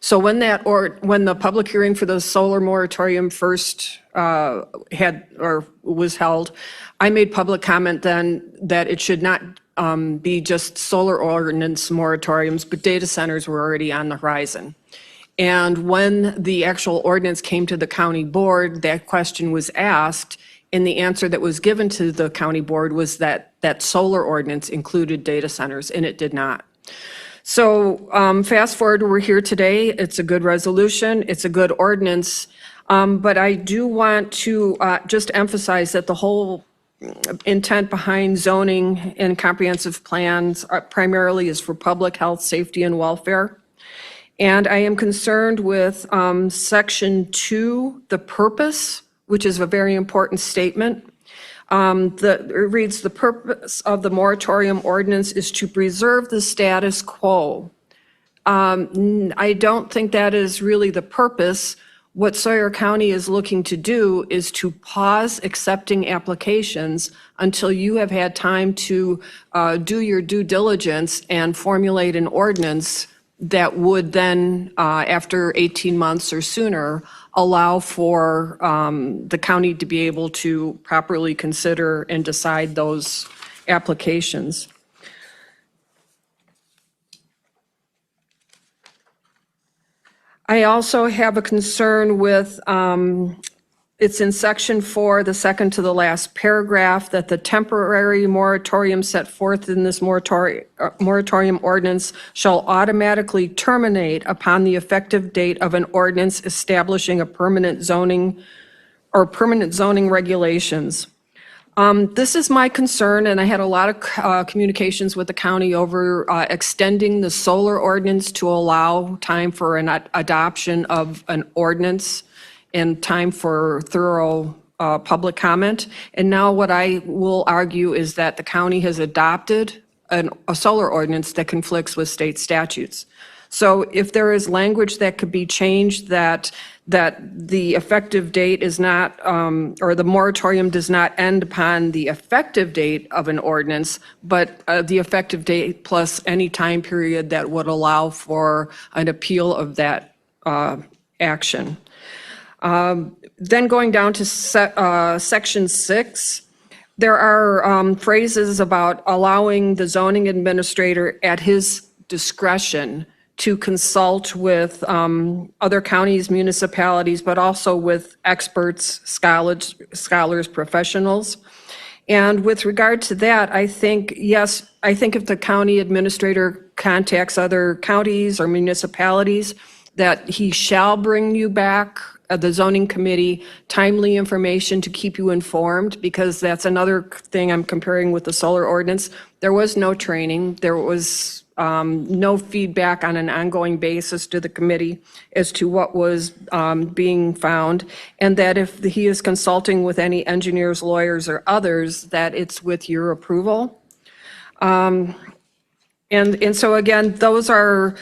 So when the public hearing for the solar moratorium first was held, I made public comment then that it should not be just solar ordinance moratoriums, but data centers were already on the horizon. And when the actual ordinance came to the county board, that question was asked, And the answer that was given to the county board was that that solar ordinance included data centers, and it did not. So fast forward, we're here today. It's a good resolution. It's a good ordinance. But I do want to just emphasize that the whole intent behind zoning and comprehensive plans primarily is for public health, safety, and welfare. And I am concerned with Section 2, the purpose, which is a very important statement. It reads, "The purpose of the moratorium ordinance is to preserve the status quo." I don't think that is really the purpose. What Sawyer County is looking to do is to pause accepting applications until you have had time to do your due diligence and formulate an ordinance that would then, after 18 months or sooner, allow for the county to be able to properly consider and decide those applications. I also have a concern with, it's in Section 4, the second to the last paragraph, that the temporary moratorium set forth in this moratorium ordinance shall automatically terminate upon the effective date of an ordinance establishing a permanent zoning or permanent zoning regulations. This is my concern, and I had a lot of communications with the county over extending the solar ordinance to allow time for an adoption of an ordinance and time for thorough public comment. And now what I will argue is that the county has adopted a solar ordinance that conflicts with state statutes. So if there is language that could be changed that the effective date is not, or the moratorium does not end upon the effective date of an ordinance, but the effective date plus any time period that would allow for an appeal of that action. Then going down to Section 6, there are phrases about allowing the zoning administrator at his discretion to consult with other counties, municipalities, but also with experts, scholars, professionals. And with regard to that, I think, yes, I think if the county administrator contacts other counties or municipalities, that he shall bring you back, the zoning committee, timely information to keep you informed, because that's another thing I'm comparing with the solar ordinance. There was no training. There was no feedback on an ongoing basis to the committee as to what was being found, and that if he is consulting with any engineers, lawyers, or others, that it's with your approval. And so again, those are,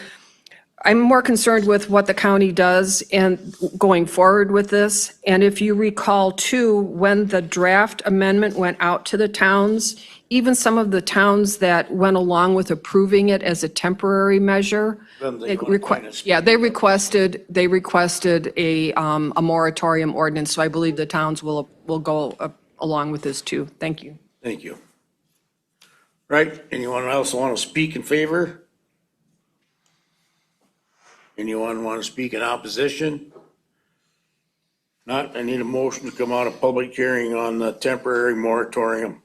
I'm more concerned with what the county does and going forward with this. And if you recall too, when the draft amendment went out to the towns, even some of the towns that went along with approving it as a temporary measure, they requested a moratorium ordinance. So I believe the towns will go along with this too. Thank you. Thank you. Right, anyone else want to speak in favor? Anyone want to speak in opposition? Not, I need a motion to come out of public hearing on the temporary moratorium.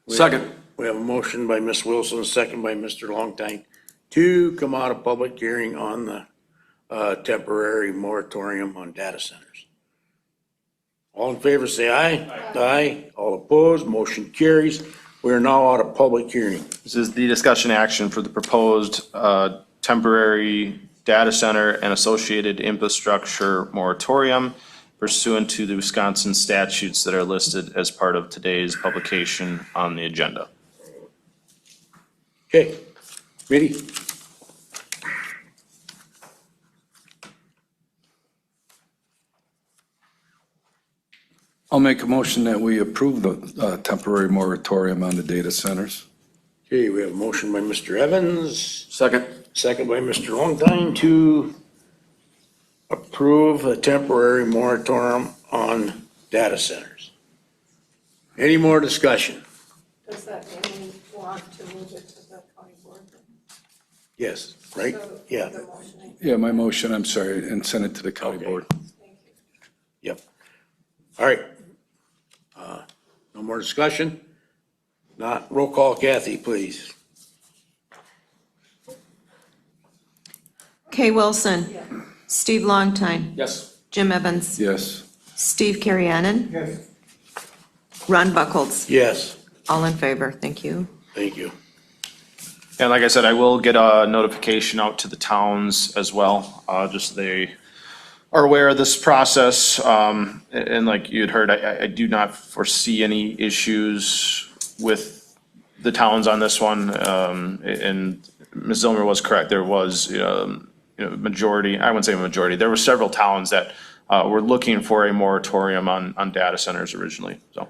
Second. We have a motion by Ms. Wilson, a second by Mr. Longtime to come out of public hearing on the temporary moratorium on data centers. All in favor, say aye. Aye. All opposed, motion carries. We are now out of public hearing. This is the discussion action for the proposed temporary data center and associated infrastructure moratorium pursuant to the Wisconsin statutes that are listed as part of today's publication on the agenda. Okay, committee. I'll make a motion that we approve the temporary moratorium on the data centers. Okay, we have a motion by Mr. Evans. Second. Second by Mr. Longtime to approve a temporary moratorium on data centers. Any more discussion? Does that mean we want to move it to the county board? Yes, right? Yeah. Yeah, my motion, I'm sorry, and send it to the county board. Yep. All right, No more discussion? Not, roll call, Kathy, please. Kay Wilson. Steve Longtine. Yes. Jim Evans. Yes. Steve Carriennen. Yes. Ron Buckles. Yes, All in favor, thank you. thank you. And like I said, I will get a notification out to the towns as well, just so they are aware of this process. And like you'd heard, I do not foresee any issues with the towns on this one. And Ms. Zilmer was correct. There was, majority, I wouldn't say a majority, there were several towns that were looking for a moratorium on data centers originally, so.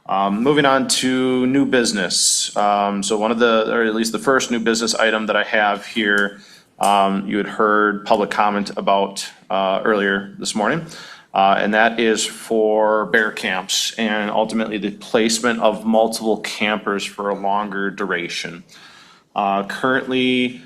Moving on to new business. So one of the, or at least the first new business item that I have here, you had heard public comment about earlier this morning. And that is for bear camps and ultimately the placement of multiple campers for a longer duration. Currently,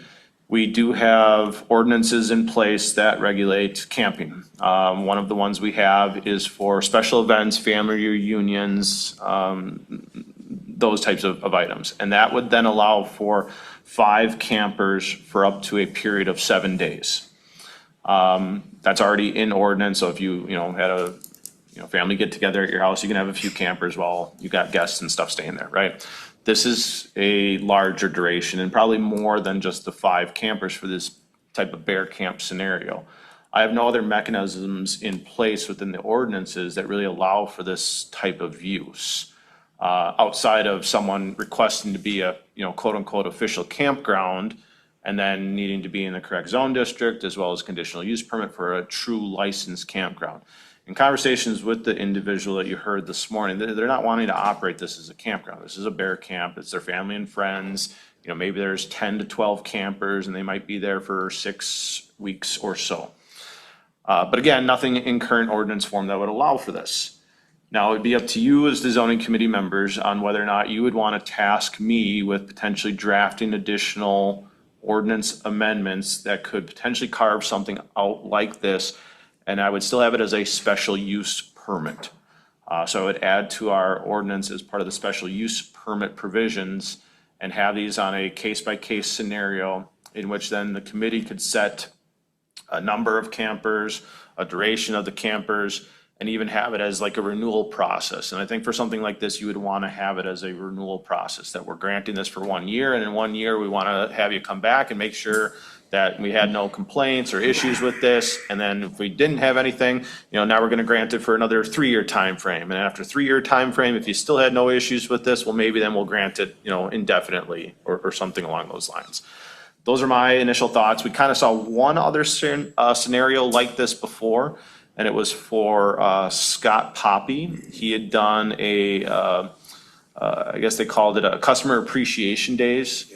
we do have ordinances in place that regulate camping. One of the ones we have is for special events, family reunions, those types of items. And that would then allow for 5 campers for up to a period of 7 days. That's already in ordinance, so if you had a family get together at your house, you can have a few campers while you got guests and stuff staying there, right? This is a larger duration and probably more than just the 5 campers for this type of bear camp scenario. I have no other mechanisms in place within the ordinances that really allow for this type of use. Outside of someone requesting to be a, quote unquote official campground and then needing to be in the correct zone district as well as conditional use permit for a true licensed campground. In conversations with the individual that you heard this morning, they're not wanting to operate this as a campground. This is a bear camp. It's their family and friends. Maybe there's 10 to 12 campers and they might be there for 6 weeks or so. But again, nothing in current ordinance form that would allow for this. Now, it'd be up to you as the zoning committee members on whether or not you would want to task me with potentially drafting additional ordinance amendments that could potentially carve something out like this. And I would still have it as a special use permit. So I would add to our ordinance as part of the special use permit provisions and have these on a case-by-case scenario in which then the committee could set a number of campers, a duration of the campers, and even have it as like a renewal process. And I think for something like this, you would want to have it as a renewal process, that we're granting this for 1 year, and in 1 year, we want to have you come back and make sure that we had no complaints or issues with this. And then if we didn't have anything, now we're going to grant it for another 3-year time frame. And after 3-year time frame, if you still had no issues with this, well, maybe then we'll grant it, indefinitely or something along those lines. Those are my initial thoughts. We kind of saw one other scenario like this before, and it was for Scott Poppy. He had done I guess they called it a customer appreciation days.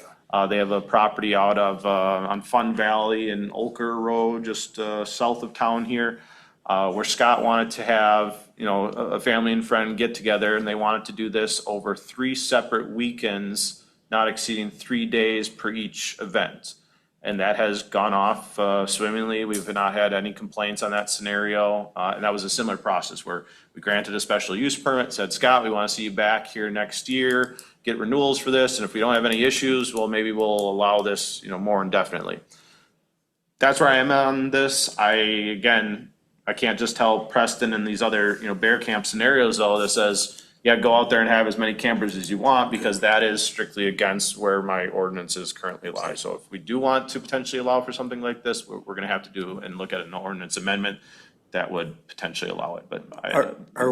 They have a property out of, on Fun Valley and Olker Road, just south of town here, where Scott wanted to have, a family and friend get together, and they wanted to do this over 3 separate weekends, not exceeding 3 days per each event. And that has gone off swimmingly. We've not had any complaints on that scenario. And that was a similar process where we granted a special use permit, said, Scott, we want to see you back here next year, get renewals for this. And if we don't have any issues, well, maybe we'll allow this, more indefinitely. That's where I am on this. I can't just tell Preston and these other, bear camp scenarios though, that says, yeah, go out there and have as many campers as you want, because that is strictly against where my ordinances currently lie. So if we do want to potentially allow for something like this, we're going to have to do and look at an ordinance amendment that would potentially allow it. But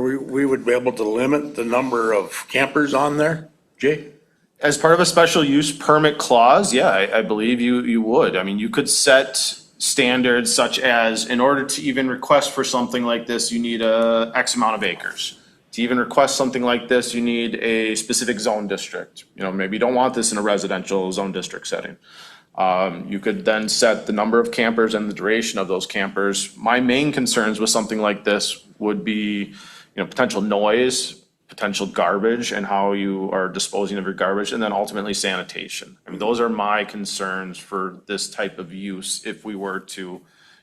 we would be able to limit the number of campers on there, Jay? As part of a special use permit clause, yeah, I believe you would. I mean, you could set standards such as, in order to even request for something like this, you need a X amount of acres. To even request something like this, you need a specific zone district. Maybe you don't want this in a residential zone district setting. You could then set the number of campers and the duration of those campers. My main concerns with something like this would be, potential noise, potential garbage, and how you are disposing of your garbage, and then ultimately sanitation. I mean, those are my concerns for this type of use if we were to,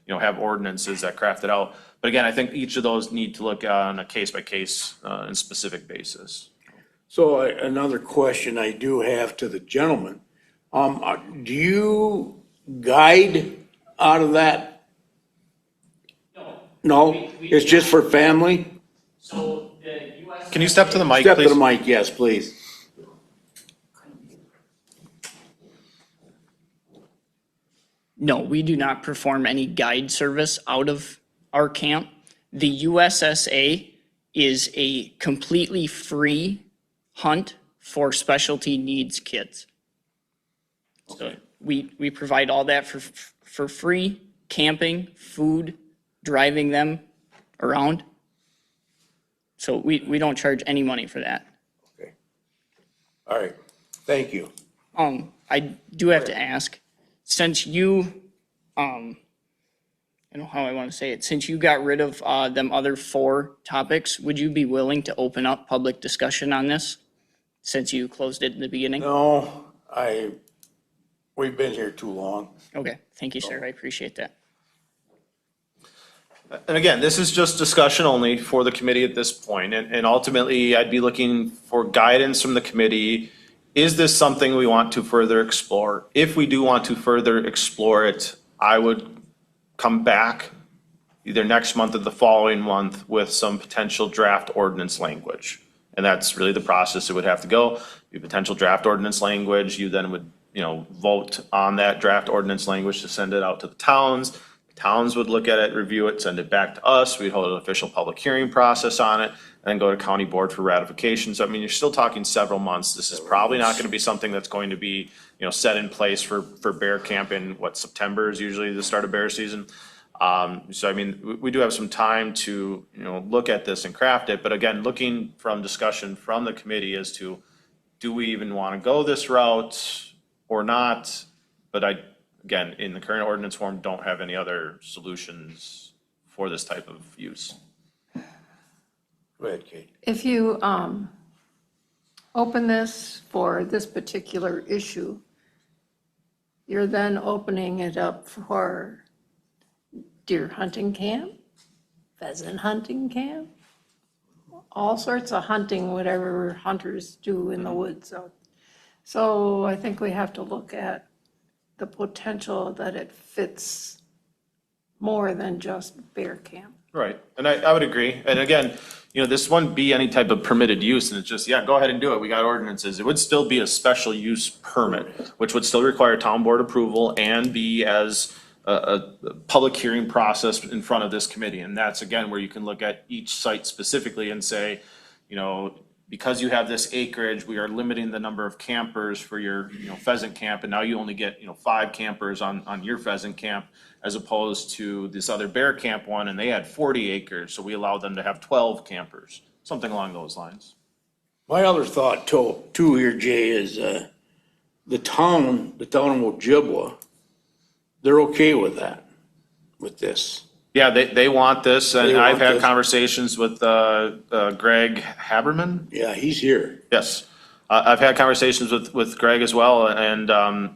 have ordinances that craft it out. But again, I think each of those need to look on a case-by-case and specific basis. So another question I do have to the gentleman. Do you guide out of that? No, it's just for family? So the US. Can you step to the mic, please? Step to the mic, yes, please. No, we do not perform any guide service out of our camp. The USSA is a completely free hunt for specialty needs kids. So we provide all that for free, camping, food, driving them around. So we don't charge any money for that. Okay. All right, thank you. I do have to ask, since you, I don't know how I want to say it, since you got rid of them other 4 topics, would you be willing to open up public discussion on this? Since you closed it in the beginning? No, we've been here too long. Okay, thank you, sir. I appreciate that. And again, this is just discussion only for the committee at this point, and ultimately, I'd be looking for guidance from the committee. Is this something we want to further explore? If we do want to further explore it, I would come back either next month or the following month with some potential draft ordinance language. And that's really the process it would have to go. You potential draft ordinance language, you then would, vote on that draft ordinance language to send it out to the towns. The towns would look at it, review it, send it back to us. We'd hold an official public hearing process on it, and then go to county board for ratification. So, I mean, you're still talking several months. This is probably not gonna be something that's going to be, set in place for bear camp in, September is usually the start of bear season. So, I mean, we do have some time to, look at this and craft it, but again, looking from discussion from the committee as to, do we even want to go this route or not? But again, in the current ordinance form, don't have any other solutions for this type of use. Go ahead, Kate. If you open this for this particular issue, you're then opening it up for deer hunting camp, pheasant hunting camp, all sorts of hunting, whatever hunters do in the woods. So I think we have to look at the potential that it fits more than just bear camp. Right, and I would agree. And again, this wouldn't be any type of permitted use, and it's just, yeah, go ahead and do it. We got ordinances. It would still be a special use permit, which would still require town board approval and be as a public hearing process in front of this committee. And that's, again, where you can look at each site specifically and say, because you have this acreage, we are limiting the number of campers for your, pheasant camp, and now you only get, 5 campers on your pheasant camp, as opposed to this other bear camp one, and they had 40 acres, so we allowed them to have 12 campers, something along those lines. My other thought too here, Jay, is the town of Ojibwa, they're okay with that, with this. Yeah, they want this, and They want I've had this. conversations with Greg Haberman. Yeah, he's here. Yes. I've had conversations with Greg as well, and,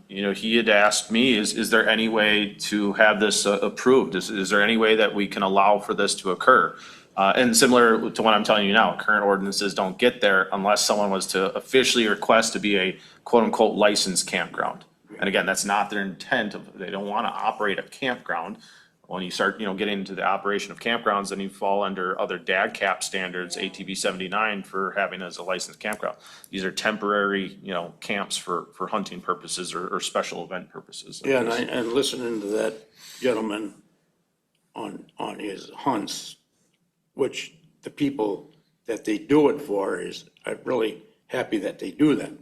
he had asked me, is there any way to have this approved? Is there any way that we can allow for this to occur? And similar to what I'm telling you now, current ordinances don't get there unless someone was to officially request to be a quote-unquote licensed campground. And again, that's not their intent. They don't want to operate a campground. When you start, getting into the operation of campgrounds, then you fall under other DAG-CAP standards, ATV 79, for having as a licensed campground. These are temporary, camps for hunting purposes or special event purposes. Yeah, and listening to that gentleman on his hunts, which the people that they do it for I'm really happy that they do that.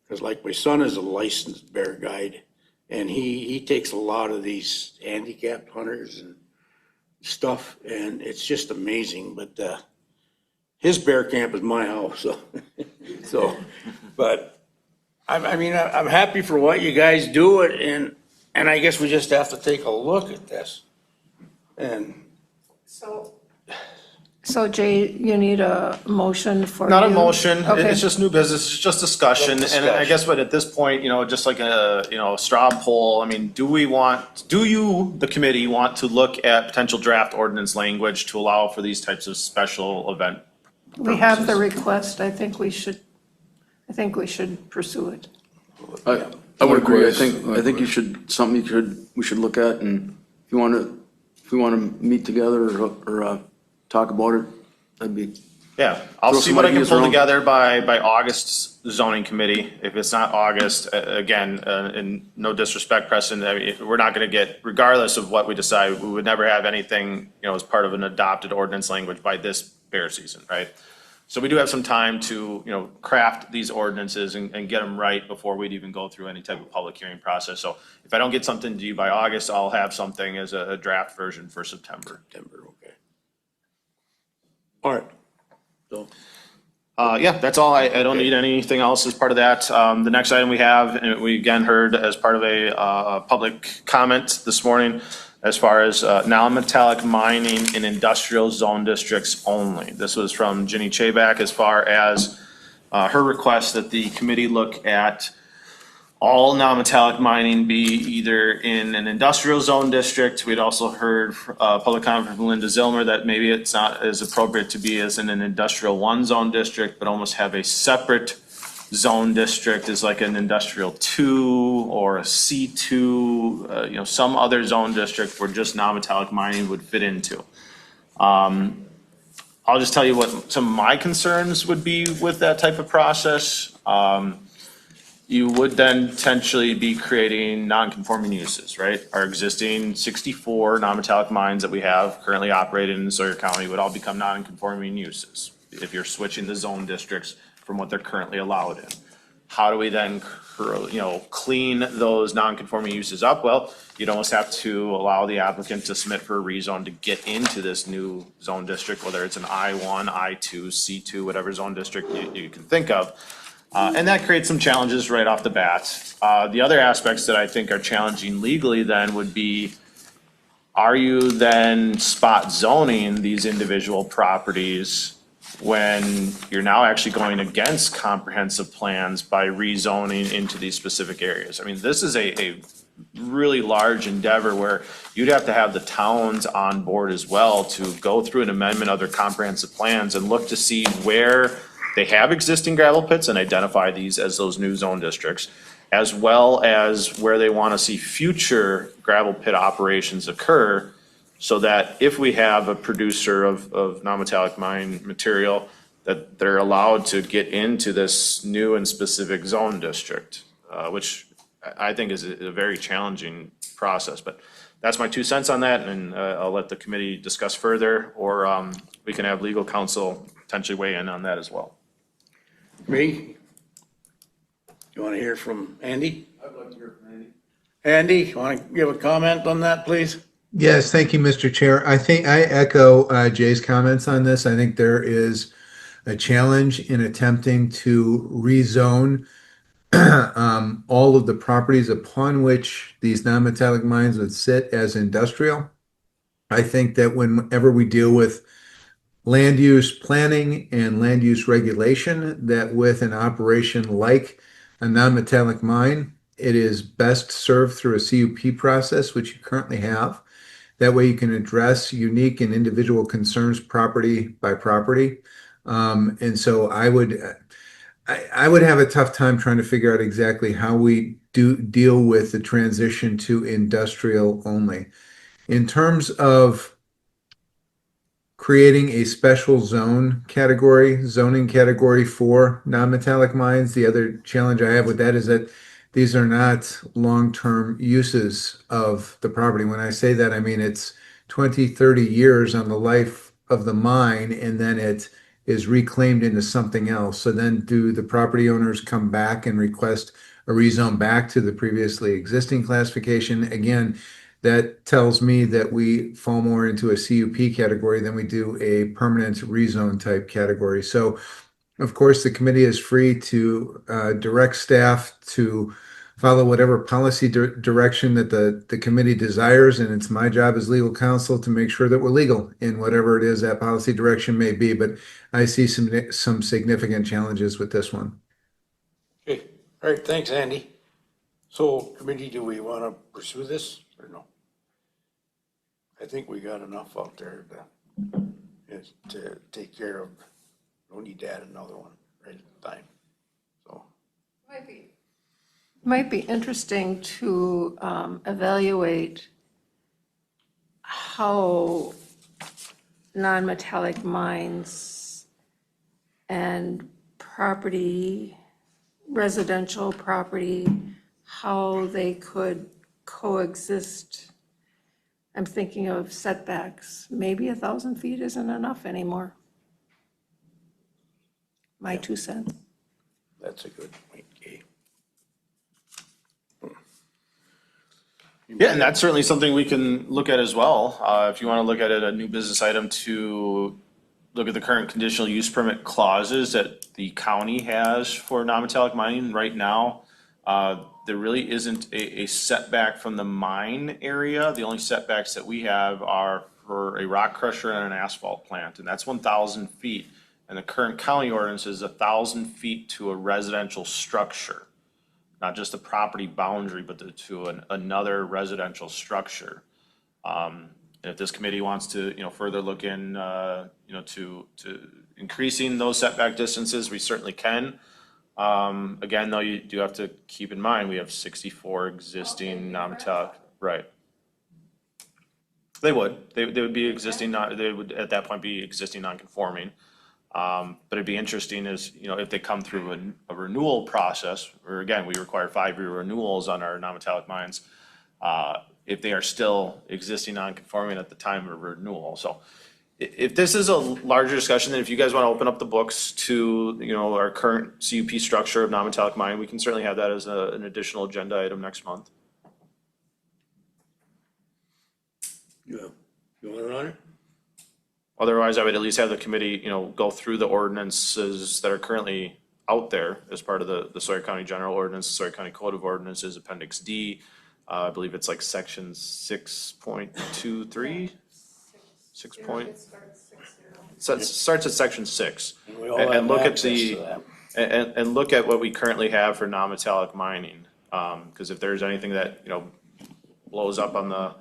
Because like my son is a licensed bear guide, and he takes a lot of these handicapped hunters and stuff, and it's just amazing. But his bear camp is my house, so but I'm happy for what you guys do it, and I guess we just have to take a look at this. And So Jay, you need a motion for Not a you? motion, Okay. it's just new business, it's just discussion, and I guess, but at this point, just like a, straw poll, I mean, do you, the committee, want to look at potential draft ordinance language to allow for these types of special event? We have the request. I think we should pursue it. I would agree. I think we should look at, and if you want to meet together or talk about it, that'd be. Yeah, I'll Throw see some what I can ideas pull around. together by August's zoning committee. If it's not August, again, and no disrespect, Preston, I mean, we're not gonna get, regardless of what we decide, we would never have anything, as part of an adopted ordinance language by this bear season, right? So we do have some time to, craft these ordinances and get them right before we'd even go through any type of public hearing process. So if I don't get something to you by August, I'll have something as a draft version for September. Okay. All right. So, Yeah, that's all. I don't need anything else as part of that. The next item we have, and we again heard as part of a public comment this morning, as far as non-metallic mining in industrial zone districts only. This was from Ginny Chabak as far as her request that the committee look at all non-metallic mining be either in an industrial zone district. We'd also heard public comment from Linda Zilmer that maybe it's not as appropriate to be as in an industrial 1 zone district, but almost have a separate zone district as like an industrial 2 or a C2, some other zone district where just non-metallic mining would fit into. I'll just tell you what some of my concerns would be with that type of process. You would then potentially be creating non-conforming uses, right? Our existing 64 non-metallic mines that we have currently operated in Sawyer County would all become non-conforming uses if you're switching the zone districts from what they're currently allowed in. How do we then, clean those non-conforming uses up? Well, you'd almost have to allow the applicant to submit for a rezone to get into this new zone district, whether it's an I1, I2, C2, whatever zone district you can think of. And that creates some challenges right off the bat. The other aspects that I think are challenging legally then would be, are you then spot zoning these individual properties when you're now actually going against comprehensive plans by rezoning into these specific areas? I mean, this is a really large endeavor where you'd have to have the towns on board as well to go through an amendment of their comprehensive plans and look to see where they have existing gravel pits and identify these as those new zone districts, as well as where they want to see future gravel pit operations occur, so that if we have a producer of non-metallic mine material, that they're allowed to get into this new and specific zone district, which I think is a very challenging process. But that's my 2 cents on that, and I'll let the committee discuss further, or we can have legal counsel potentially weigh in on that as well. me? You want to hear from Andy? I'd like to hear from Andy. Andy, you want to give a comment on that, please? Yes, thank you, Mr. Chair. I think I echo Jay's comments on this. I think there is a challenge in attempting to rezone all of the properties upon which these non-metallic mines would sit as industrial. I think that whenever we deal with land use planning and land use regulation, that with an operation like a non-metallic mine, it is best served through a CUP process, which you currently have. That way you can address unique and individual concerns property by property. And so I would have a tough time trying to figure out exactly how we deal with the transition to industrial only. In terms of creating a special zoning category for non-metallic mines, the other challenge I have with that is that these are not long-term uses of the property. When I say that, I mean it's 20, 30 years on the life of the mine, and then it is reclaimed into something else. So then do the property owners come back and request a rezone back to the previously existing classification? Again, that tells me that we fall more into a CUP category than we do a permanent rezone type category. So of course, the committee is free to direct staff to follow whatever policy direction that the committee desires, and it's my job as legal counsel to make sure that we're legal in whatever it is that policy direction may be, but I see some significant challenges with this one. Okay, all right, thanks, Andy. So, committee, do we want to pursue this or no? I think we got enough out there to take care of, don't need to add another one right at the time, so. Might be interesting to evaluate how non-metallic mines and property, residential property, how they could coexist. I'm thinking of setbacks. Maybe 1,000 feet isn't enough anymore. My 2 cents. That's a good point, Kay. Yeah, and that's certainly something we can look at as well. If you want to look at it, a new business item to look at the current conditional use permit clauses that the county has for non-metallic mining right now. There really isn't a setback from the mine area. The only setbacks that we have are for a rock crusher and an asphalt plant, and that's 1,000 feet. And the current county ordinance is 1,000 feet to a residential structure, not just a property boundary, but to another residential structure. And if this committee wants to, further look in, to increasing those setback distances, we certainly can. Again, though, you do have to keep in mind, we have 64 existing non-metallic, right? They would be existing, they would at that point be existing non-conforming. But it'd be interesting is, if they come through a renewal process, or again, we require 5-year renewals on our non-metallic mines, if they are still existing non-conforming at the time of renewal. So if this is a larger discussion, then if you guys want to open up the books to, our current CUP structure of non-metallic mine, we can certainly have that as an additional agenda item next month. Yeah, you want to run it? Otherwise, I would at least have the committee, go through the ordinances that are currently out there as part of the Sawyer County General Ordinance, the Sawyer County Code of Ordinances, Appendix D. I believe it's like section 6.23, 6 point. So it starts at section 6. And look at and look at what we currently have for non-metallic mining. Because if there's anything that, blows up on the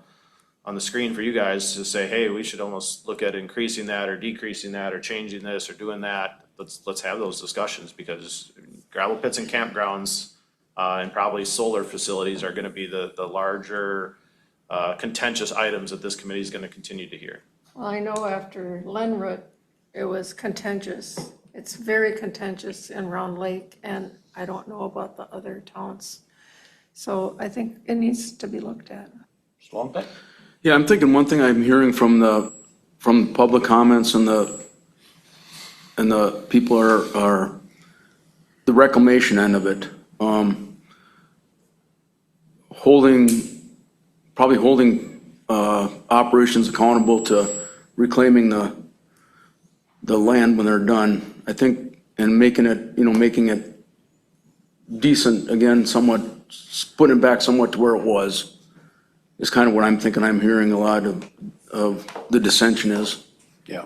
screen for you guys to say, hey, we should almost look at increasing that or decreasing that or changing this or doing that, let's have those discussions, because gravel pits and campgrounds and probably solar facilities are gonna be the larger contentious items that this committee is gonna continue to hear. Well, I know after Lenroot, it was contentious. It's very contentious in Round Lake, and I don't know about the other towns. So I think it needs to be looked at. Swampy? Yeah, I'm thinking one thing I'm hearing from public comments and the people are the reclamation end of it. Holding operations accountable to reclaiming the land when they're done, I think, and making it decent, again, somewhat, putting it back somewhat to where it was, is kind of what I'm thinking. I'm hearing a lot of the dissension is. Yeah.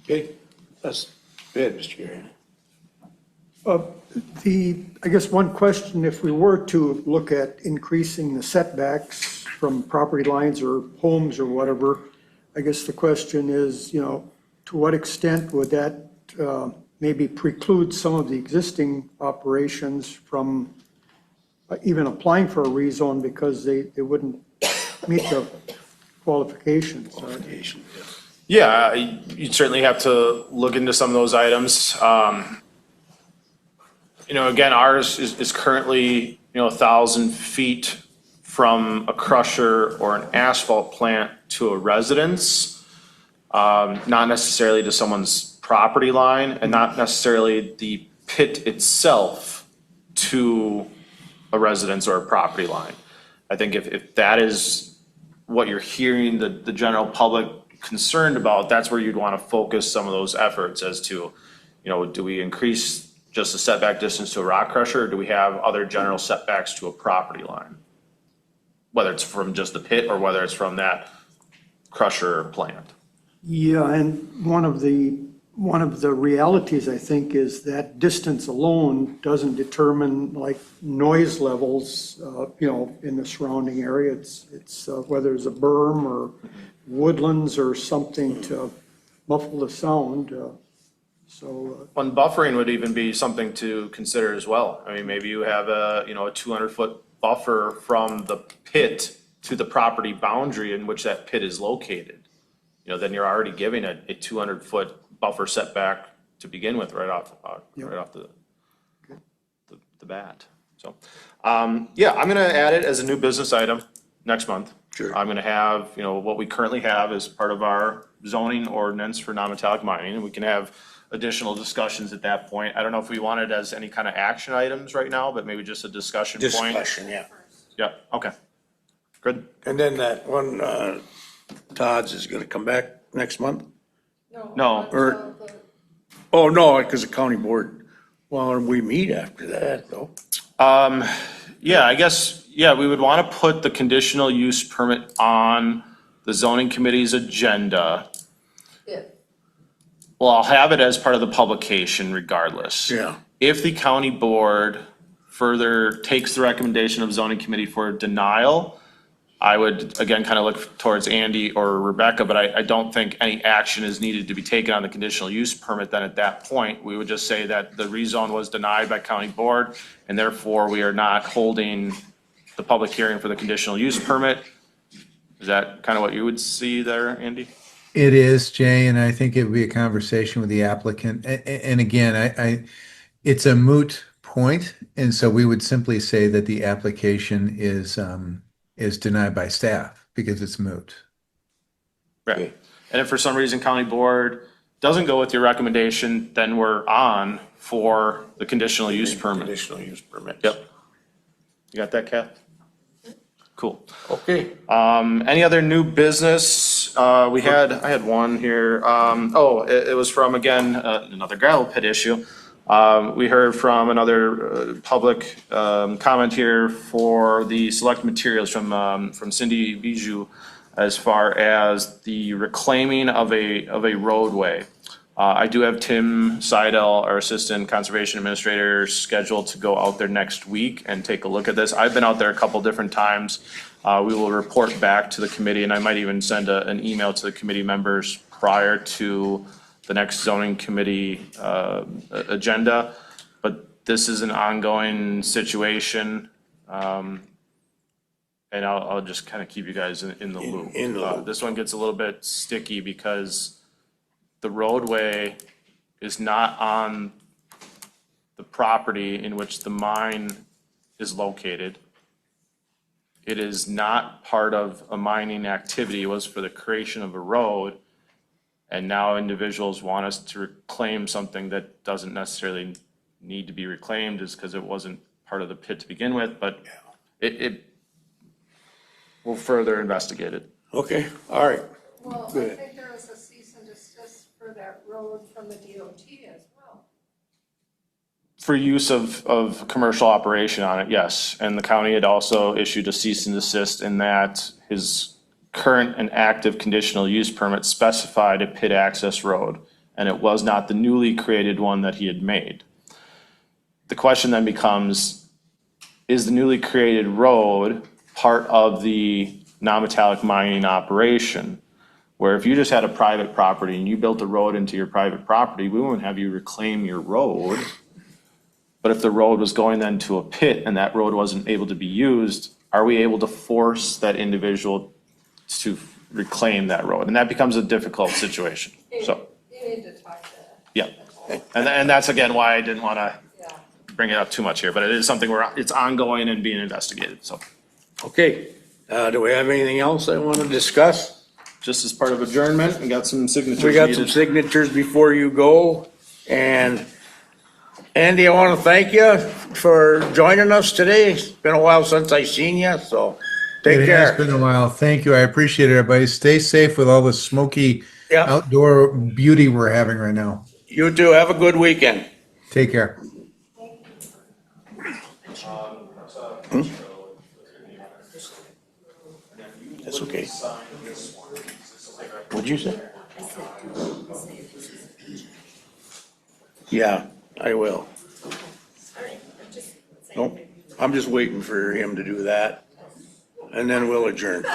Okay, that's good, Mr. Gary. I guess one question, if we were to look at increasing the setbacks from property lines or homes or whatever, I guess the question is, to what extent would that maybe preclude some of the existing operations from even applying for a rezone because they wouldn't meet the qualifications? Yeah, you'd certainly have to look into some of those items. Again, ours is currently, 1,000 feet from a crusher or an asphalt plant to a residence, not necessarily to someone's property line, and not necessarily the pit itself to a residence or a property line. I think if that is what you're hearing the general public concerned about, that's where you'd want to focus some of those efforts as to, do we increase just a setback distance to a rock crusher, or do we have other general setbacks to a property line? Whether it's from just the pit or whether it's from that crusher plant. Yeah, and one of the realities, I think, is that distance alone doesn't determine like noise levels, in the surrounding area. It's whether it's a berm or woodlands or something to muffle the sound. And buffering would even be something to consider as well. I mean, maybe you have a 200-foot buffer from the pit to the property boundary in which that pit is located. Then you're already giving a 200-foot buffer setback to begin with right off the bat. So, yeah, I'm gonna add it as a new business item next month. Sure. I'm gonna have, what we currently have as part of our zoning ordinance for non-metallic mining, and we can have additional discussions at that point. I don't know if we want it as any kind of action items right now, but maybe just a discussion point. Discussion, yeah. Yeah, okay. Good. And then that one, Todd's is gonna come back next month? No. Or, oh, no, because the county board, well, we meet after that, though. Yeah, I guess, we would want to put the conditional use permit on the zoning committee's agenda. Well, I'll have it as part of the publication regardless. Yeah. If the county board further takes the recommendation of zoning committee for denial, I would, again, kind of look towards Andy or Rebecca, but I don't think any action is needed to be taken on the conditional use permit then at that point. We would just say that the rezone was denied by county board, and therefore we are not holding the public hearing for the conditional use permit. Is that kind of what you would see there, Andy? It is, Jay, and I think it would be a conversation with the applicant. And again, it's a moot point, and so we would simply say that the application is denied by staff because it's moot. Right. And if for some reason county board doesn't go with your recommendation, then we're on for the conditional use permit. Conditional use permit. Yep. You got that, Kath? Cool. Okay. Any other new business? I had one here. It was from, again, another gravel pit issue. We heard from another public comment here for the select materials from Cindy Bijou as far as the reclaiming of a roadway. I do have Tim Seidel, our Assistant Conservation Administrator, scheduled to go out there next week and take a look at this. I've been out there a couple different times. We will report back to the committee, and I might even send an email to the committee members prior to the next zoning committee agenda. But this is an ongoing situation. And I'll just kind of keep you guys in the loop. In the loop. This one gets a little bit sticky because the roadway is not on the property in which the mine is located. It is not part of a mining activity. It was for the creation of a road. And now individuals want us to reclaim something that doesn't necessarily need to be reclaimed is because it wasn't part of the pit to begin with, but we'll further investigate it. Okay, all right. Well, I Good. think there was a cease and desist for that road from the DOT as well. For use of commercial operation on it, yes. And the county had also issued a cease and desist in that his current and active conditional use permit specified a pit access road, and it was not the newly created one that he had made. The question then becomes, is the newly created road part of the non-metallic mining operation? Where if you just had a private property and you built a road into your private property, we wouldn't have you reclaim your road. But if the road was going then to a pit and that road wasn't able to be used, are we able to force that individual to reclaim that road? And that becomes a difficult situation, so. You need to talk to that. Yeah, and that's again why I didn't want to bring it up too much here, but it is something where it's ongoing and being investigated, so. Okay, do we have anything else I want to discuss? Just as part of adjournment, we got some signatures We got some needed. signatures before you go, and Andy, I want to thank you for joining us today. It's been a while since I seen you, so take It care. has been a while. Thank you. I appreciate it, everybody. Stay safe with all the smoky outdoor beauty we're having right now. You too, have a good weekend. Take care. That's okay. What'd you say? Yeah, I will. Nope, I'm just waiting for him to do that, and then we'll adjourn.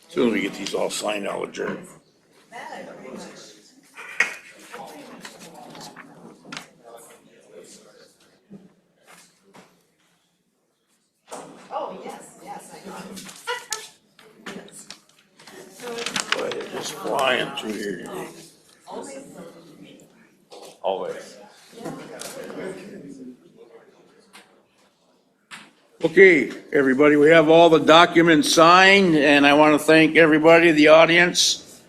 As soon as we get these all signed, I'll adjourn. Oh, yes, I know. Boy, they're just flying through here today. Always. Okay, everybody, we have all the documents signed, and I want to thank everybody, the audience,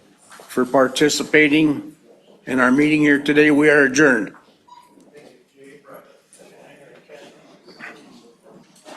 for participating in our meeting here today. We are adjourned.